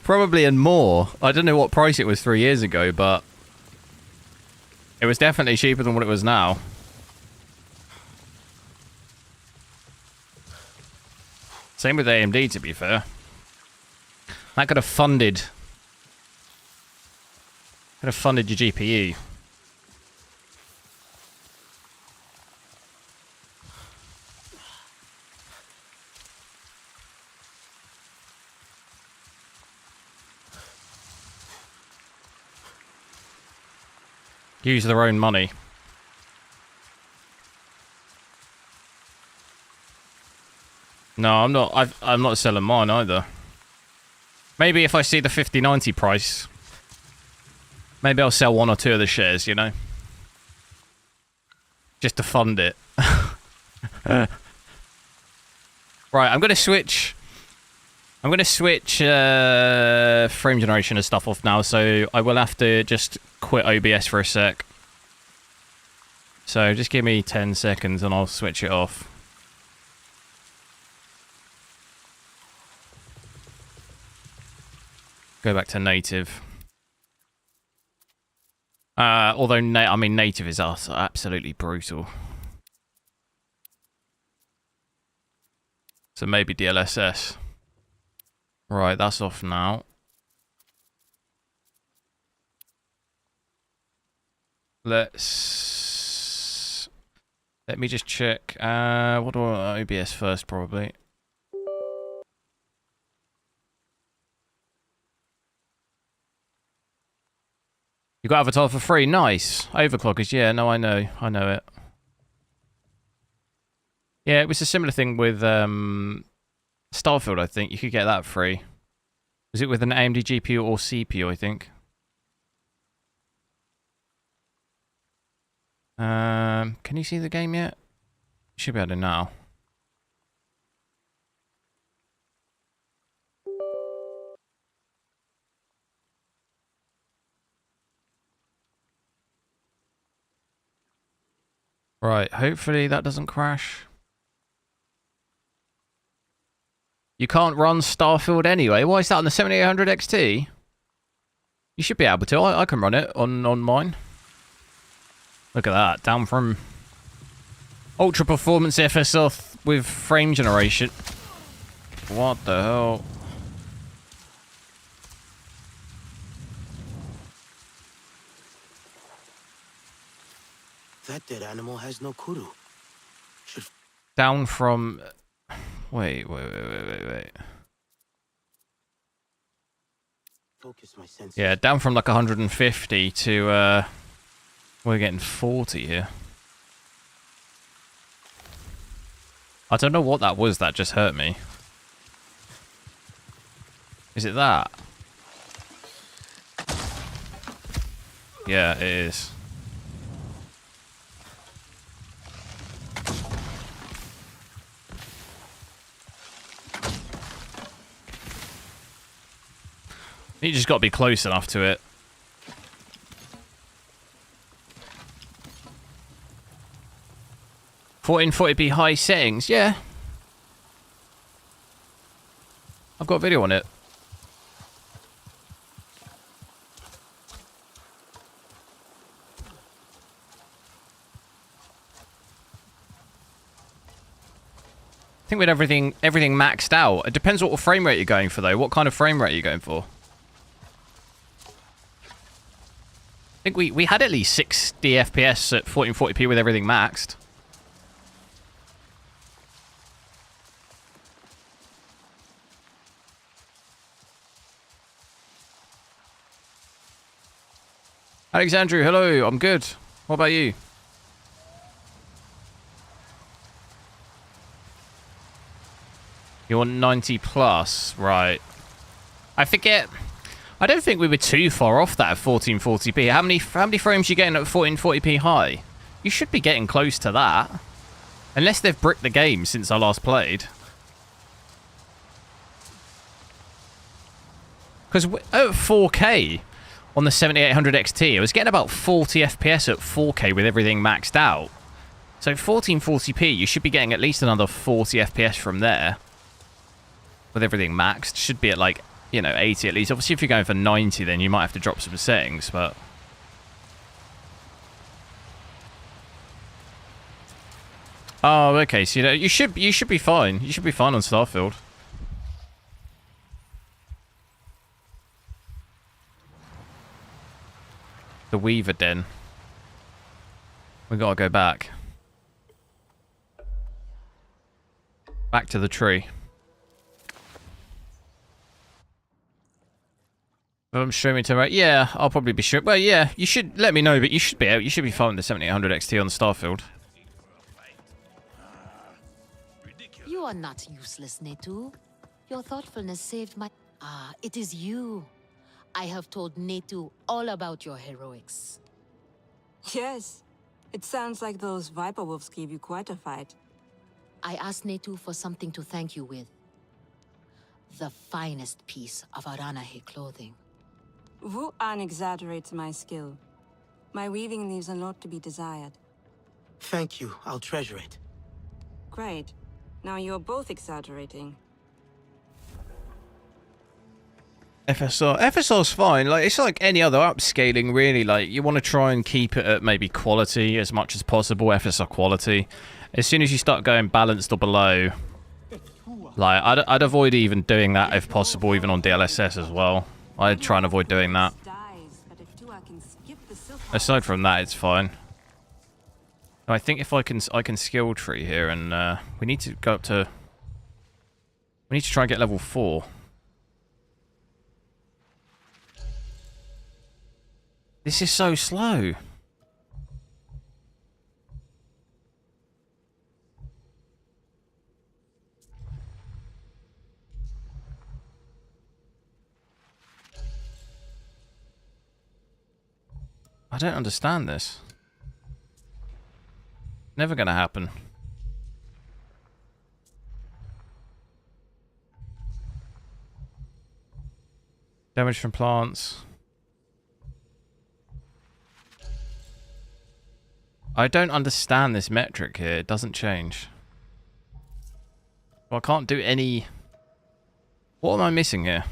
Probably and more. I don't know what price it was 3 years ago, but it was definitely cheaper than what it was now. Same with AMD, to be fair. That could have funded your GPU. Use their own money. No, I'm not. I'm not selling mine either. Maybe if I see the 5090 price, maybe I'll sell 1 or 2 of the shares, you know? Just to fund it. Right, I'm going to switch... I'm going to switch frame generation and stuff off now, so I will have to just quit OBS for a sec. So just give me 10 seconds and I'll switch it off. Go back to native. Although, I mean, native is absolutely brutal. So maybe DLSS. Right, that's off now. Let me just check. What do I OBS first, probably. You got Avatar for free, nice. Overclockers, yeah, no, I know it. Yeah, it was a similar thing with Starfield, I think. You could get that free. Was it with an AMD GPU or CPU, I think? Can you see the game yet? You should be able to now. Right, hopefully that doesn't crash. You can't run Starfield anyway. Why is that on the 7800 XT? You should be able to. I can run it on mine. Look at that. Down from ultra performance FSR with frame generation. What the hell? That dead animal has no kudu. Down from... Wait. Focus my senses. Yeah, down from like 150 to... we're getting 40 here. I don't know what that was that just hurt me. Is it that? Yeah, it is. You just got to be close enough to it. In 1440p high settings, yeah. I've got a video on it. I think with everything maxed out. It depends what frame rate you're going for, though. What kind of frame rate are you going for? I think we had at least 60 FPS at 1440p with everything maxed. Alexandru, hello, I'm good. What about you? You want 90 plus, right. I forget. I don't think we were too far off that at 1440p. How many frames are you getting at 1440p high? You should be getting close to that. Unless they've bricked the game since I last played. Because at 4K on the 7800 XT, I was getting about 40 FPS at 4K with everything maxed out. So 1440p, you should be getting at least another 40 FPS from there. With everything maxed. Should be at like, you know, 80 at least. Obviously, if you're going for 90, then you might have to drop some settings, but... Oh, okay. So, you know, you should be fine. You should be fine on Starfield. The Weaver Den. We gotta go back. Back to the tree. I'm streaming to right. Yeah, I'll probably be sure. Well, yeah, you should let me know, but you should be out. You should be fine with the 7800 XT on the Starfield. You are not useless, Netu. Your thoughtfulness saved my... Ah, it is you. I have told Netu all about your heroics. Yes. It sounds like those Viper Wolves gave you quite a fight. I asked Netu for something to thank you with. The finest piece of Aranahe clothing. Wu-An exaggerates my skill. My weaving leaves a lot to be desired. Thank you. I'll treasure it. Great. Now you're both exaggerating. FSR's fine. Like, it's like any other upscaling, really. Like, you want to try and keep it at maybe quality as much as possible. FSR quality. As soon as you start going balanced or below, Like, I'd avoid even doing that if possible, even on DLSS as well. I'd try and avoid doing that. Aside from that, it's fine. I think if I can skill tree here, and we need to go up to. We need to try and get level 4. This is so slow. I don't understand this. Never gonna happen. Damage from plants. I don't understand this metric here. It doesn't change. Well, I can't do any... What am I missing here?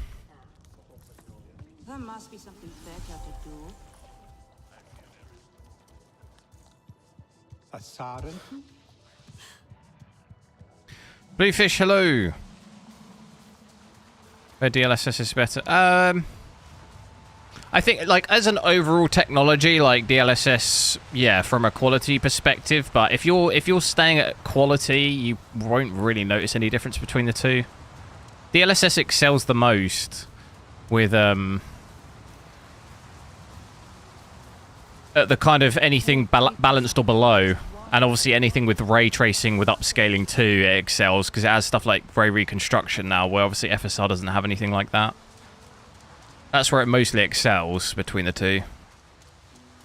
There must be something better to do. A siren? Bluefish, hello. Where DLSS is better. I think, like, as an overall technology, like DLSS, yeah, from a quality perspective. But if you're staying at quality, you won't really notice any difference between the two. DLSS excels the most with at the kind of anything balanced or below, and obviously anything with ray tracing with upscaling too, it excels because it has stuff like ray reconstruction now, where obviously FSR doesn't have anything like that. That's where it mostly excels between the two.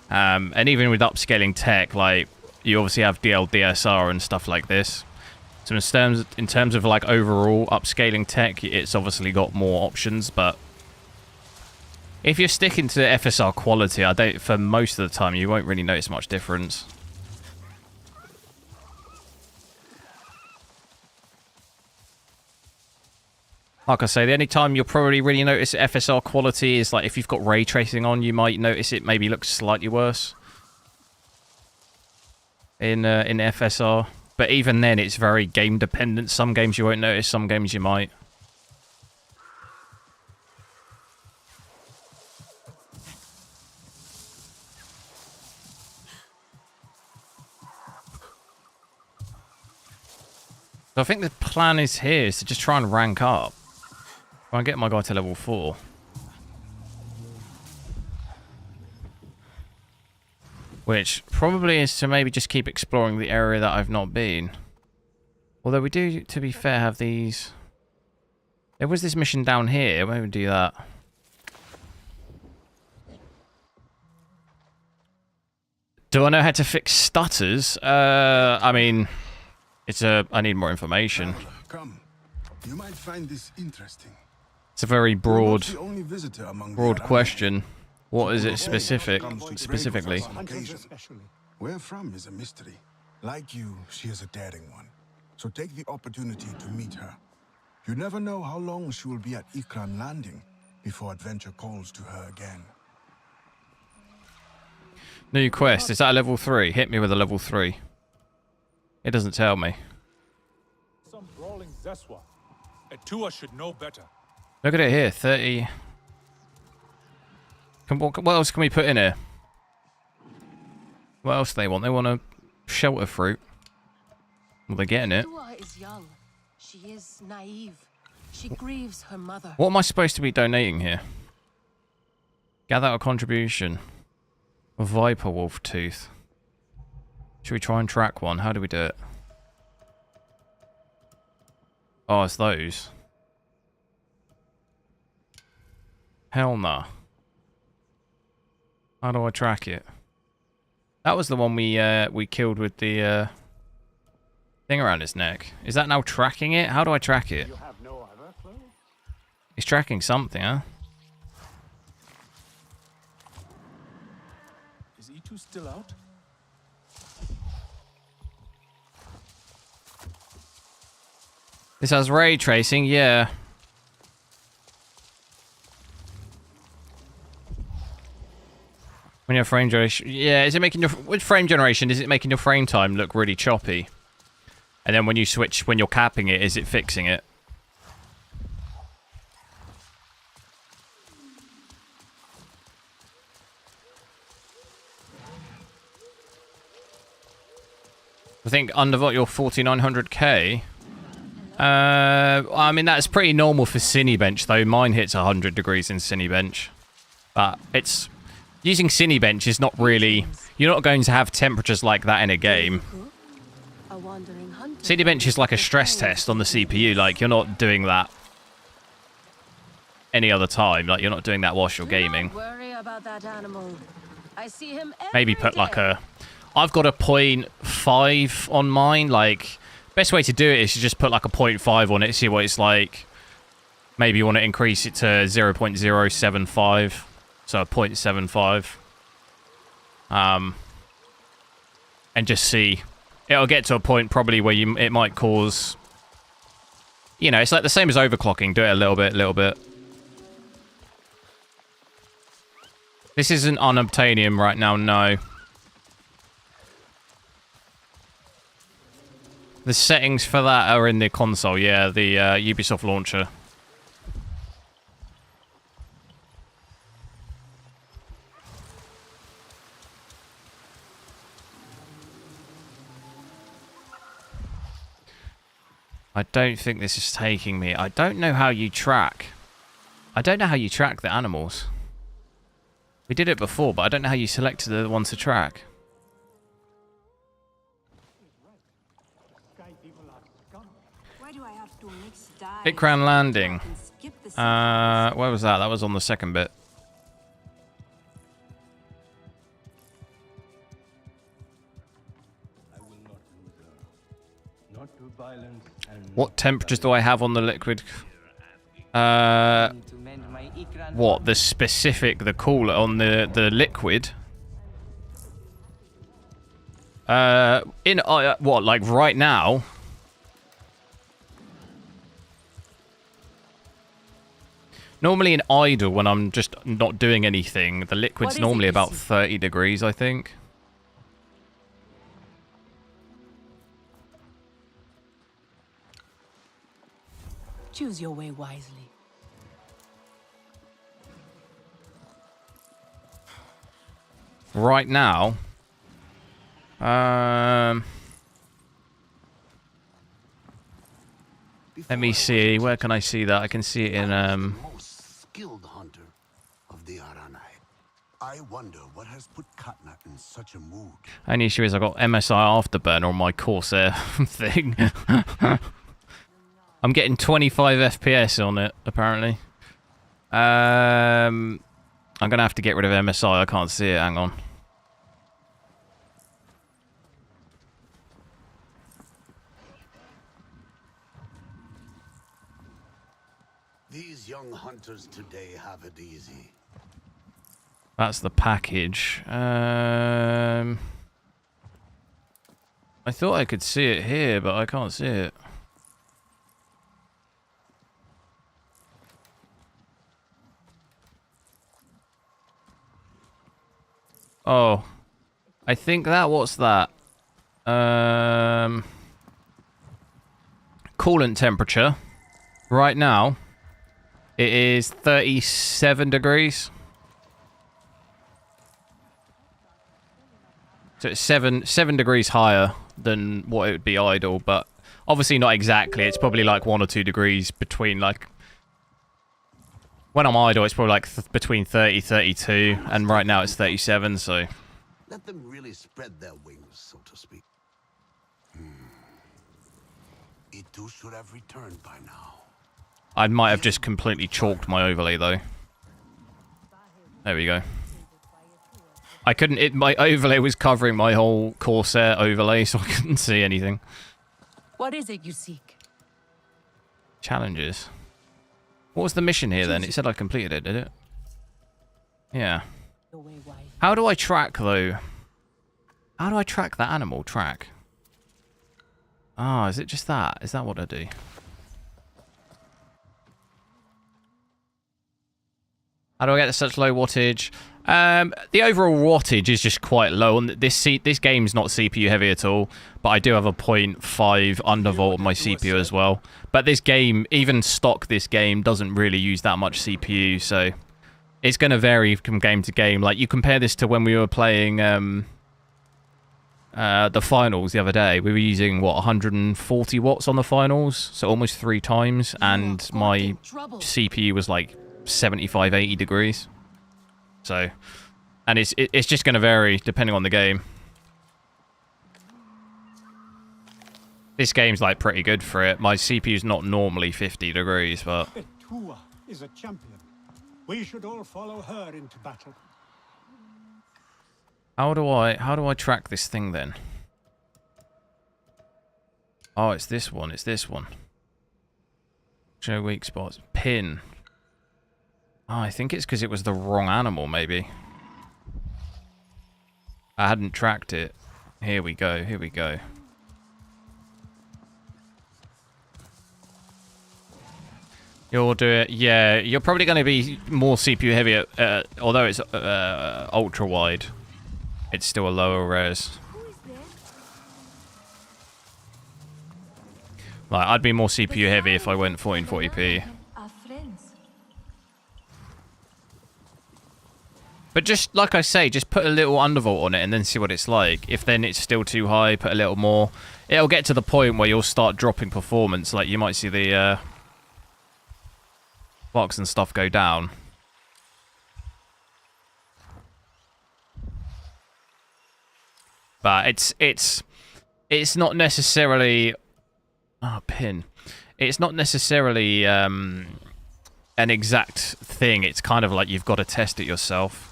And even with upscaling tech, like, you obviously have DL, DSR and stuff like this. So in terms of like overall upscaling tech, it's obviously got more options, but if you're sticking to FSR quality, for most of the time, you won't really notice much difference. Like I say, the only time you'll probably really notice FSR quality is like if you've got ray tracing on, you might notice it maybe looks slightly worse in FSR. But even then, it's very game dependent. Some games you won't notice, some games you might. So I think the plan is here is to just try and rank up. Try and get my guy to level 4. Which probably is to maybe just keep exploring the area that I've not been. Although we do, to be fair, have these... There was this mission down here. Maybe do that. Do I know how to fix stutters? I mean... I need more information. Come. You might find this interesting. It's a very broad question. What is it specifically? Where from is a mystery. Like you, she is a daring one. So take the opportunity to meet her. You never know how long she will be at Ikran Landing before adventure calls to her again. New quest. Is that a level 3? Hit me with a level 3. It doesn't tell me. Some brawling Zeswa. Etua should know better. Look at it here, 30. What else can we put in here? What else do they want? They want a shelter fruit. Well, they're getting it. Etua is young. She is naive. She grieves her mother. What am I supposed to be donating here? Gather a contribution. A viper wolf tooth. Should we try and track one? How do we do it? Oh, it's those. Hell nah. How do I track it? That was the one we killed with the thing around his neck. Is that now tracking it? How do I track it? It's tracking something, huh? Is E2 still out? This has ray tracing, yeah. When your frame generation, yeah, is it making your with frame generation? Is it making your frame time look really choppy? And then when you switch, when you're capping it, is it fixing it? I think undervolt your 4900K. I mean, that's pretty normal for Cinebench, though. Mine hits 100 degrees in Cinebench. But it's... Using Cinebench is not really... You're not going to have temperatures like that in a game. Cinebench is like a stress test on the CPU. Like, you're not doing that any other time. Like, you're not doing that whilst you're gaming. Worry about that animal. I see him Maybe put like a... I've got a 0.5 on mine. Like, best way to do it is to just put like a 0.5 on it, see what it's like. Maybe you want to increase it to 0.075. So a 0.75. And just see. It'll get to a point probably where it might cause... You know, it's like the same as overclocking. Do it a little bit. This isn't unobtainium right now, no. The settings for that are in the console, yeah, the Ubisoft launcher. I don't think this is taking me. I don't know how you track. I don't know how you track the animals. We did it before, but I don't know how you selected the ones to track. Ikran landing. Where was that? That was on the second bit. What temperatures do I have on the liquid? What? The specific, the cooler on the liquid? What, like right now? Normally in idle, when I'm just not doing anything, the liquid's normally about 30 degrees, I think. Choose your way wisely. Right now, let me see. Where can I see that? I can see it in Skilled hunter of the Aranai. I wonder what has put Katna in such a mood. Only issue is I got MSI Afterburner on my Corsair thing. I'm getting 25 FPS on it, apparently. I'm gonna have to get rid of MSI. I can't see it. Hang on. These young hunters today have it easy. That's the package. I thought I could see it here, but I can't see it. Oh, I think that, what's that? Coolant temperature. Right now, it is 37 degrees. So it's 7 degrees higher than what it would be idle, but obviously not exactly. It's probably like 1 or 2 degrees between, like, when I'm idle, it's probably like between 30, 32, and right now it's 37, so... Let them really spread their wings, so to speak. It too should have returned by now. I might have just completely chalked my overlay, though. There we go. I couldn't... my overlay was covering my whole Corsair overlay, so I couldn't see anything. What is it you seek? Challenges. What was the mission here, then? It said I completed it, did it? Yeah. How do I track, though? How do I track that animal? Track. Ah, is it just that? Is that what I do? How do I get to such low wattage? The overall wattage is just quite low. This game's not CPU heavy at all, but I do have a 0.5 undervolt on my CPU as well. But this game, even stock this game, doesn't really use that much CPU, so it's going to vary from game to game. Like, you compare this to when we were playing the finals the other day, we were using, what, 140 watts on the finals? So almost 3 times. And my CPU was like 75, 80 degrees. So, and it's just going to vary depending on the game. This game's like pretty good for it. My CPU's not normally 50 degrees, but... Tua is a champion. We should all follow her into battle. How do I track this thing then? Oh, it's this one. It's this one. Show weak spots. Pin. Oh, I think it's because it was the wrong animal, maybe. I hadn't tracked it. Here we go. Here we go. You'll do it. Yeah, you're probably going to be more CPU heavy, although it's ultra wide. It's still a lower res. Like, I'd be more CPU heavy if I went 1440p. But just, like I say, just put a little undervolt on it and then see what it's like. If then it's still too high, put a little more. It'll get to the point where you'll start dropping performance. Like, you might see the clocks and stuff go down. But it's not necessarily pin. It's not necessarily an exact thing. It's kind of like you've got to test it yourself.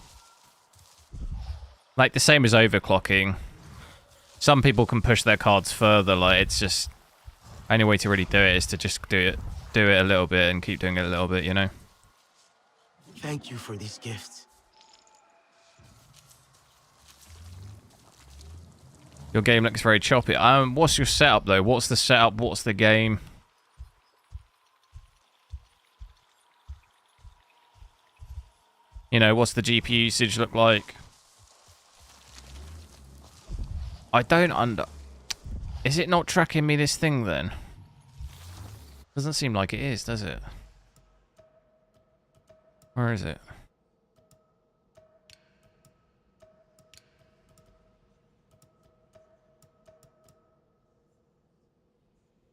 Like the same as overclocking. Some people can push their cards further. Like it's just only way to really do it is to just do it a little bit and keep doing it a little bit, you know. Thank you for these gifts. Your game looks very choppy. What's your setup though? What's the setup? What's the game? You know, what's the GPU usage look like? I don't Is it not tracking me this thing then? Doesn't seem like it is, does it? Where is it?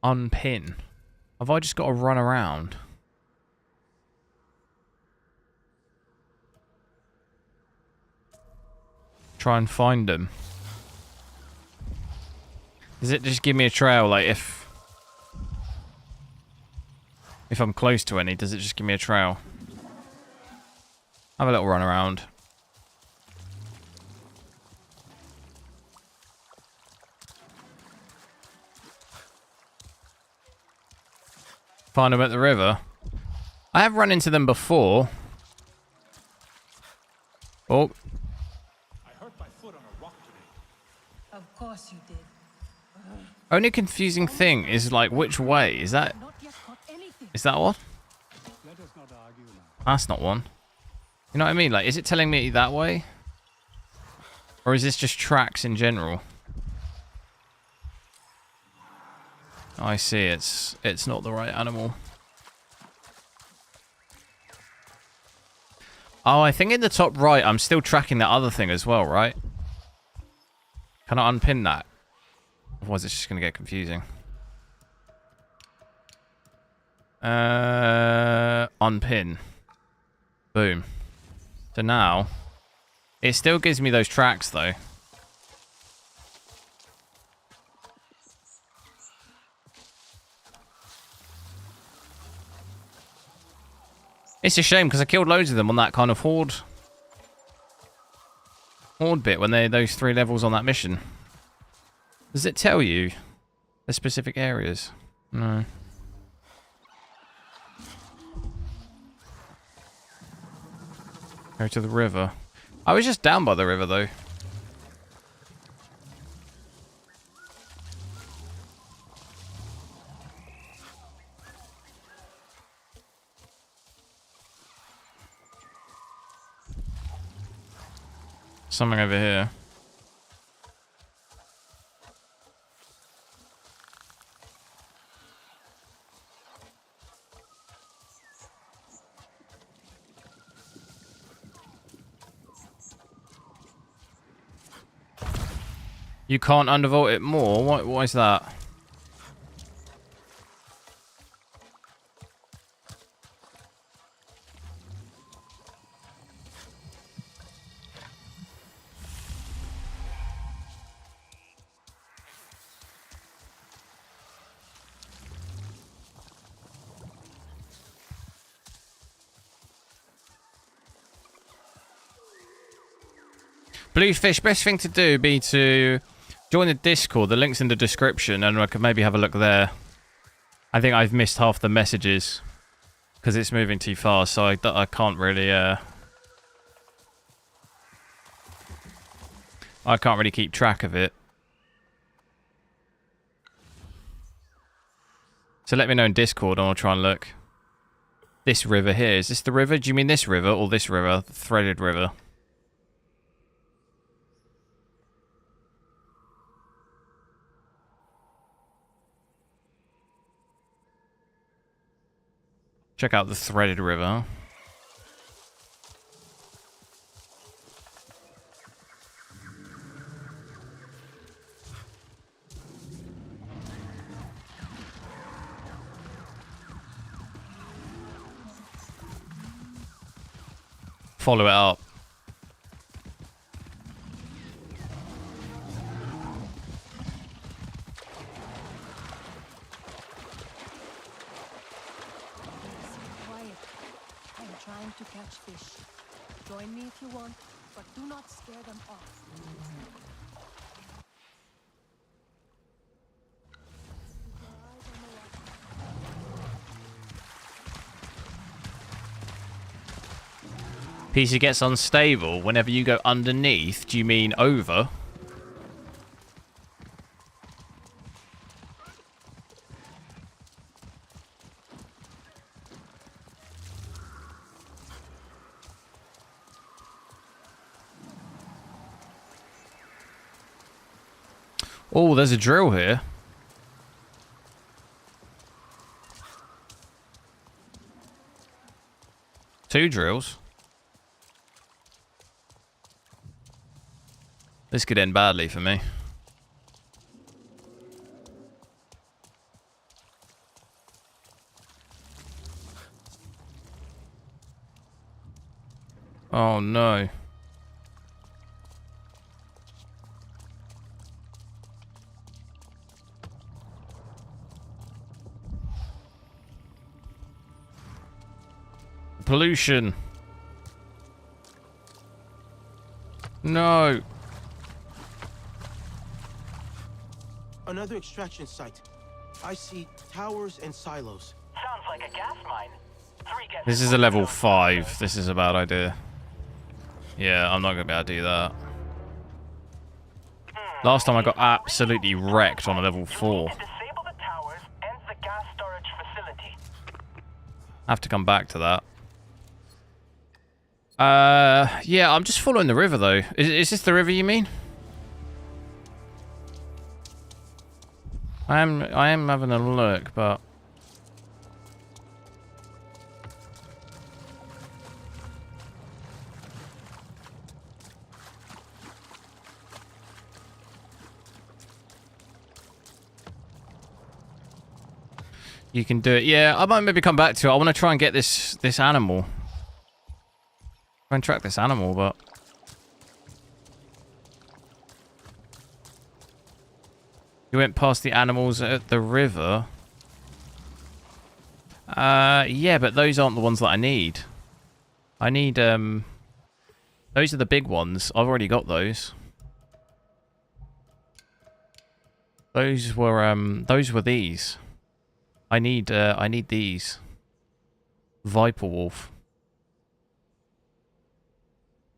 Unpin. Have I just got to run around? Try and find them. Does it just give me a trail, like if I'm close to any, does it just give me a trail? Have a little run around. Find them at the river. I have run into them before. Oh. I hurt my foot on a rock today. Of course you did. Only confusing thing is like which way? Is that one? That's not one. You know what I mean? Like, is it telling me that way? Or is this just tracks in general? I see, it's not the right animal. Oh, I think in the top right, I'm still tracking that other thing as well, right? Can I unpin that? Otherwise, it's just going to get confusing. Unpin. Boom. So now, it still gives me those tracks, though. It's a shame because I killed loads of them on that kind of horde bit when those 3 levels on that mission. Does it tell you the specific areas? No. Go to the river. I was just down by the river though. Something over here. You can't undervolt it more? Why is that? Bluefish, best thing to do would be to join the Discord. The link's in the description, and I could maybe have a look there. I think I've missed half the messages because it's moving too fast, so I can't really I can't really keep track of it. So let me know in Discord, and I'll try and look. This river here, is this the river? Do you mean this river or this river? The threaded river. Check out the threaded river. Follow it up. To catch fish. Join me if you want, but do not scare them off. PC gets unstable whenever you go underneath. Do you mean over? Oh, there's a drill here. Two drills. This could end badly for me. Oh no. Pollution. No. Another extraction site. I see towers and silos. Sounds like a gas mine. This is a level 5. This is a bad idea. Yeah, I'm not going to be able to do that. Last time I got absolutely wrecked on a level 4. Disable the towers and the gas storage facility. I have to come back to that. Yeah, I'm just following the river though. Is this the river you mean? I am having a look, but you can do it. Yeah, I might maybe come back to it. I want to try and get this animal. Try and track this animal, but you went past the animals at the river. Yeah, but those aren't the ones that I need. I need those are the big ones. I've already got those. Those were these. I need these. Viper wolf.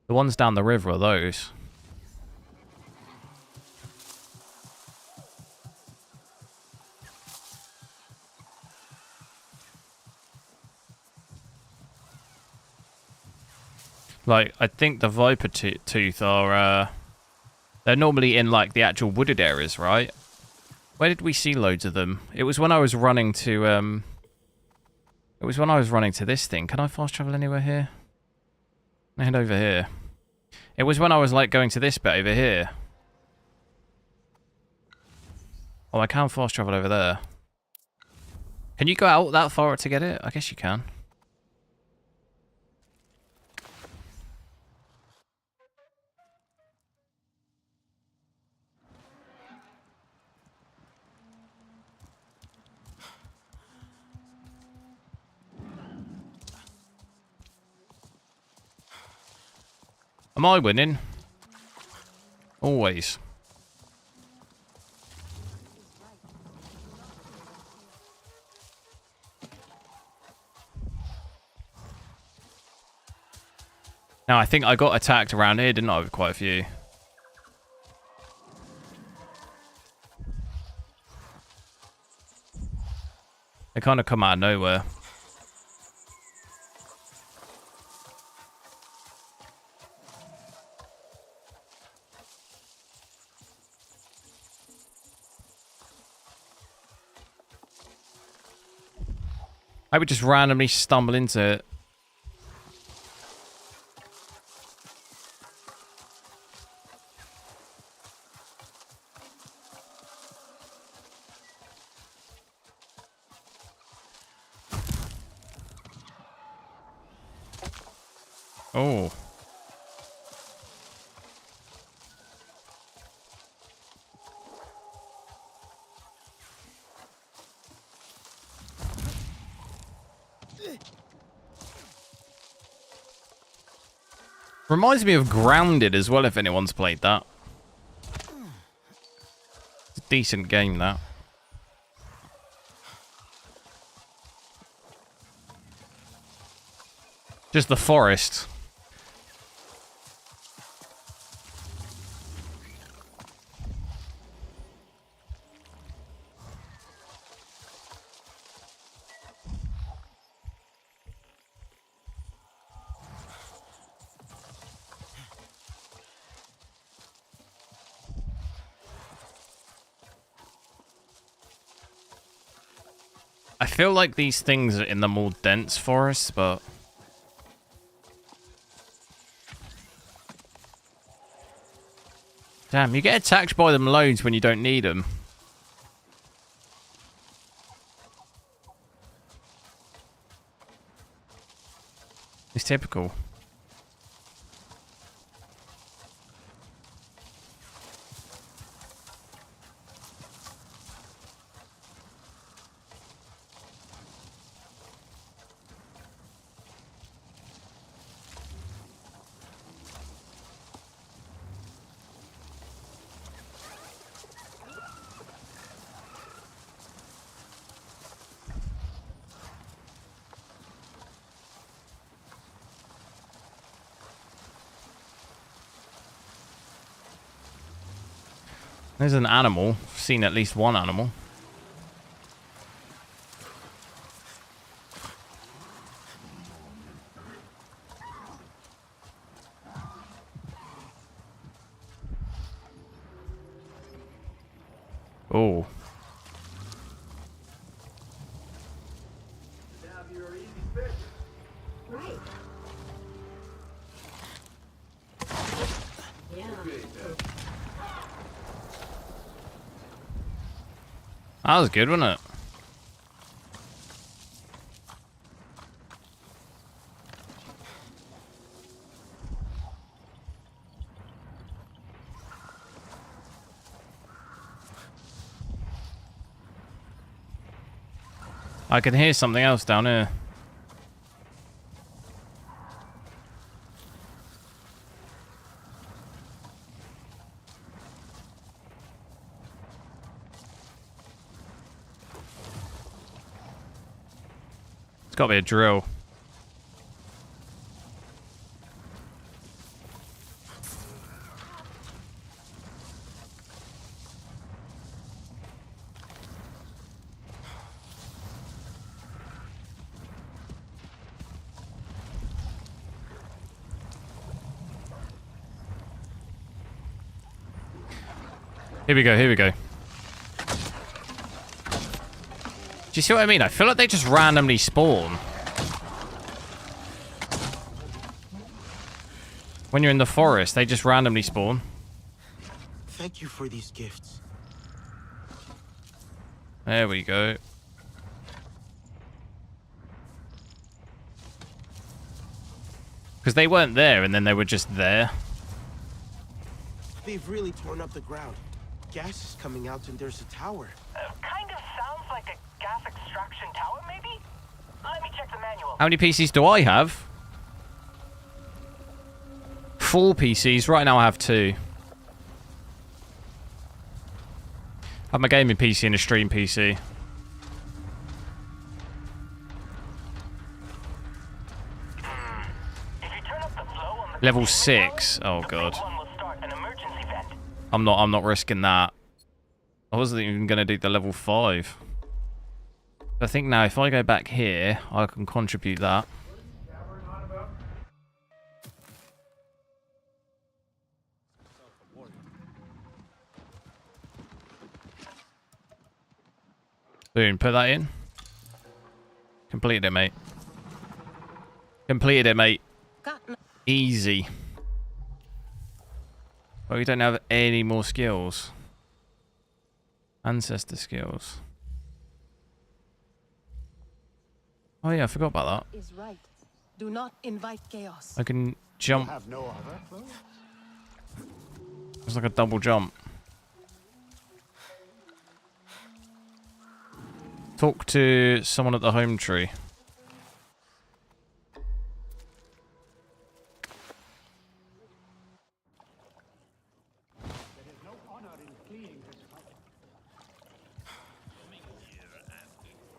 The ones down the river are those. Like, I think the viper tooth are, they're normally in, like, the actual wooded areas, right? Where did we see loads of them? It was when I was running to, it was when I was running to this thing. Can I fast travel anywhere here? I head over here. It was when I was, like, going to this bit over here. Oh, I can fast travel over there. Can you go out that far to get it? I guess you can. Am I winning? Always. Now, I think I got attacked around here, didn't I, with quite a few? They kind of come out of nowhere. I would just randomly stumble into it. Oh. Reminds me of Grounded as well, if anyone's played that. It's a decent game, that. Just the forest. I feel like these things are in the more dense forests, but... Damn, you get attacked by them loads when you don't need them. It's typical. There's an animal. I've seen at least one animal. Oh. That was good, wasn't it? I can hear something else down here. It's got to be a drill. Here we go, here we go. Do you see what I mean? I feel like they just randomly spawn. When you're in the forest, they just randomly spawn. Thank you for these gifts. There we go. Because they weren't there, and then they were just there. They've really torn up the ground. Gas is coming out and there's a tower. Kind of sounds like a gas extraction tower, maybe? Let me check the manual. How many PCs do I have? 4 PCs. Right now I have 2. I have my gaming PC and a stream PC. Level 6. Oh god. I'm not risking that. I wasn't even gonna do the level 5. I think now if I go back here, I can contribute that. Boom, put that in. Completed it, mate. Completed it, mate. Easy. But we don't have any more skills. Ancestor skills. Oh yeah, I forgot about that. Is right. Do not invite chaos. I can jump. You have no other? It's like a double jump. Talk to someone at the home tree.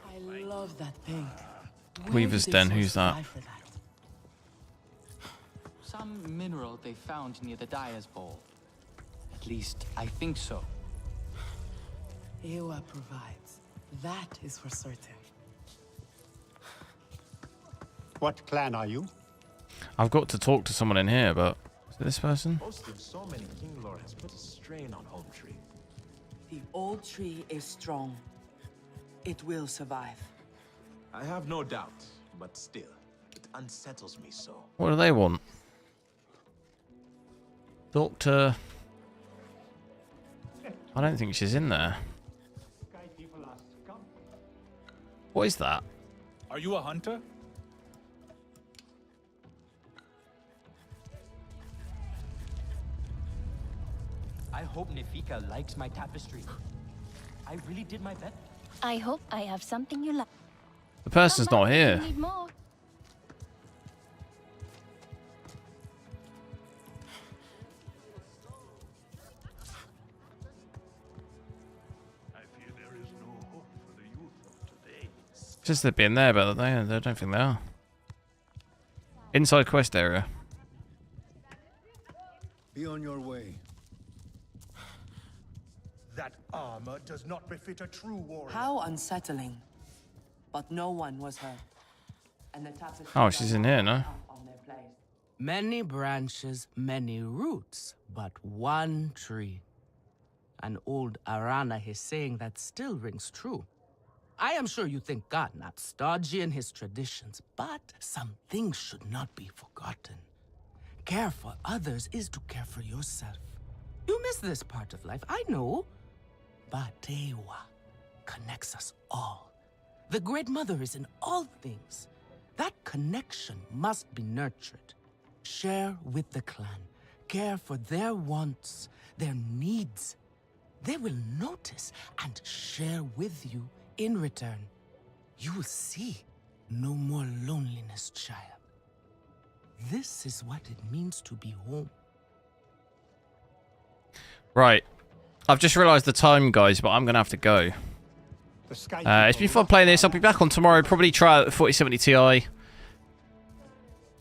I love that thing. Weaver's Den, who's that? Some mineral they found near the Dyer's Bowl. At least, I think so. Ewa provides. That is for certain. What clan are you? I've got to talk to someone in here, but is it this person? Hosting so many king lore has put a strain on Home Tree. The old tree is strong. It will survive. I have no doubt, but still, it unsettles me so. What do they want? Doctor. I don't think she's in there. What is that? Are you a hunter? I hope Nefika likes my tapestry. I really did my best. I hope I have something you like. The person's not here. Need more. Just they've been there, but I don't think they are. Inside quest area. Be on your way. That armor does not befit a true warrior. How unsettling. But no one was hurt. And the tapestry Oh, she's in here, no? on their place. Many branches, many roots, but one tree. An old Arana is saying that still rings true. I am sure you think Gartnap's stodgy in his traditions, but some things should not be forgotten. Care for others is to care for yourself. You miss this part of life, I know. But Ewa connects us all. The Great Mother is in all things. That connection must be nurtured. Share with the clan. Care for their wants, their needs. They will notice and share with you in return. You will see no more loneliness, child. This is what it means to be home. Right. I've just realised the time, guys, but I'm going to have to go. It's been fun playing this. I'll be back on tomorrow. Probably try out the 4070 Ti.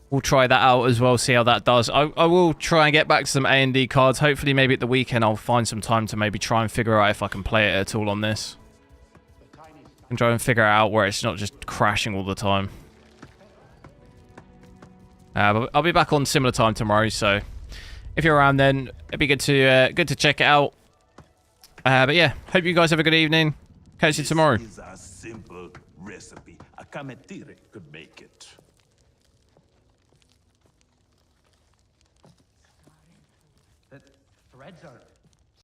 We'll try that out as well, see how that does. I will try and get back to some A&D cards. Hopefully, maybe at the weekend, I'll find some time to maybe try and figure out if I can play it at all on this. And try and figure out where it's not just crashing all the time. But I'll be back on similar time tomorrow, so if you're around then, it'd be good to check it out. But yeah, hope you guys have a good evening. Catch you tomorrow. This is a simple recipe. A Kametire could make it. The threads are